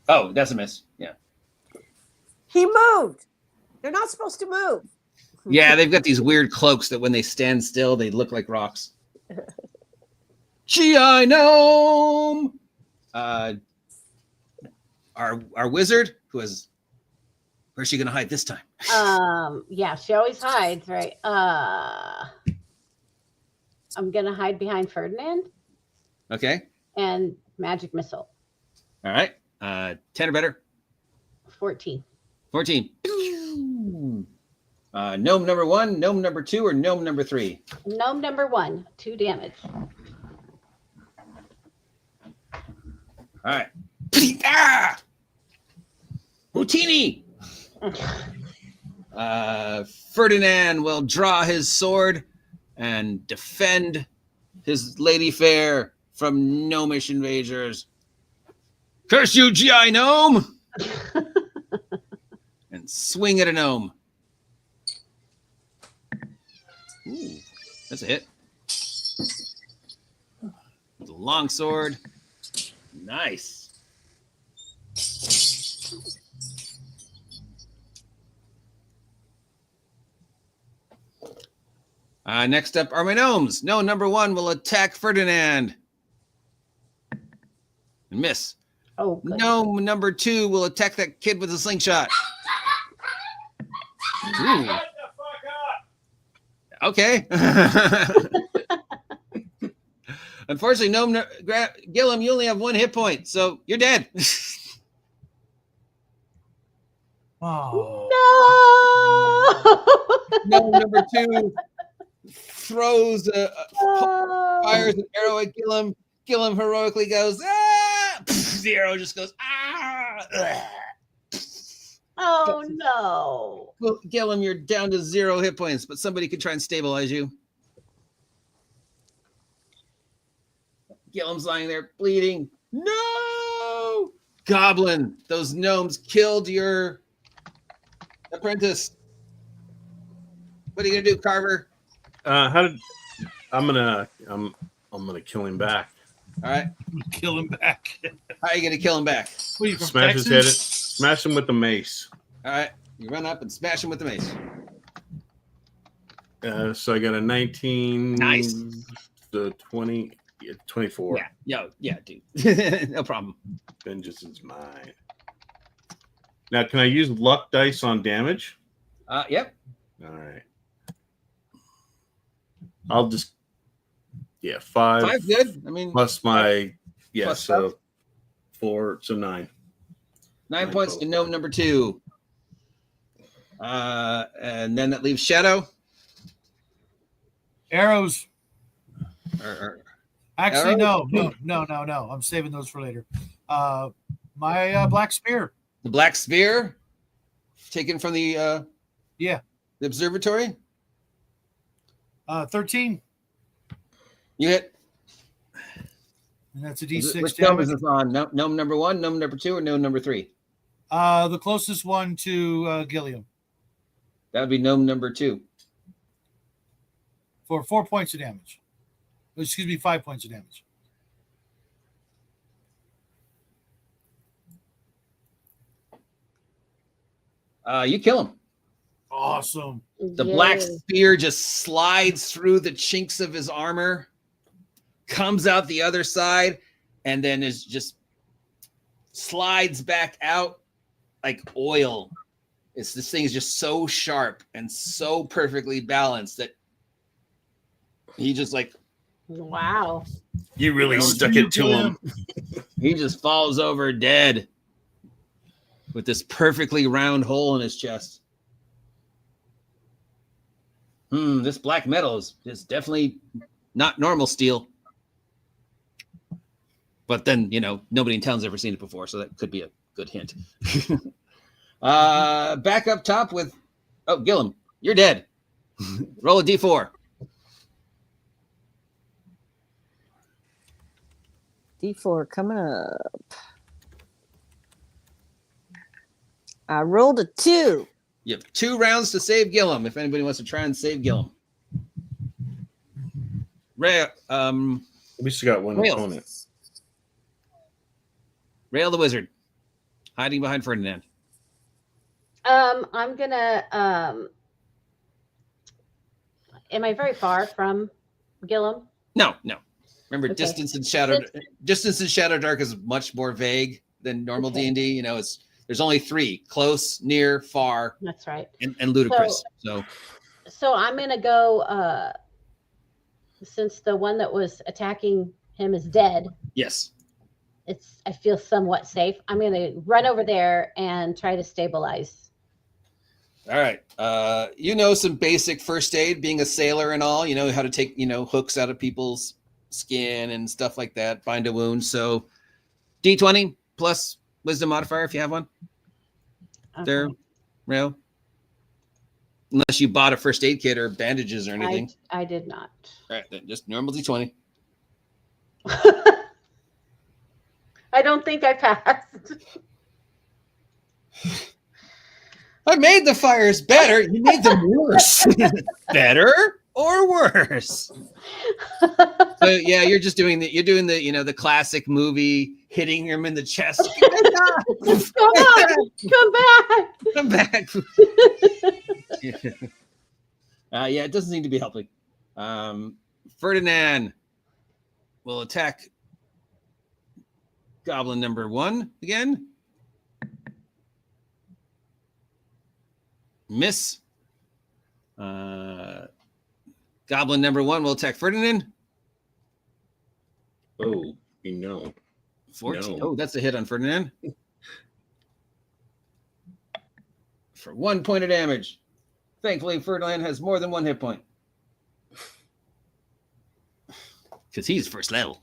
Oh, that's a miss. Yeah.
He moved. They're not supposed to move.
Yeah, they've got these weird cloaks that when they stand still, they look like rocks. GI gnome. Our wizard, where's she gonna hide this time?
Yeah, she always hides, right? I'm gonna hide behind Ferdinand.
Okay.
And magic missile.
All right. 10 or better.
14.
14. Gnome number 1, gnome number 2, or gnome number 3?
Gnome number 1, 2 damage.
All right. Ah! Houtini! Ferdinand will draw his sword and defend his lady fair from gnomish invaders. Curse you, GI gnome! And swing at a gnome. Ooh, that's a hit. With a long sword. Nice. Next up are my gnomes. Gnome number 1 will attack Ferdinand. And miss.
Oh, good.
Gnome number 2 will attack that kid with a slingshot. Ooh. Okay. Unfortunately, Gillum, you only have 1 hit point, so you're dead.
Oh.
No.
Gnome number 2 throws fires an arrow at Gillum. Gillum heroically goes, ah! The arrow just goes, ah!
Oh no.
Well, Gillum, you're down to 0 hit points, but somebody could try and stabilize you. Gillum's lying there bleeding. No! Goblin, those gnomes killed your apprentice. What are you gonna do, Carver?
I'm gonna kill him back.
All right.
Kill him back.
How are you gonna kill him back?
What are you from
Smash
Texas?
his head. Smash him with the mace.
All right. You run up and smash him with the mace.
So I got a 19.
Nice.
The 20. 24.
Yeah, dude. No problem.
Vengeance is mine. Now, can I use luck dice on damage?
Yep.
All right. I'll just 5.
5 good. I mean,
Plus my
plus
so
stuff.
4, so 9.
9 points to gnome number 2. And then that leaves Shadow.
Arrows. Actually,
Arrows?
no. I'm saving those for later. My black spear.
The black spear taken from the
Yeah.
the observatory.
13.
You hit.
And that's a
Which
D6
gnome is
damage.
this on? Gnome number 1, gnome number 2, or gnome number 3?
The closest one to Gilliam
That would be gnome number 2.
for 4 points of damage. Excuse me, 5 points of damage.
You kill him.
Awesome.
The black spear just slides through the chinks of his armor, comes out the other side, and then is just slides back out like oil. This thing is just so sharp and so perfectly balanced that he just like,
Wow.
You really stuck it to him.
he just falls over dead with this perfectly round hole in his chest. This black metal is definitely not normal steel. But then, nobody in town's ever seen it before, so that could be a good hint. Back up top with... Oh, Gillum, you're dead. Roll a D4.
D4 coming up. I rolled a 2.
You have 2 rounds to save Gillum, if anybody wants to try and save Gillum.
We still got one
Rail.
opponent.
Rail the wizard, hiding behind Ferdinand.
I'm gonna am I very far from Gillum?
No. Remember,
Okay.
distance in Shadowdark is much more vague than normal
Okay.
D&D. There's only 3: close, near, far,
That's right.
and ludicrous. So
So I'm gonna go since the one that was attacking him is dead.
yes.
I feel somewhat safe. I'm gonna run over there and try to stabilize.
All right. Some basic first aid, being a sailor and all. You know how to take hooks out of people's skin and stuff like that, bind a wound. So D20 plus wisdom modifier if you have one.
Okay.
There, Rail. Unless you bought a first aid kit or bandages or anything.
I did not.
All right, then just normal D20.
I don't think I passed.
I made the fires better. You made them worse. Better or worse? So yeah, you're just doing the the classic movie hitting him in the chest. Come back. Yeah, it doesn't seem to be helping. Ferdinand will attack goblin number 1 again. Miss. Goblin number 1 will attack Ferdinand.
Oh, no.
14.
No.
Oh, that's a hit on Ferdinand. For 1 point of damage. Thankfully, Ferdinand has more than 1 hit point. Because he's first level.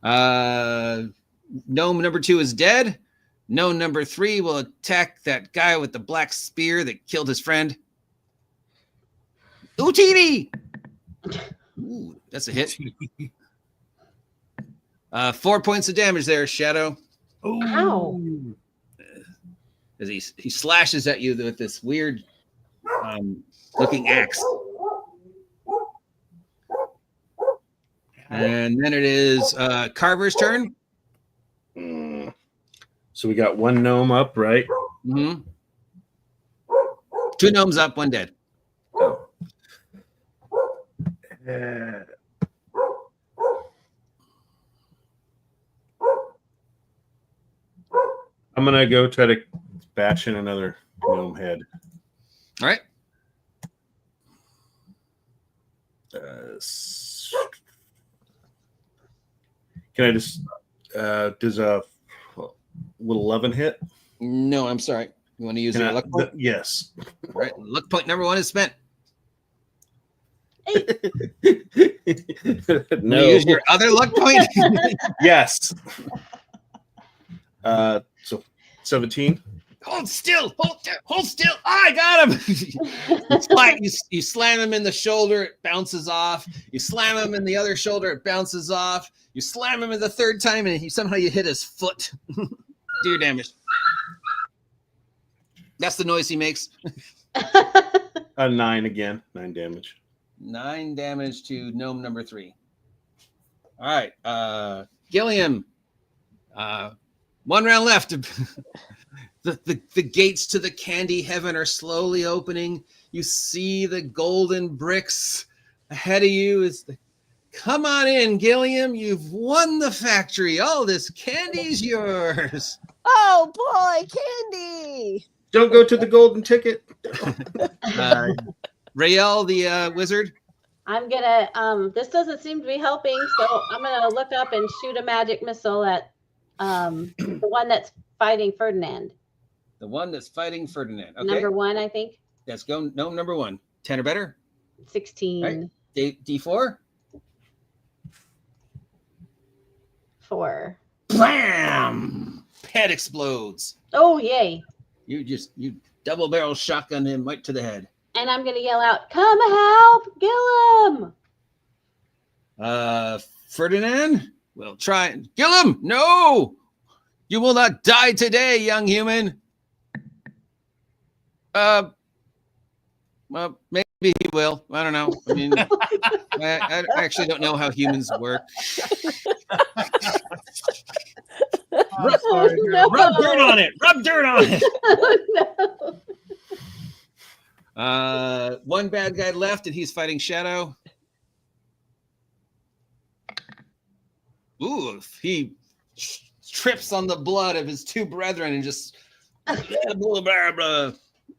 Gnome number 2 is dead. Gnome number 3 will attack that guy with the black spear that killed his friend. Utini! Ooh, that's a hit. 4 points of damage there, Shadow.
Ow.
As he slashes at you with this weird looking axe. And then it is Carver's turn.
So we got 1 gnome up, right?
Mm-hmm. 2 gnomes up, 1 dead.
I'm going to go try to bash in another gnome head.
All right.
Can I just does a will 11 hit?
No, I'm sorry. You want to use your luck point?
Yes.
All right. Luck point number 1 is spent.
No.
Use your other luck point.
Yes. So 17.
Hold still. Hold still. I got him. You slam him in the shoulder, it bounces off. You slam him in the other shoulder, it bounces off. You slam him in the 3rd time, and somehow you hit his foot. Do your damage. That's the noise he makes.
9 again. 9 damage.
9 damage to gnome number 3. All right. Gilliam. 1 round left. The gates to the candy heaven are slowly opening. You see the golden bricks ahead of you. Come on in, Gilliam. You've won the factory. All this candy's yours.
Oh boy, candy!
Don't go to the golden ticket.
Rael, the wizard.
I'm gonna this doesn't seem to be helping, so I'm gonna look up and shoot a magic missile at the one that's fighting Ferdinand.
The one that's fighting Ferdinand. Okay.
Number 1, I think.
Let's go. No, number 1. 10 or better.
16.
Right. D4.
4.
Blam! Head explodes.
Oh, yay.
You double barrel shotgun him right to the head.
And I'm gonna yell out, "Come help, Gillum!"
Ferdinand will try. Gillum, no! You will not die today, young human. Well, maybe he will. I don't know. I mean, I actually don't know how humans work.
I'm sorry,
no.
Rub dirt on it. Rub dirt on it.
No.
1 bad guy left, and he's fighting Shadow. Ooh, he trips on the blood of his 2 brethren and just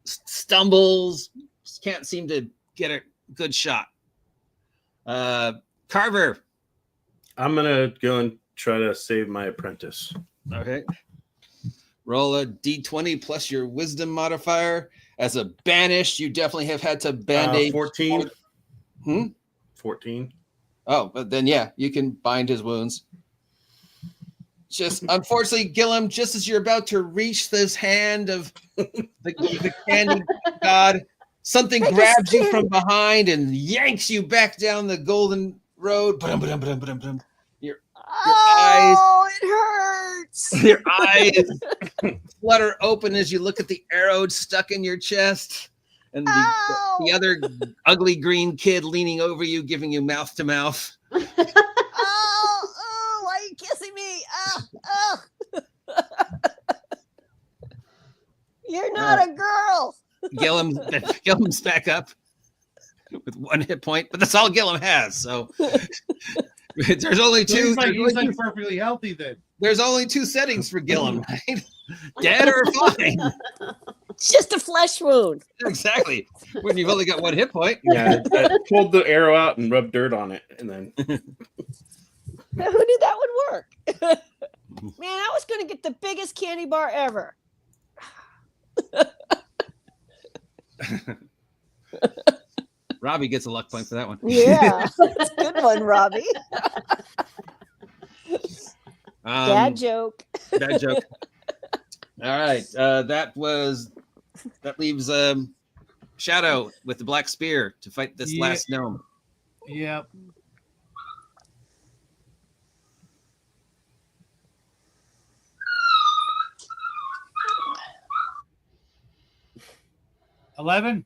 stumbles. Can't seem to get a good shot. Carver.
I'm going to go and try to save my apprentice.
Okay. Roll a d20 plus your wisdom modifier. As a banished, you definitely have had to band-aid.
14.
14.
Oh,
Oh, but then, yeah, you can bind his wounds. just unfortunately, Gillum, just as you're about to reach this hand of the candy god, something grabs you from behind and yanks you back down the golden road. Your eyes,
it hurts.
your eyes flutter open as you look at the arrow stuck in your chest, and the other ugly green kid leaning over you, giving you mouth to mouth.
Oh, why are you kissing me? You're not a girl.
Gillum's back up with 1 hit point, but that's all Gillum has. So there's only two.
He's like perfectly healthy then.
There's only 2 settings for Gillum, right? Dead or fine.
It's just a flesh wound.
Exactly. When you've only got 1 hit point.
Yeah, I pulled the arrow out and rubbed dirt on it, and then.
Now, who knew that would work? Man, I was going to get the biggest candy bar ever.
Robbie gets a luck point for that one.
Yeah, that's a good one, Robbie. Bad joke.
Bad joke. All right. That leaves Shadow with the black spear to fight this last gnome.
Yep. $11.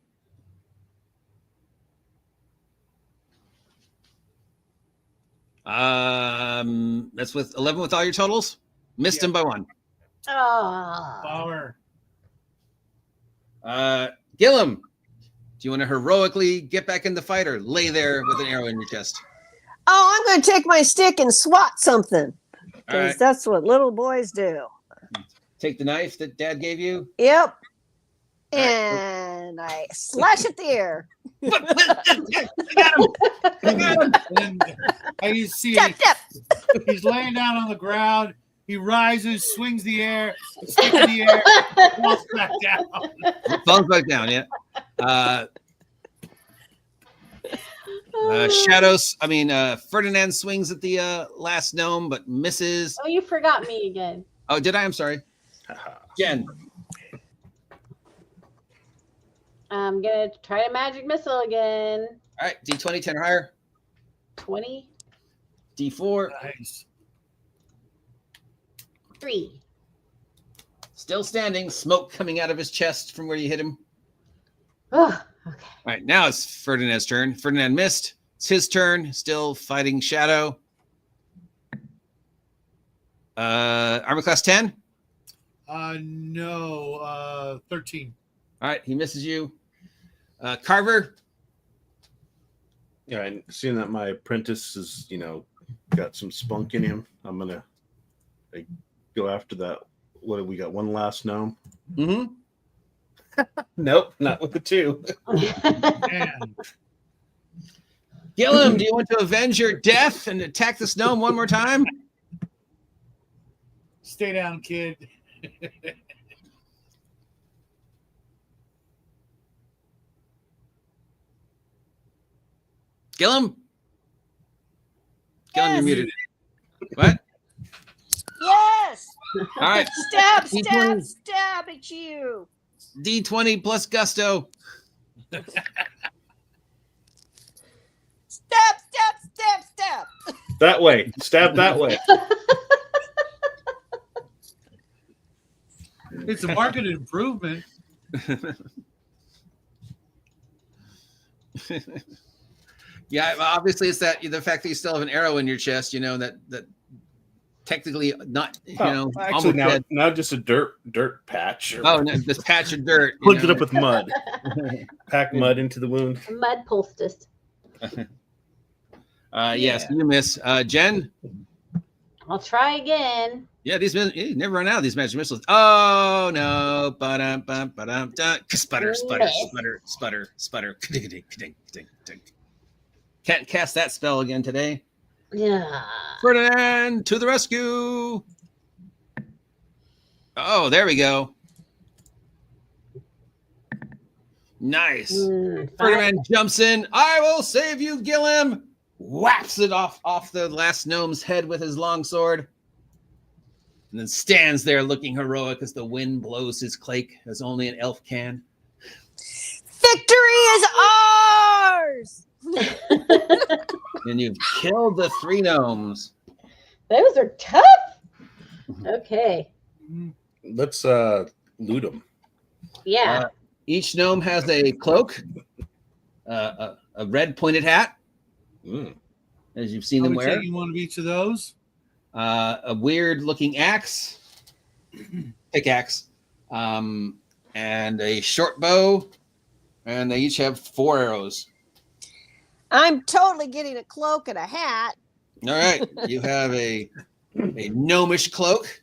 That's with 11 with all your totals. Missed him by 1.
Oh.
Power.
Gillum, do you want to heroically get back in the fight or lay there with an arrow in your chest?
Oh, I'm going to take my stick and swat something. Because
right.
that's what little boys do.
Take the knife that Dad gave you.
Yep. And I slash at the air.
I got him.
And I see
Step.
he's laying down on the ground. He rises, swings the air, stick in the air, falls back down.
Falls back down, yeah. Ferdinand swings at the last gnome, but misses.
Oh, you forgot me again.
Oh, did I? I'm sorry. Jen.
I'm going to try a magic missile again.
All right, D20, 10 or higher.
20.
D4.
Nice.
3.
Still standing, smoke coming out of his chest from where you hit him.
Oh, okay.
All right, now it's Ferdinand's turn. Ferdinand missed. It's his turn, still fighting Shadow. Armor class 10?
No, 13.
All right, he misses you. Carver?
Yeah, and seeing that my apprentice is, got some spunk in him, I'm going to go after that. What have we got? One last gnome?
Mm-hmm.
Nope, not with the 2.
Man.
Gillum, do you want to avenge your death and attack this gnome one more time?
Stay down, kid.
Gillum? Gillum,
Yes.
you're muted. What?
Yes.
All right.
Stab
D20.
at you.
D20 plus gusto.
Stab.
That way. Stab that way.
It's a market improvement.
Yeah, obviously it's the fact that you still have an arrow in your chest, that technically not,
Actually, now just a dirt patch.
Oh, no, this patch of dirt.
Plugged it up with mud. Pack mud into the wound.
Mud poultice.
Yes, you miss. Jen?
I'll try again.
Yeah, you never run out of these magic missiles. Oh, no. Sputter. Can't cast that spell again today.
Yeah.
Ferdinand, to the rescue. Oh, there we go. Nice. Ferdinand jumps in. I will save you, Gillum. Whaps it off the last gnome's head with his long sword. and then stands there looking heroic as the wind blows his cloak as only an elf can.
Victory is ours.
And you've killed the 3 gnomes.
Those are tough. Okay.
Let's loot them.
Yeah.
Each gnome has a cloak, a red pointed hat, as you've seen them wear.
Taking one of each of those.
A weird looking axe, pickaxe, and a short bow, and they each have 4 arrows.
I'm totally getting a cloak and a hat.
All right, you have a gnomish cloak.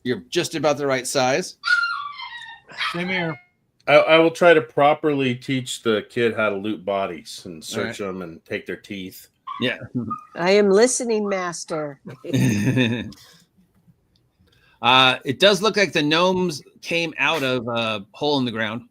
You're just about the right size.
Same here.
I will try to properly teach the kid how to loot bodies and search them and take their teeth.
Yeah.
I am listening, master.
It does look like the gnomes came out of a hole in the ground.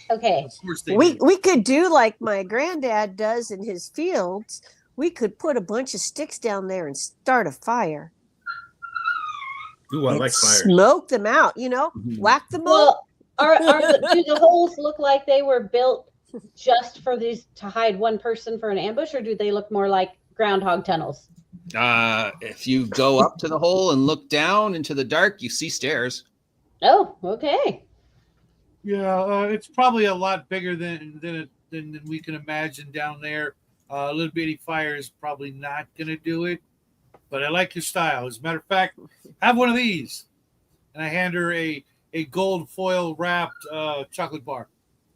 Okay.
Of course they
We
do.
we could do like my granddad does in his fields. We could put a bunch of sticks down there and start a fire.
Ooh, I
and
like fire.
smoke them out, whack them up.
Well, do the holes look like they were built just for these to hide one person for an ambush, or do they look more like groundhog tunnels?
If you go up to the hole and look down into the dark, you see stairs.
Oh, okay.
Yeah, it's probably a lot bigger than we can imagine down there. A little bitty fire is probably not going to do it, but I like your style. As a matter of fact, have one of these, and I hand her a gold foil wrapped chocolate bar.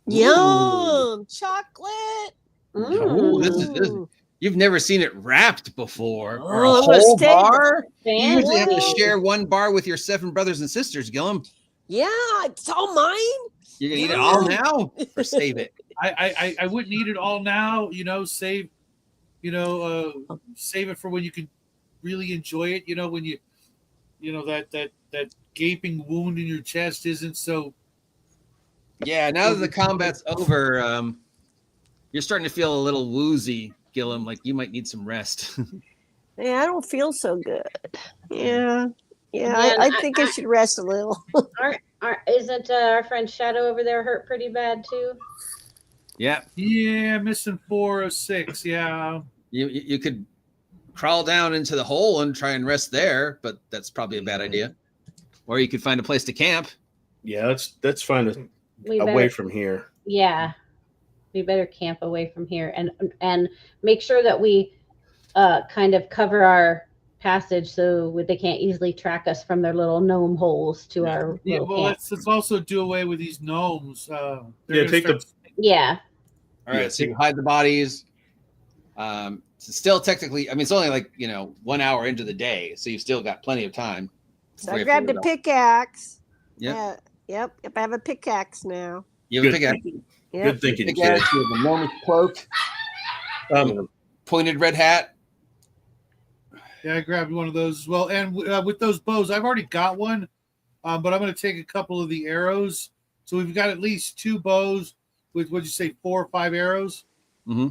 Yum, chocolate.
Ooh, this is you've never seen it wrapped before. Or a
Oh, I'm gonna
whole
stay-
bar. You usually have to
Fancy.
share one bar with your 7 brothers and sisters, Gillum.
Yeah, it's all mine.
You're gonna eat it all now or save it.
I wouldn't eat it all now. Save it for when you can really enjoy it. When that gaping wound in your chest isn't so.
Yeah, now that the combat's over, you're starting to feel a little woozy, Gillum. Like you might need some rest.
Yeah, I don't feel so good. Yeah,
Man,
I think I should rest a little.
Isn't our friend Shadow over there hurt pretty bad too?
Yeah,
Yeah, missing 4 or 6. Yeah.
you could crawl down into the hole and try and rest there, but that's probably a bad idea. Or you could find a place to camp.
Yeah, let's find
We
away
better,
from here.
yeah, we better camp away from here and make sure that we kind of cover our passage so they can't easily track us from their little gnome holes to our
Yeah.
little
Well,
camp.
let's also do away with these gnomes.
Take the
Yeah.
All right,
Yeah,
so you hide the bodies. So still technically, I mean, it's only like 1 hour into the day, so you've still got plenty of time.
So I grabbed a pickaxe.
Yep.
Yep. I have a pickaxe now.
You have a
Good
pickaxe.
thinking.
Yep.
Good thinking, kid.
Pickaxe, you have a gnomish cloak, pointed red hat.
Yeah, I grabbed one of those as well. And with those bows, I've already got one, but I'm going to take a couple of the arrows. So we've got at least 2 bows with, what'd you say, 4 or 5 arrows?
Mm-hmm.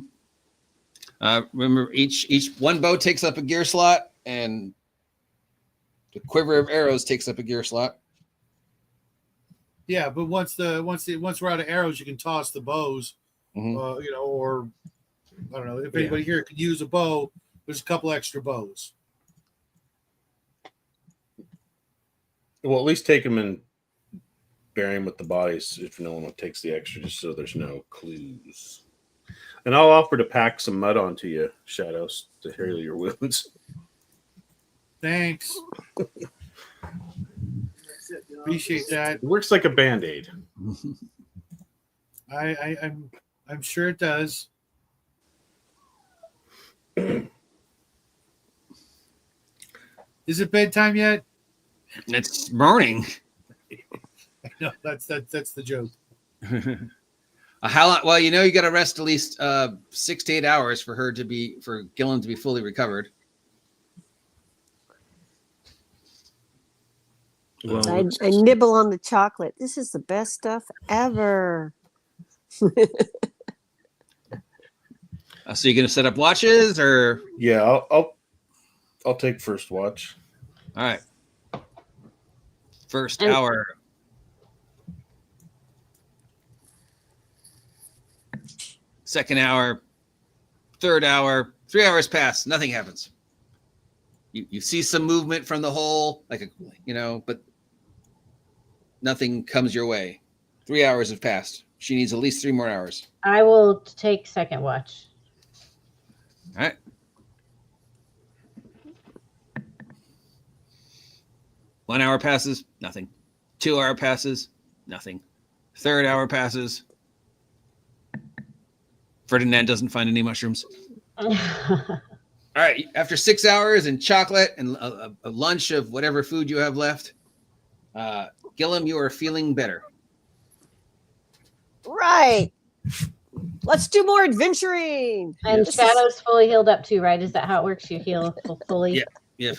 Remember, each one bow takes up a gear slot, and the quiver of arrows takes up a gear slot.
Yeah, but once we're out of arrows, you can toss the bows.
Mhm.
Or I don't know if anybody here could use a bow. There's a couple extra bows.
Well, at least take them and bury them with the bodies if no one takes the extra, just so there's no clues. And I'll offer to pack some mud onto you, Shadows, to heal your wounds.
Thanks. Appreciate that.
It works like a band-aid.
I'm sure it does. Is it bedtime yet?
It's morning.
No, that's the joke.
How long? Well, you got to rest at least 6 to 8 hours for Gillum to be fully recovered.
Well,
I nibble on the chocolate. This is the best stuff ever.
So you're gonna set up watches, or
Yeah, I'll take first watch.
all right? First
And-
hour. Second hour. Third hour. 3 hours pass. Nothing happens. You see some movement from the hole, but nothing comes your way. 3 hours have passed. She needs at least 3 more hours.
I will take second watch.
All right. One hour passes, nothing. 2 hour passes, nothing. Third hour passes. Ferdinand doesn't find any mushrooms. All right. After 6 hours and chocolate and a lunch of whatever food you have left, Gillum, you are feeling better.
Right. Let's do more adventuring.
And
This is-
Shadow's fully healed up too, right? Is that how it works? You heal fully?
Yeah. Yeah.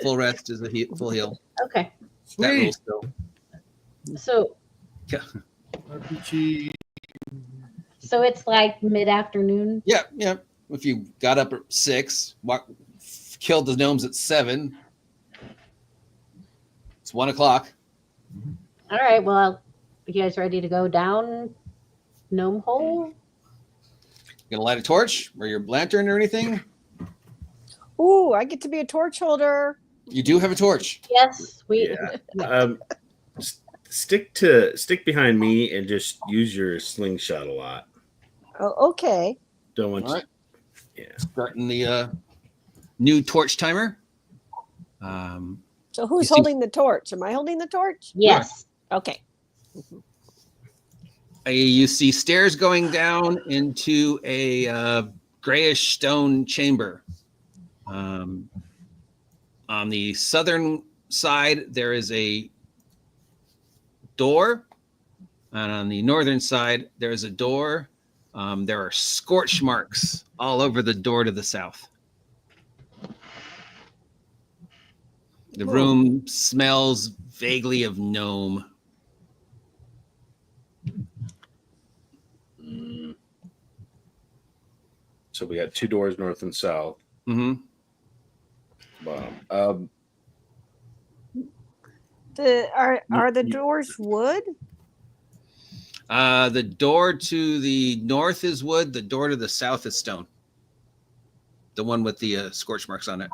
Full rest is a full heal.
Okay.
That
Sweet.
rules still.
So
Yeah.
RPG.
so it's like mid-afternoon.
Yeah. Yeah. If you got up at 6, killed the gnomes at 7, it's 1 o'clock.
All right. Well, you guys ready to go down gnome hole?
Gonna light a torch or your lantern or anything?
Ooh, I get to be a torch holder.
You do have a torch.
Yes, we.
Yeah. Stick behind me and just use your slingshot a lot.
Oh, okay.
Don't want
All right.
Yeah.
Starting the new torch timer.
So who's
You see-
holding the torch? Am I holding the torch?
Yes.
Okay.
You see stairs going down into a grayish stone chamber. On the southern side, there is a door, and on the northern side, there is a door. There are scorch marks all over the door to the south. The room smells vaguely of gnome.
So we got 2 doors, north and south.
Mm-hmm.
Bottom.
Are the doors wood?
The door to the north is wood. The door to the south is stone. The one with the scorch marks on it.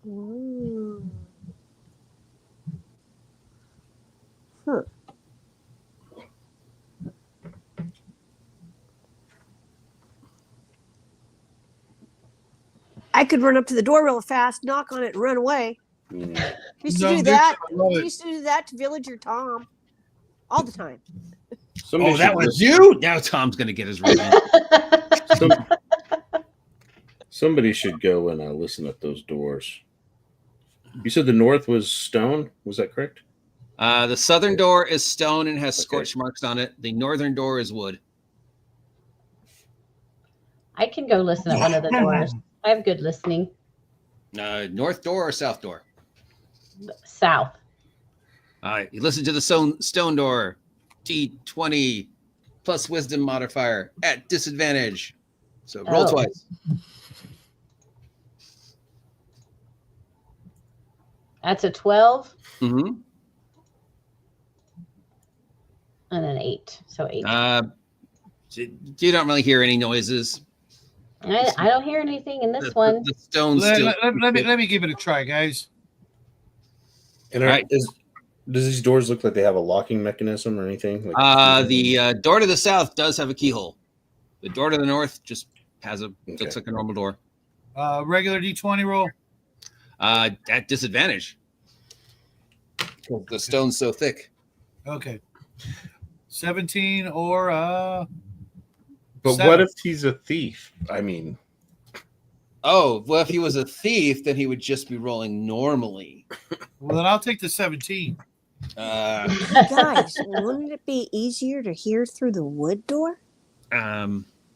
Mm. Huh. I could run up to the door real fast, knock on it, and run away.
Mm.
Used to
No,
do
dude,
that.
I love it.
Used to do that to Villager Tom all the time.
Somebody
Oh, that
should
was
listen-
you? Now Tom's going to get his revenge.
Somebody should go and listen at those doors. You said the north was stone. Was that correct?
The southern door is stone and has
Okay.
scorch marks on it. The northern door is wood.
I can go listen at one of the doors. I have good listening.
North door or south door?
South.
All right. You listen to the stone door. T20 plus wisdom modifier at disadvantage. So roll
Oh.
twice.
That's a 12
Mm-hmm.
and an 8. So 8.
You don't really hear any noises.
I don't hear anything in this one.
The stone's
Let,
still.
let me give it a try, guys.
And
All right.
does these doors look like they have a locking mechanism or anything? Like,
The door to the south does have a keyhole. The door to the north just has looks
Okay.
like a normal door.
Regular D20 roll.
At disadvantage. The stone's so thick.
Okay. 17 or
But
7.
what if he's a thief? I mean,
Oh, well, if he was a thief, then he would just be rolling normally.
Well, then I'll take the 17.
Guys, wouldn't it be easier to hear through the wood door?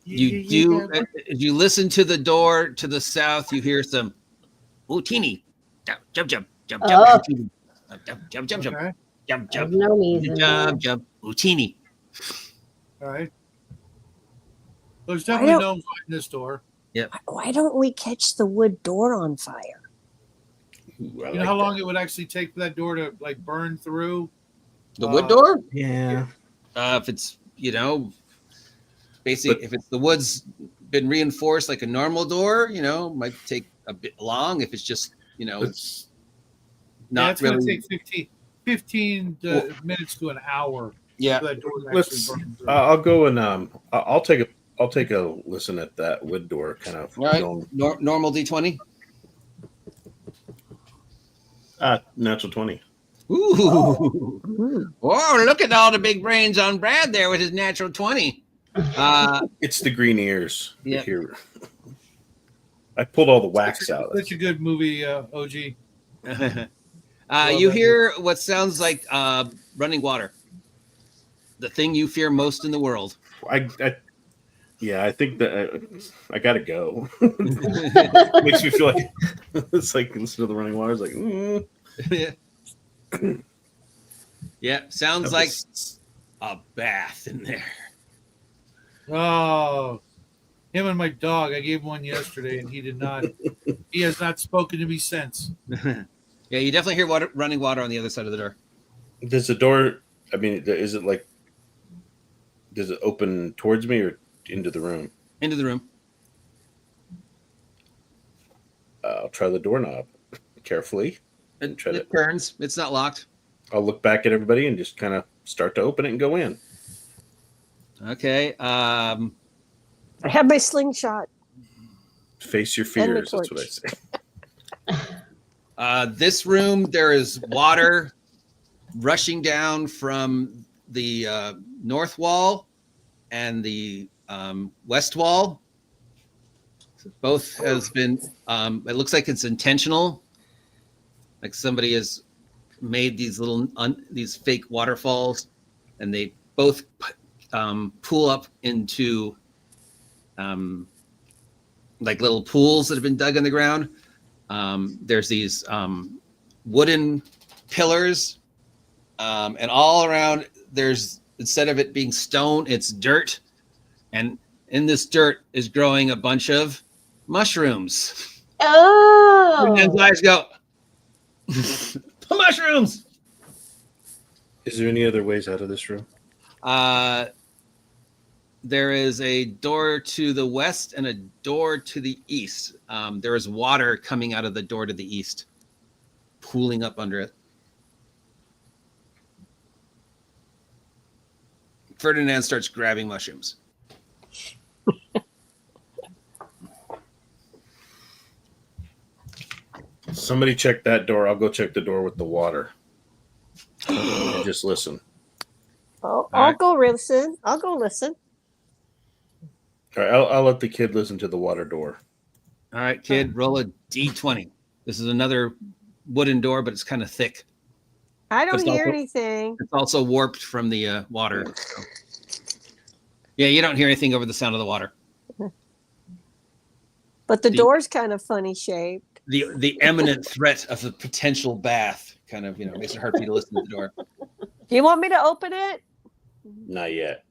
You as you listen to the door to the south, you hear some teeny. Jump, jump, jump, jump,
Oh.
jump, jump, jump, jump, jump,
Okay.
jump,
There's
jump,
no means in there.
jump, jump, teeny.
All right. There's definitely gnomes in this door.
Yep.
Why don't we catch the wood door on fire?
Ooh,
You know how long it would actually take for that door to like burn through?
The wood door?
Yeah.
If it's, basically, if it's the wood's been reinforced like a normal door, might take a bit long. If it's just,
It's
not
it's going
really.
to take 15 minutes to an hour.
Yeah.
For that door to
let's.
actually burn through.
I'll go and I'll take a listen at that wood door. Kind of.
Right. Normal D20.
Natural 20.
Ooh. Oh, look at all the big brains on Brad there with his natural 20.
It's the green ears.
Yeah.
Here. I pulled all the wax out.
Such a good movie, OG.
You hear what sounds like running water. The thing you fear most in the world.
I think that I gotta go. Makes me feel like it's like listen to the running water. It's like,
Yeah, sounds like a bath in there.
Oh, him and my dog. I gave one yesterday, and he did not. He has not spoken to me since.
Yeah, you definitely hear running water on the other side of the door.
does the door? I mean, is it like? Does it open towards me or into the room?
Into the room.
I'll try the doorknob carefully.
It turns. It's not locked.
I'll look back at everybody and just kind of start to open it and go in.
Okay.
I have my slingshot.
Face your fears. That's what I say.
This room, there is water rushing down from the north wall and the west wall. Both has been. It looks like it's intentional. Like somebody has made these these fake waterfalls, and they both pool up into like little pools that have been dug in the ground. There's these wooden pillars, and all around there's, instead of it being stone, it's dirt, and in this dirt is growing a bunch of mushrooms.
Oh,
And his eyes go, mushrooms.
Is there any other ways out of this room?
There is a door to the west and a door to the east. There is water coming out of the door to the east, pooling up under it. Ferdinand starts grabbing mushrooms.
Somebody check that door. I'll go check the door with the water. And just listen.
I'll go listen. I'll go listen.
All right, I'll let the kid listen to the water door.
All right, kid, roll a D20. This is another wooden door, but it's kind of thick.
I don't
It's
hear
also-
anything.
It's also warped from the water. So. Yeah, you don't hear anything over the sound of the water.
But the door's kind of funny shaped.
The imminent threat of a potential bath kind of, makes it hard for you to listen to the door.
Do you want me to open it?
Not yet.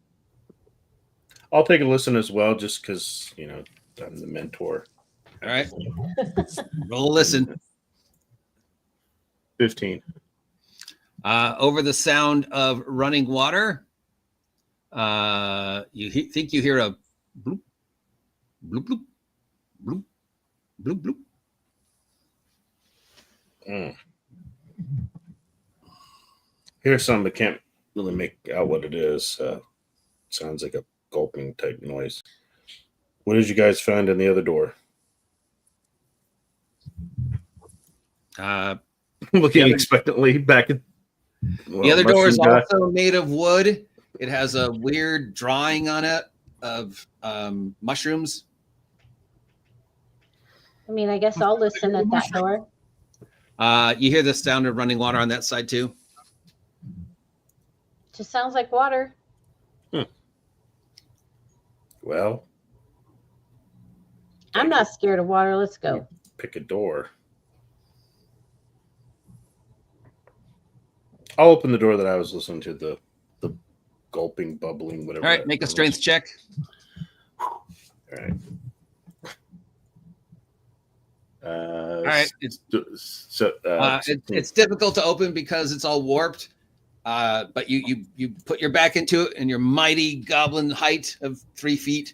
I'll take a listen as well, just because, I'm the mentor.
All right. Roll a listen.
15.
Over the sound of running water, you think you hear a bloop, bloop, bloop, bloop, bloop, bloop.
Here's some, but can't really make out what it is. Sounds like a gulping type noise. What did you guys find in the other door? Looking expectantly back at
The other door is also made of wood. It has a weird drawing on it of mushrooms.
I mean, I guess I'll listen at that door.
You hear the sound of running water on that side too.
Just sounds like water.
Well,
I'm not scared of water. Let's go.
pick a door. I'll open the door that I was listening to, the gulping, bubbling, whatever.
All right, make a strength check.
All right.
All right. It's
So
it's difficult to open because it's all warped. But you put your back into it and your mighty goblin height of 3 feet,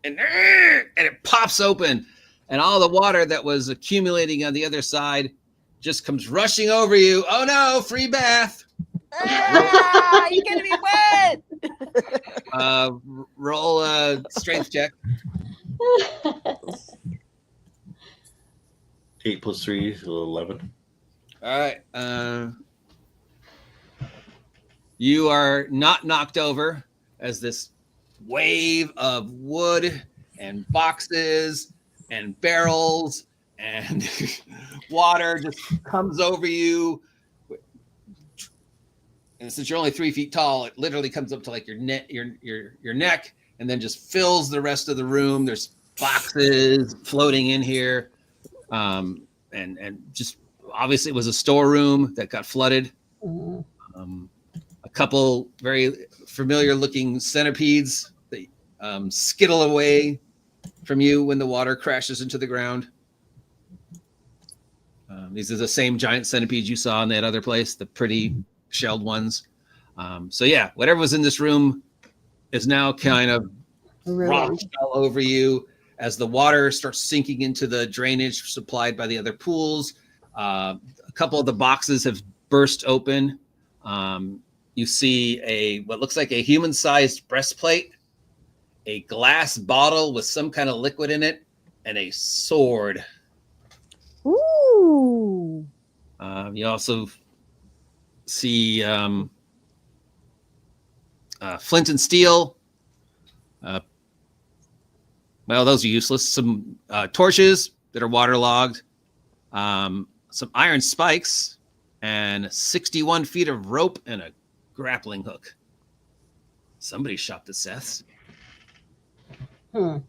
and it pops open, and all the water that was accumulating on the other side just comes rushing over you. Oh no, free bath.
You're gonna be wet.
Roll a strength check.
8 + 3 is 11.
All right. You are not knocked over as this wave of wood and boxes and barrels and water just comes over you. And since you're only 3 feet tall, it literally comes up to like your neck, your neck, and then just fills the rest of the room. There's boxes floating in here, and just obviously it was a storeroom that got flooded. A couple very familiar looking centipedes that skittle away from you when the water crashes into the ground. These are the same giant centipedes you saw in that other place, the pretty shelled ones. So yeah, whatever was in this room is now kind of rocked all over you as the water starts sinking into the drainage supplied by the other pools. A couple of the boxes have burst open. You see what looks like a human-sized breastplate, a glass bottle with some kind of liquid in it, and a sword.
Ooh.
You also see flint and steel. Well, those are useless. Some torches that are waterlogged. Some iron spikes and 61 feet of rope and a grappling hook. Somebody shopped at Seth's.
Yeah,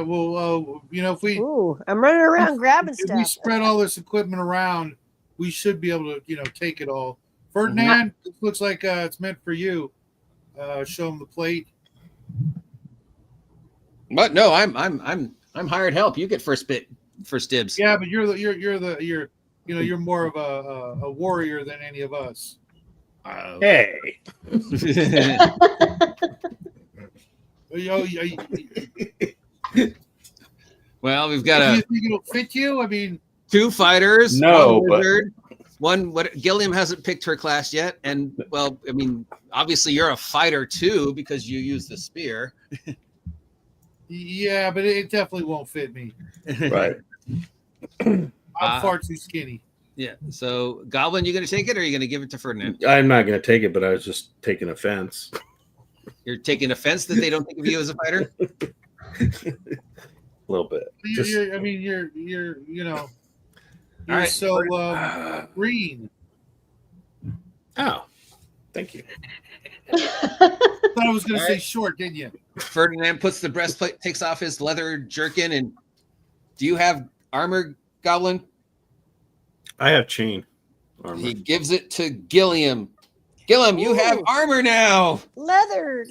well, if we
Ooh, I'm running around grabbing
if we
stuff.
spread all this equipment around, we should be able to, take it all. Ferdinand, it looks like it's meant for you. Show him the plate.
What? No, I'm hired help. You get first dibs.
Yeah, but you're more of a warrior than any of us.
Hey.
Well, we've got
Do you think it'll fit you? I mean,
2 fighters.
No,
one wizard, one. Gilliam hasn't picked her class yet, and well, I mean, obviously you're a fighter too because you use the spear.
yeah, but it definitely won't fit me.
Right.
I'm far too skinny.
Yeah. So, Goblin, you going to take it, or are you going to give it to Ferdinand?
I'm not going to take it, but I was just taking offense.
You're taking offense that they don't think of you as a fighter.
A little bit.
You're
All right.
so green.
Oh, thank you.
Thought I was going to
All
say
right.
short, didn't you?
Ferdinand puts the breastplate, takes off his leather jerkin, and do you have armor, Goblin?
I have chain armor.
He gives it to Gilliam. Gilliam, you have
Ooh.
armor now.
Leather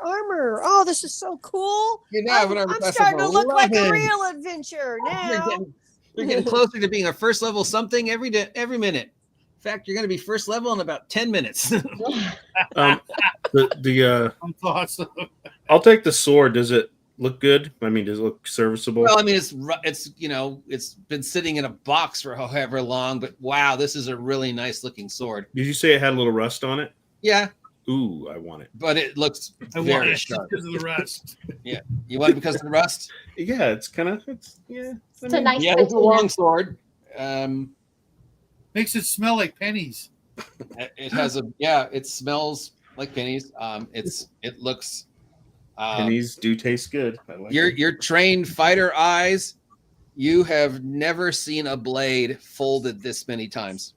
armor. Oh, this is so cool.
You now have an armor
I'm
class
starting to
of
look like a
11.
real adventurer now.
You're getting closer to being a first level something every minute. In fact, you're going to be first level in about 10 minutes.
I'm
awesome.
I'll take the sword. Does it look good? I mean, does it look serviceable?
Well, I mean, it's been sitting in a box for however long, but wow, this is a really nice looking sword.
Did you say it had a little rust on it?
Yeah,
Ooh, I want it.
but it looks
I want
very
it
sharp.
because of the rest.
Yeah, you want it because of the rust?
Yeah, it's kind of yeah.
It's a nice
Yeah, it's a
patina.
long sword.
Makes it smell like pennies.
It has it smells like pennies. It looks.
Pennies do taste good. I like
Your trained fighter eyes, you have never seen a blade folded this many times.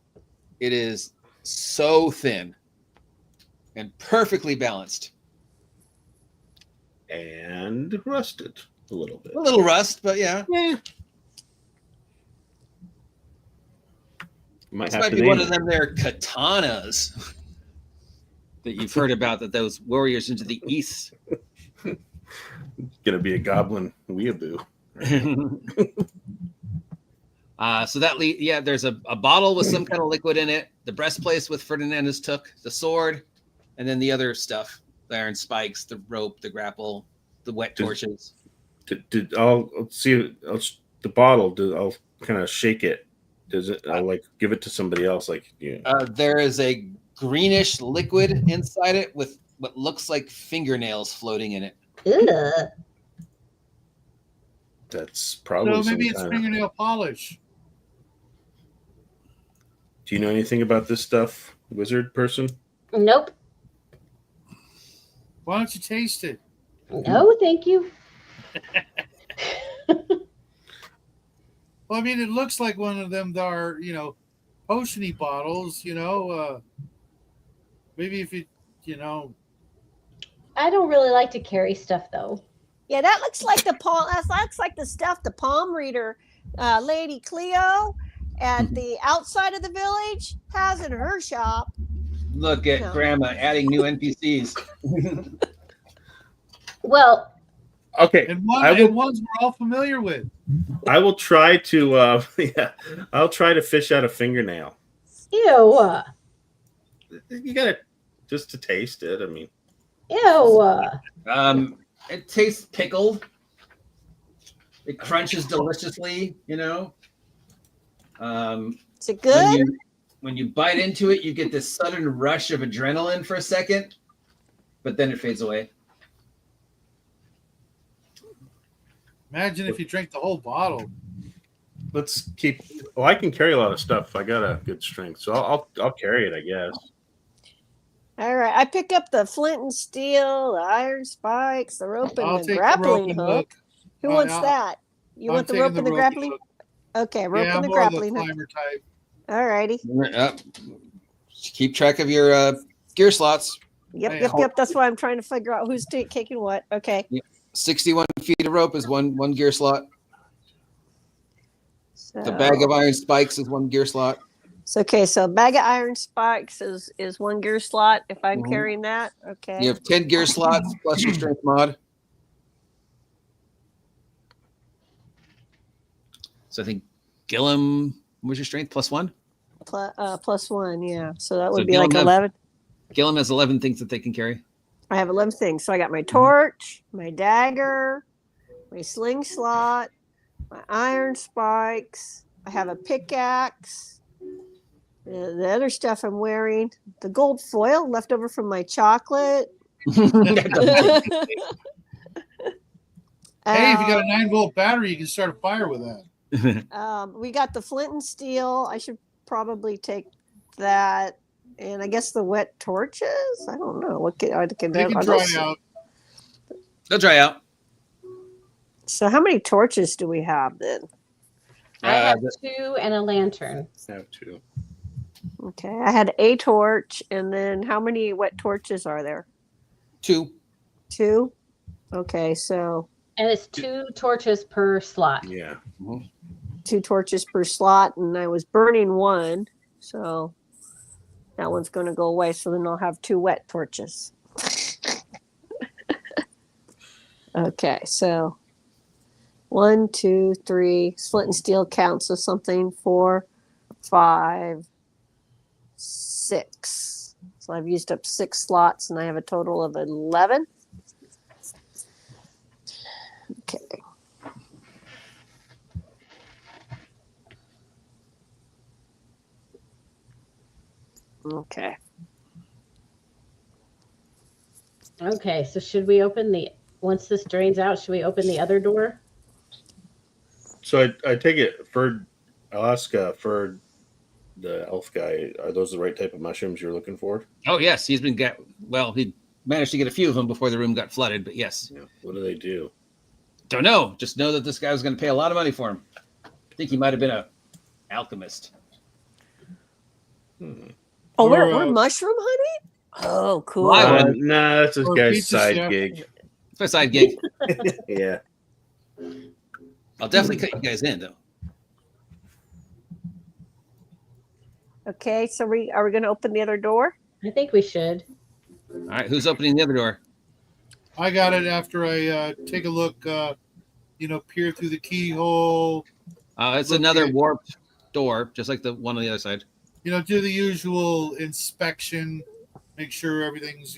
It is so thin and perfectly balanced.
and rusted a little bit.
A little rust, but yeah.
Might
This
have
might
to
be
name
one
it.
of them their katanas that you've heard about, that those warriors into the east
Gonna be a goblin weeaboo.
So there's a bottle with some kind of liquid in it, the breastplate with Ferdinandus took, the sword, and then the other stuff, the iron spikes, the rope, the grapple, the wet torches.
I'll see the bottle. I'll kind of shake it. Does it? I'll like give it to somebody else. Like
there is a greenish liquid inside it with what looks like fingernails floating in it.
Ugh.
That's probably
maybe it's fingernail polish.
Do you know anything about this stuff, wizard person?
Nope.
Why don't you taste it?
No, thank you.
Well, I mean, it looks like one of them that are, potion-y bottles, maybe if it,
I don't really like to carry stuff though.
Yeah, that looks like the palm. That looks like the stuff the palm reader, Lady Cleo, at the outside of the village has in her shop.
Look at Grandma adding new NPCs.
Well,
okay,
and ones we're all familiar with.
I will try to. I'll try to fish out a fingernail.
Ew.
You gotta just to taste it. I mean,
Ew.
It tastes pickled. It crunches deliciously,
Is it good?
When you bite into it, you get this sudden rush of adrenaline for a second, but then it fades away.
Imagine if you drank the whole bottle.
let's keep. Well, I can carry a lot of stuff. I got a good strength, so I'll carry it, I guess.
All right, I pick up the flint and steel, the iron spikes, the rope,
I'll
and the
take
grappling
the rope and
hook. Who wants that? You
I'm
want the
taking
rope and the grappling?
hook.
Okay, rope
Yeah,
and
I'm
the
more of the
grappling hook.
climber type.
All righty.
Keep track of your gear slots.
Yep. That's why I'm trying to figure out who's taking what. Okay.
61 feet of rope is one gear slot.
So,
The bag of iron spikes is one gear slot.
So bag of iron spikes is one gear slot if I'm carrying that. Okay.
You have 10 gear slots plus your strength mod. So I think Gillum, was your strength +1?
Plus one, yeah. So that would
So
be like 11.
Gillum has 11 things that they can carry.
I have 11 things. So I got my torch, my dagger, my sling slot, my iron spikes. I have a pickaxe. The other stuff I'm wearing, the gold foil left over from my chocolate.
Hey, if you got a 9-volt battery, you can start a fire with that.
We got the flint and steel. I should probably take that. And I guess the wet torches. I don't know. What can
They can dry out.
They'll dry out.
So how many torches do we have then?
I have 2 and a lantern.
I have 2.
Okay, I had a torch, and then how many wet torches are there?
2.
2. Okay, so
And it's 2 torches per slot.
Yeah.
2 torches per slot, and I was burning 1, so that one's going to go away. So then I'll have 2 wet torches. Okay, so 1, 2, 3. Flint and steel counts as something. 4, 5, 6. So I've used up 6 slots, and I have a total of 11. Okay. Okay.
Okay, so should we open once this drains out, should we open the other door?
So I take it for Alaska, for the elf guy, are those the right type of mushrooms you're looking for?
Oh, yes. He managed to get a few of them before the room got flooded, but yes.
Yeah. What do they do?
Don't know. Just know that this guy was going to pay a lot of money for him. I think he might have been an alchemist.
Oh, we're mushroom hunting? Oh, cool.
Nah, that's this
Or
guy's
pizza
side
chef.
gig.
It's my side gig.
Yeah.
I'll definitely cut you guys in, though.
Okay, so are we going to open the other door?
I think we should.
All right. Who's opening the other door?
I got it after I take a look, peer through the keyhole.
It's
Look
another
at-
warped door, just like the one on the other side.
Do the usual inspection, make sure everything's,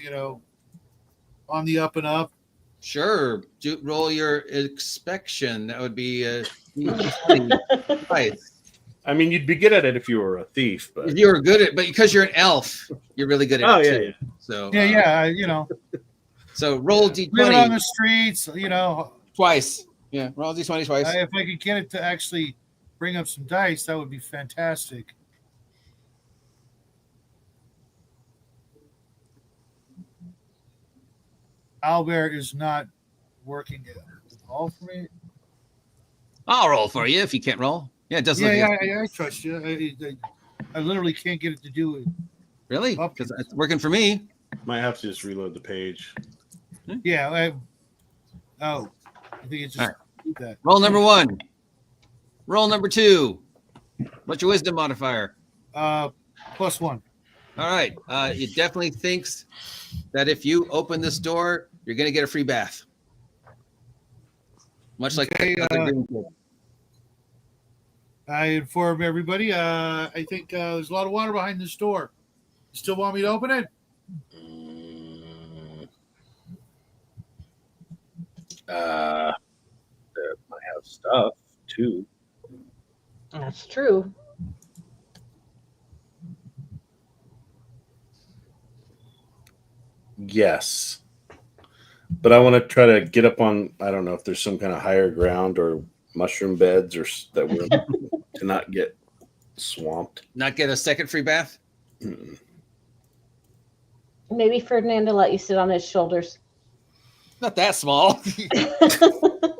on the up and up.
Sure. Roll your inspection. That would be 20 twice.
I mean, you'd be good at it if you were a thief, but
If you were good at, but because you're an elf, you're really good at
Oh,
it
yeah,
too.
yeah.
So
Yeah,
So roll
live on the
d20
streets,
twice. Yeah, roll d20 twice.
if I could get it to actually bring up some dice, that would be fantastic. Albert is not working at all for me.
I'll roll for you if you can't roll. Yeah, it does look
I trust you. I literally can't get it to do it.
really because it's working for me.
might have to just reload the page.
Yeah. I think it's just
All right.
do that.
Roll number 1. Roll number 2. What's your wisdom modifier?
+1.
All right. It definitely thinks that if you open this door, you're going to get a free bath. Much like
Okay,
the other green kid.
I inform everybody. I think there's a lot of water behind this door. You still want me to open it?
Might have stuff too.
That's true.
Yes, but I want to try to get up on. I don't know if there's some kind of higher ground or mushroom beds or that we're to not get swamped.
Not get a second free bath?
Mm-mm.
Maybe Ferdinand will let you sit on his shoulders.
Not that small. I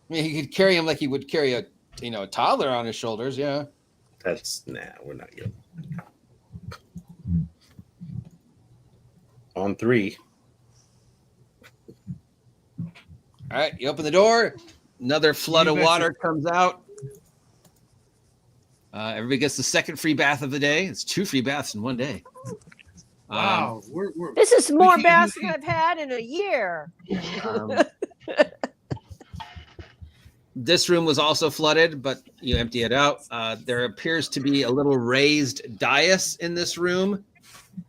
mean, he could carry him like he would carry a toddler on his shoulders. Yeah.
That's we're not getting on 3.
All right. You open the door. Another flood
You
of
betcha.
water comes out. Everybody gets the second free bath of the day. It's 2 free baths in one day.
Wow. We're
This is more
can-
bass than I've had in a year.
This room was also flooded, but you empty it out. There appears to be a little raised dais in this room.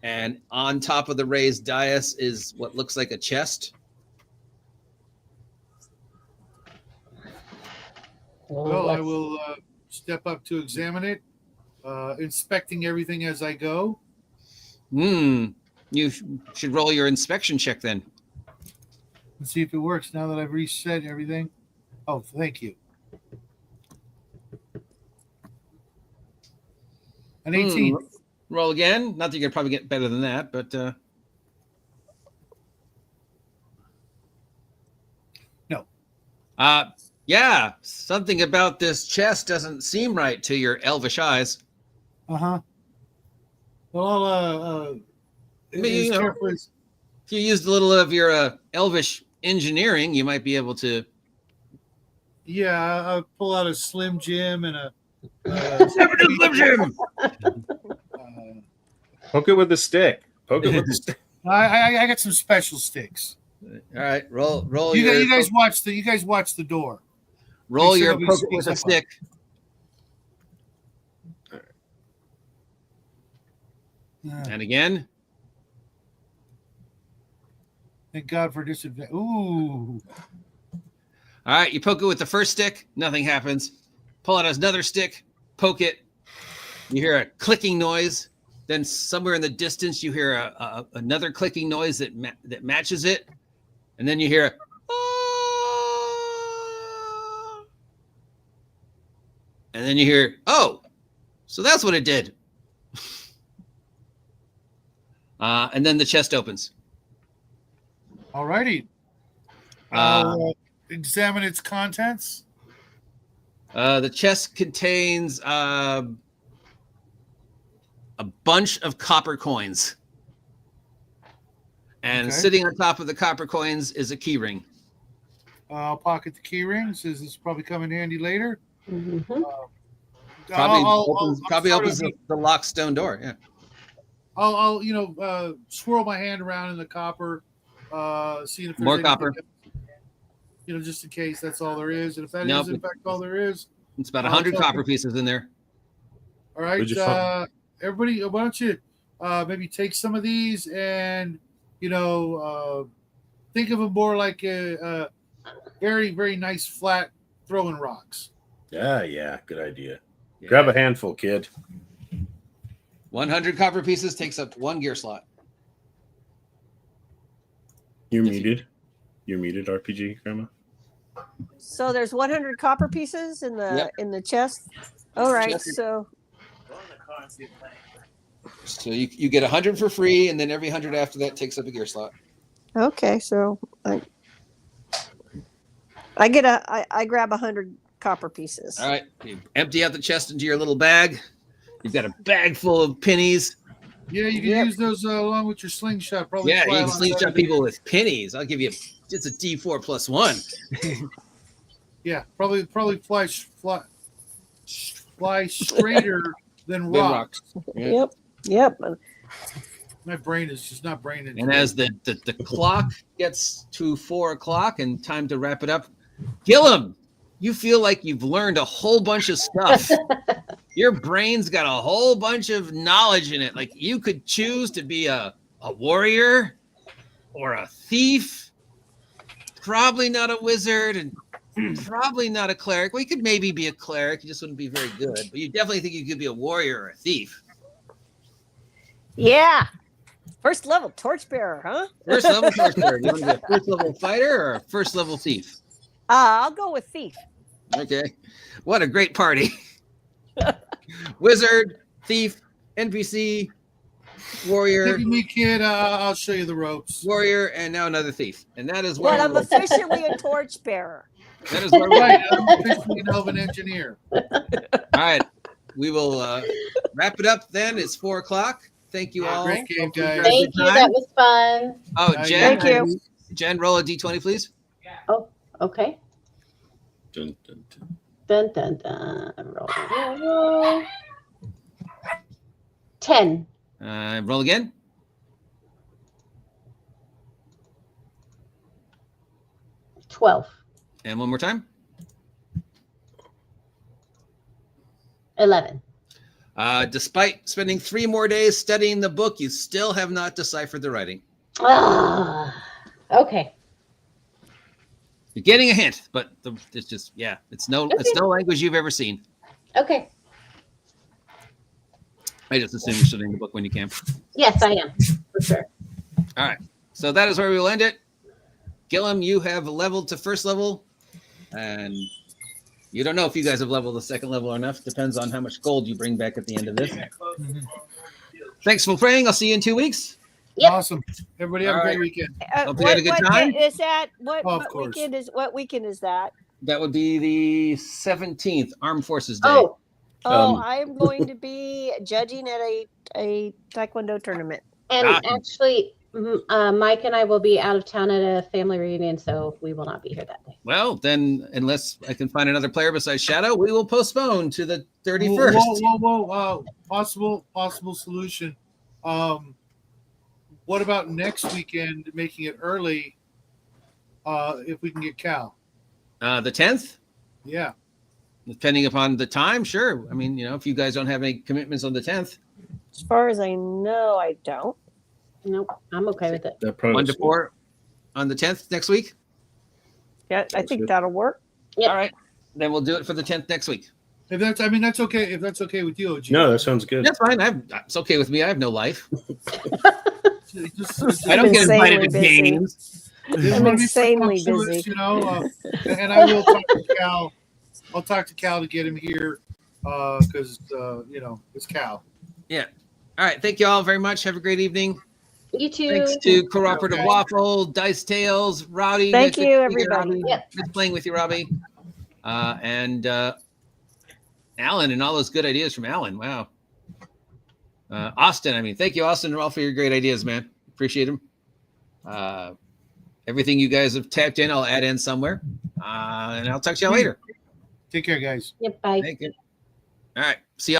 And on top of the raised dais is what looks like a chest.
Well, I will step up to examine it, inspecting everything as I go.
You should roll your inspection check then.
And see if it works now that I've reset everything. Oh, thank you. An 18.
Roll again. Not that you're gonna probably get better than that, but
No.
Yeah, something about this chest doesn't seem right to your elvish eyes.
Uh-huh. Well,
I mean, if you used a little of your elvish engineering, you might be able to.
yeah, I'll pull out a Slim Jim and a
Slim Jim.
Poke it with a stick. Poke it with a stick.
I got some special sticks.
All right, roll.
You guys watch the door.
roll
make sure
your
nobody
poke it with
sneaks
a
up on
stick. And again.
Thank God for disadvantage. Ooh.
All right, you poke it with the first stick, nothing happens. Pull out another stick, poke it. You hear a clicking noise. Then somewhere in the distance, you hear another clicking noise that matches it. And then you hear a, "Ah." And then you hear, oh, so that's what it did. And then the chest opens.
All righty. I'll examine its contents.
The chest contains a bunch of copper coins. And
Okay.
sitting on top of the copper coins is a key ring.
I'll pocket the key ring. Says this will probably come in handy later.
Mhm.
Probably opens the locked stone door. Yeah.
I'll swirl my hand around in the copper seeing if there's
More
anything
copper.
else, just in case that's all there is. And if that
Nope.
is in fact all there is,
It's about 100 copper pieces in there.
all right,
What'd you find?
everybody, why don't you maybe take some of these and think of them more like a very, very nice flat throwing rocks.
Yeah, good idea.
Yeah.
Grab a handful, kid.
100 copper pieces takes up 1 gear slot.
You're
If you-
muted. You're muted, RPG, Grandma.
So there's 100 copper pieces in the
Yep.
in the chest. All right,
Chest.
so
So you get 100 for free, and then every 100 after that takes up a gear slot.
okay, so I grab 100 copper pieces.
All right. You empty out the chest into your little bag. You've got a bag full of pennies.
Yeah, you can
Yep.
use those along with your slingshot. Probably
Yeah,
fly
you can
alongside
slingshot
of it.
people with pennies. I'll give you it's a D4 plus 1.
Yeah, probably fly straighter than
Than
rocks.
Yeah.
Yep.
My brain is just not braining.
And as the clock gets to 4 o'clock and time to wrap it up, Gillum, you feel like you've learned a whole bunch of stuff. Your brain's got a whole bunch of knowledge in it. Like you could choose to be a warrior or a thief, probably not a wizard, and probably not a cleric. Well, you could maybe be a cleric. You just wouldn't be very good. But you definitely think you could be a warrior or a thief.
Yeah. First level torchbearer, huh?
First level torchbearer. You want to be a first level fighter or a first level thief?
I'll go with thief.
Okay. What a great party. Wizard, thief, NPC, warrior,
Take me, kid. I'll show you the ropes.
warrior, and now another thief. And that is where
But I'm officially a torchbearer.
that is where we're
Right, I'm officially an elven engineer.
All right. We will wrap it up then. It's 4 o'clock. Thank you all.
Great game, guys.
Thank you. That was fun.
Oh, Jen.
Thank you.
Jen, roll a D20, please.
Okay.
Dun, dun, dun.
Dun dun dun. Roll. 10.
Roll again.
$12.
And one more time.
11.
Despite spending 3 more days studying the book, you still have not deciphered the writing.
Okay.
You're getting a hint, but it's just it's no language you've ever seen.
Okay.
I just assume you're studying the book when you can.
Yes, I am. For sure.
All right. So that is where we will end it. Gillum, you have leveled to first level, and you don't know if you guys have leveled the second level or enough. Depends on how much gold you bring back at the end of this. Thanks for playing. I'll see you in 2 weeks.
Yep.
Awesome. Everybody have a
All
great
right.
weekend.
Hope you had a good time.
Is that what
Oh, of course.
what weekend is that?
That would be the 17th, Armed Forces Day.
Oh,
I'm going to be judging at a taekwondo tournament.
and
Awesome.
actually, Mike and I will be out of town at a family reunion, so we will not be here that day.
Well, then, unless I can find another player besides Shadow, we will postpone to the 31st.
Whoa. Possible solution. What about next weekend, making it early, if we can get Cal?
The 10th,
Yeah.
depending upon the time, sure. I mean, if you guys don't have any commitments on the 10th,
As far as I know, I don't.
Nope, I'm okay with it.
That probably
1 to 4 on the 10th next week.
Yeah, I
Sounds
think
good.
that'll work.
Yep.
All right. Then we'll do it for the 10th next week.
That's okay. If that's okay with you, OG.
No, that sounds good.
That's fine. It's okay with me. I have no life.
Just
I don't get invited to
Insanely busy.
games.
This
I'm
wanna be
insanely
presumptuous,
busy.
And I will talk to Cal. I'll talk to Cal to get him here because it's Cal.
Yeah. All right. Thank you all very much. Have a great evening.
You too.
Thanks to Cooperative
Okay.
Waffle, Dice Tales, Rowdy.
Thank
Nice
you,
to meet
everybody.
Robbie.
Yep.
Nice playing with you, Robbie. And Alan and all those good ideas from Alan. Wow. Austin, thank you, Austin, all for your great ideas, man. Appreciate them. Everything you guys have tapped in, I'll add in somewhere. And I'll talk to you later.
Take care, guys.
Yep, bye.
Thank you. All right. See you.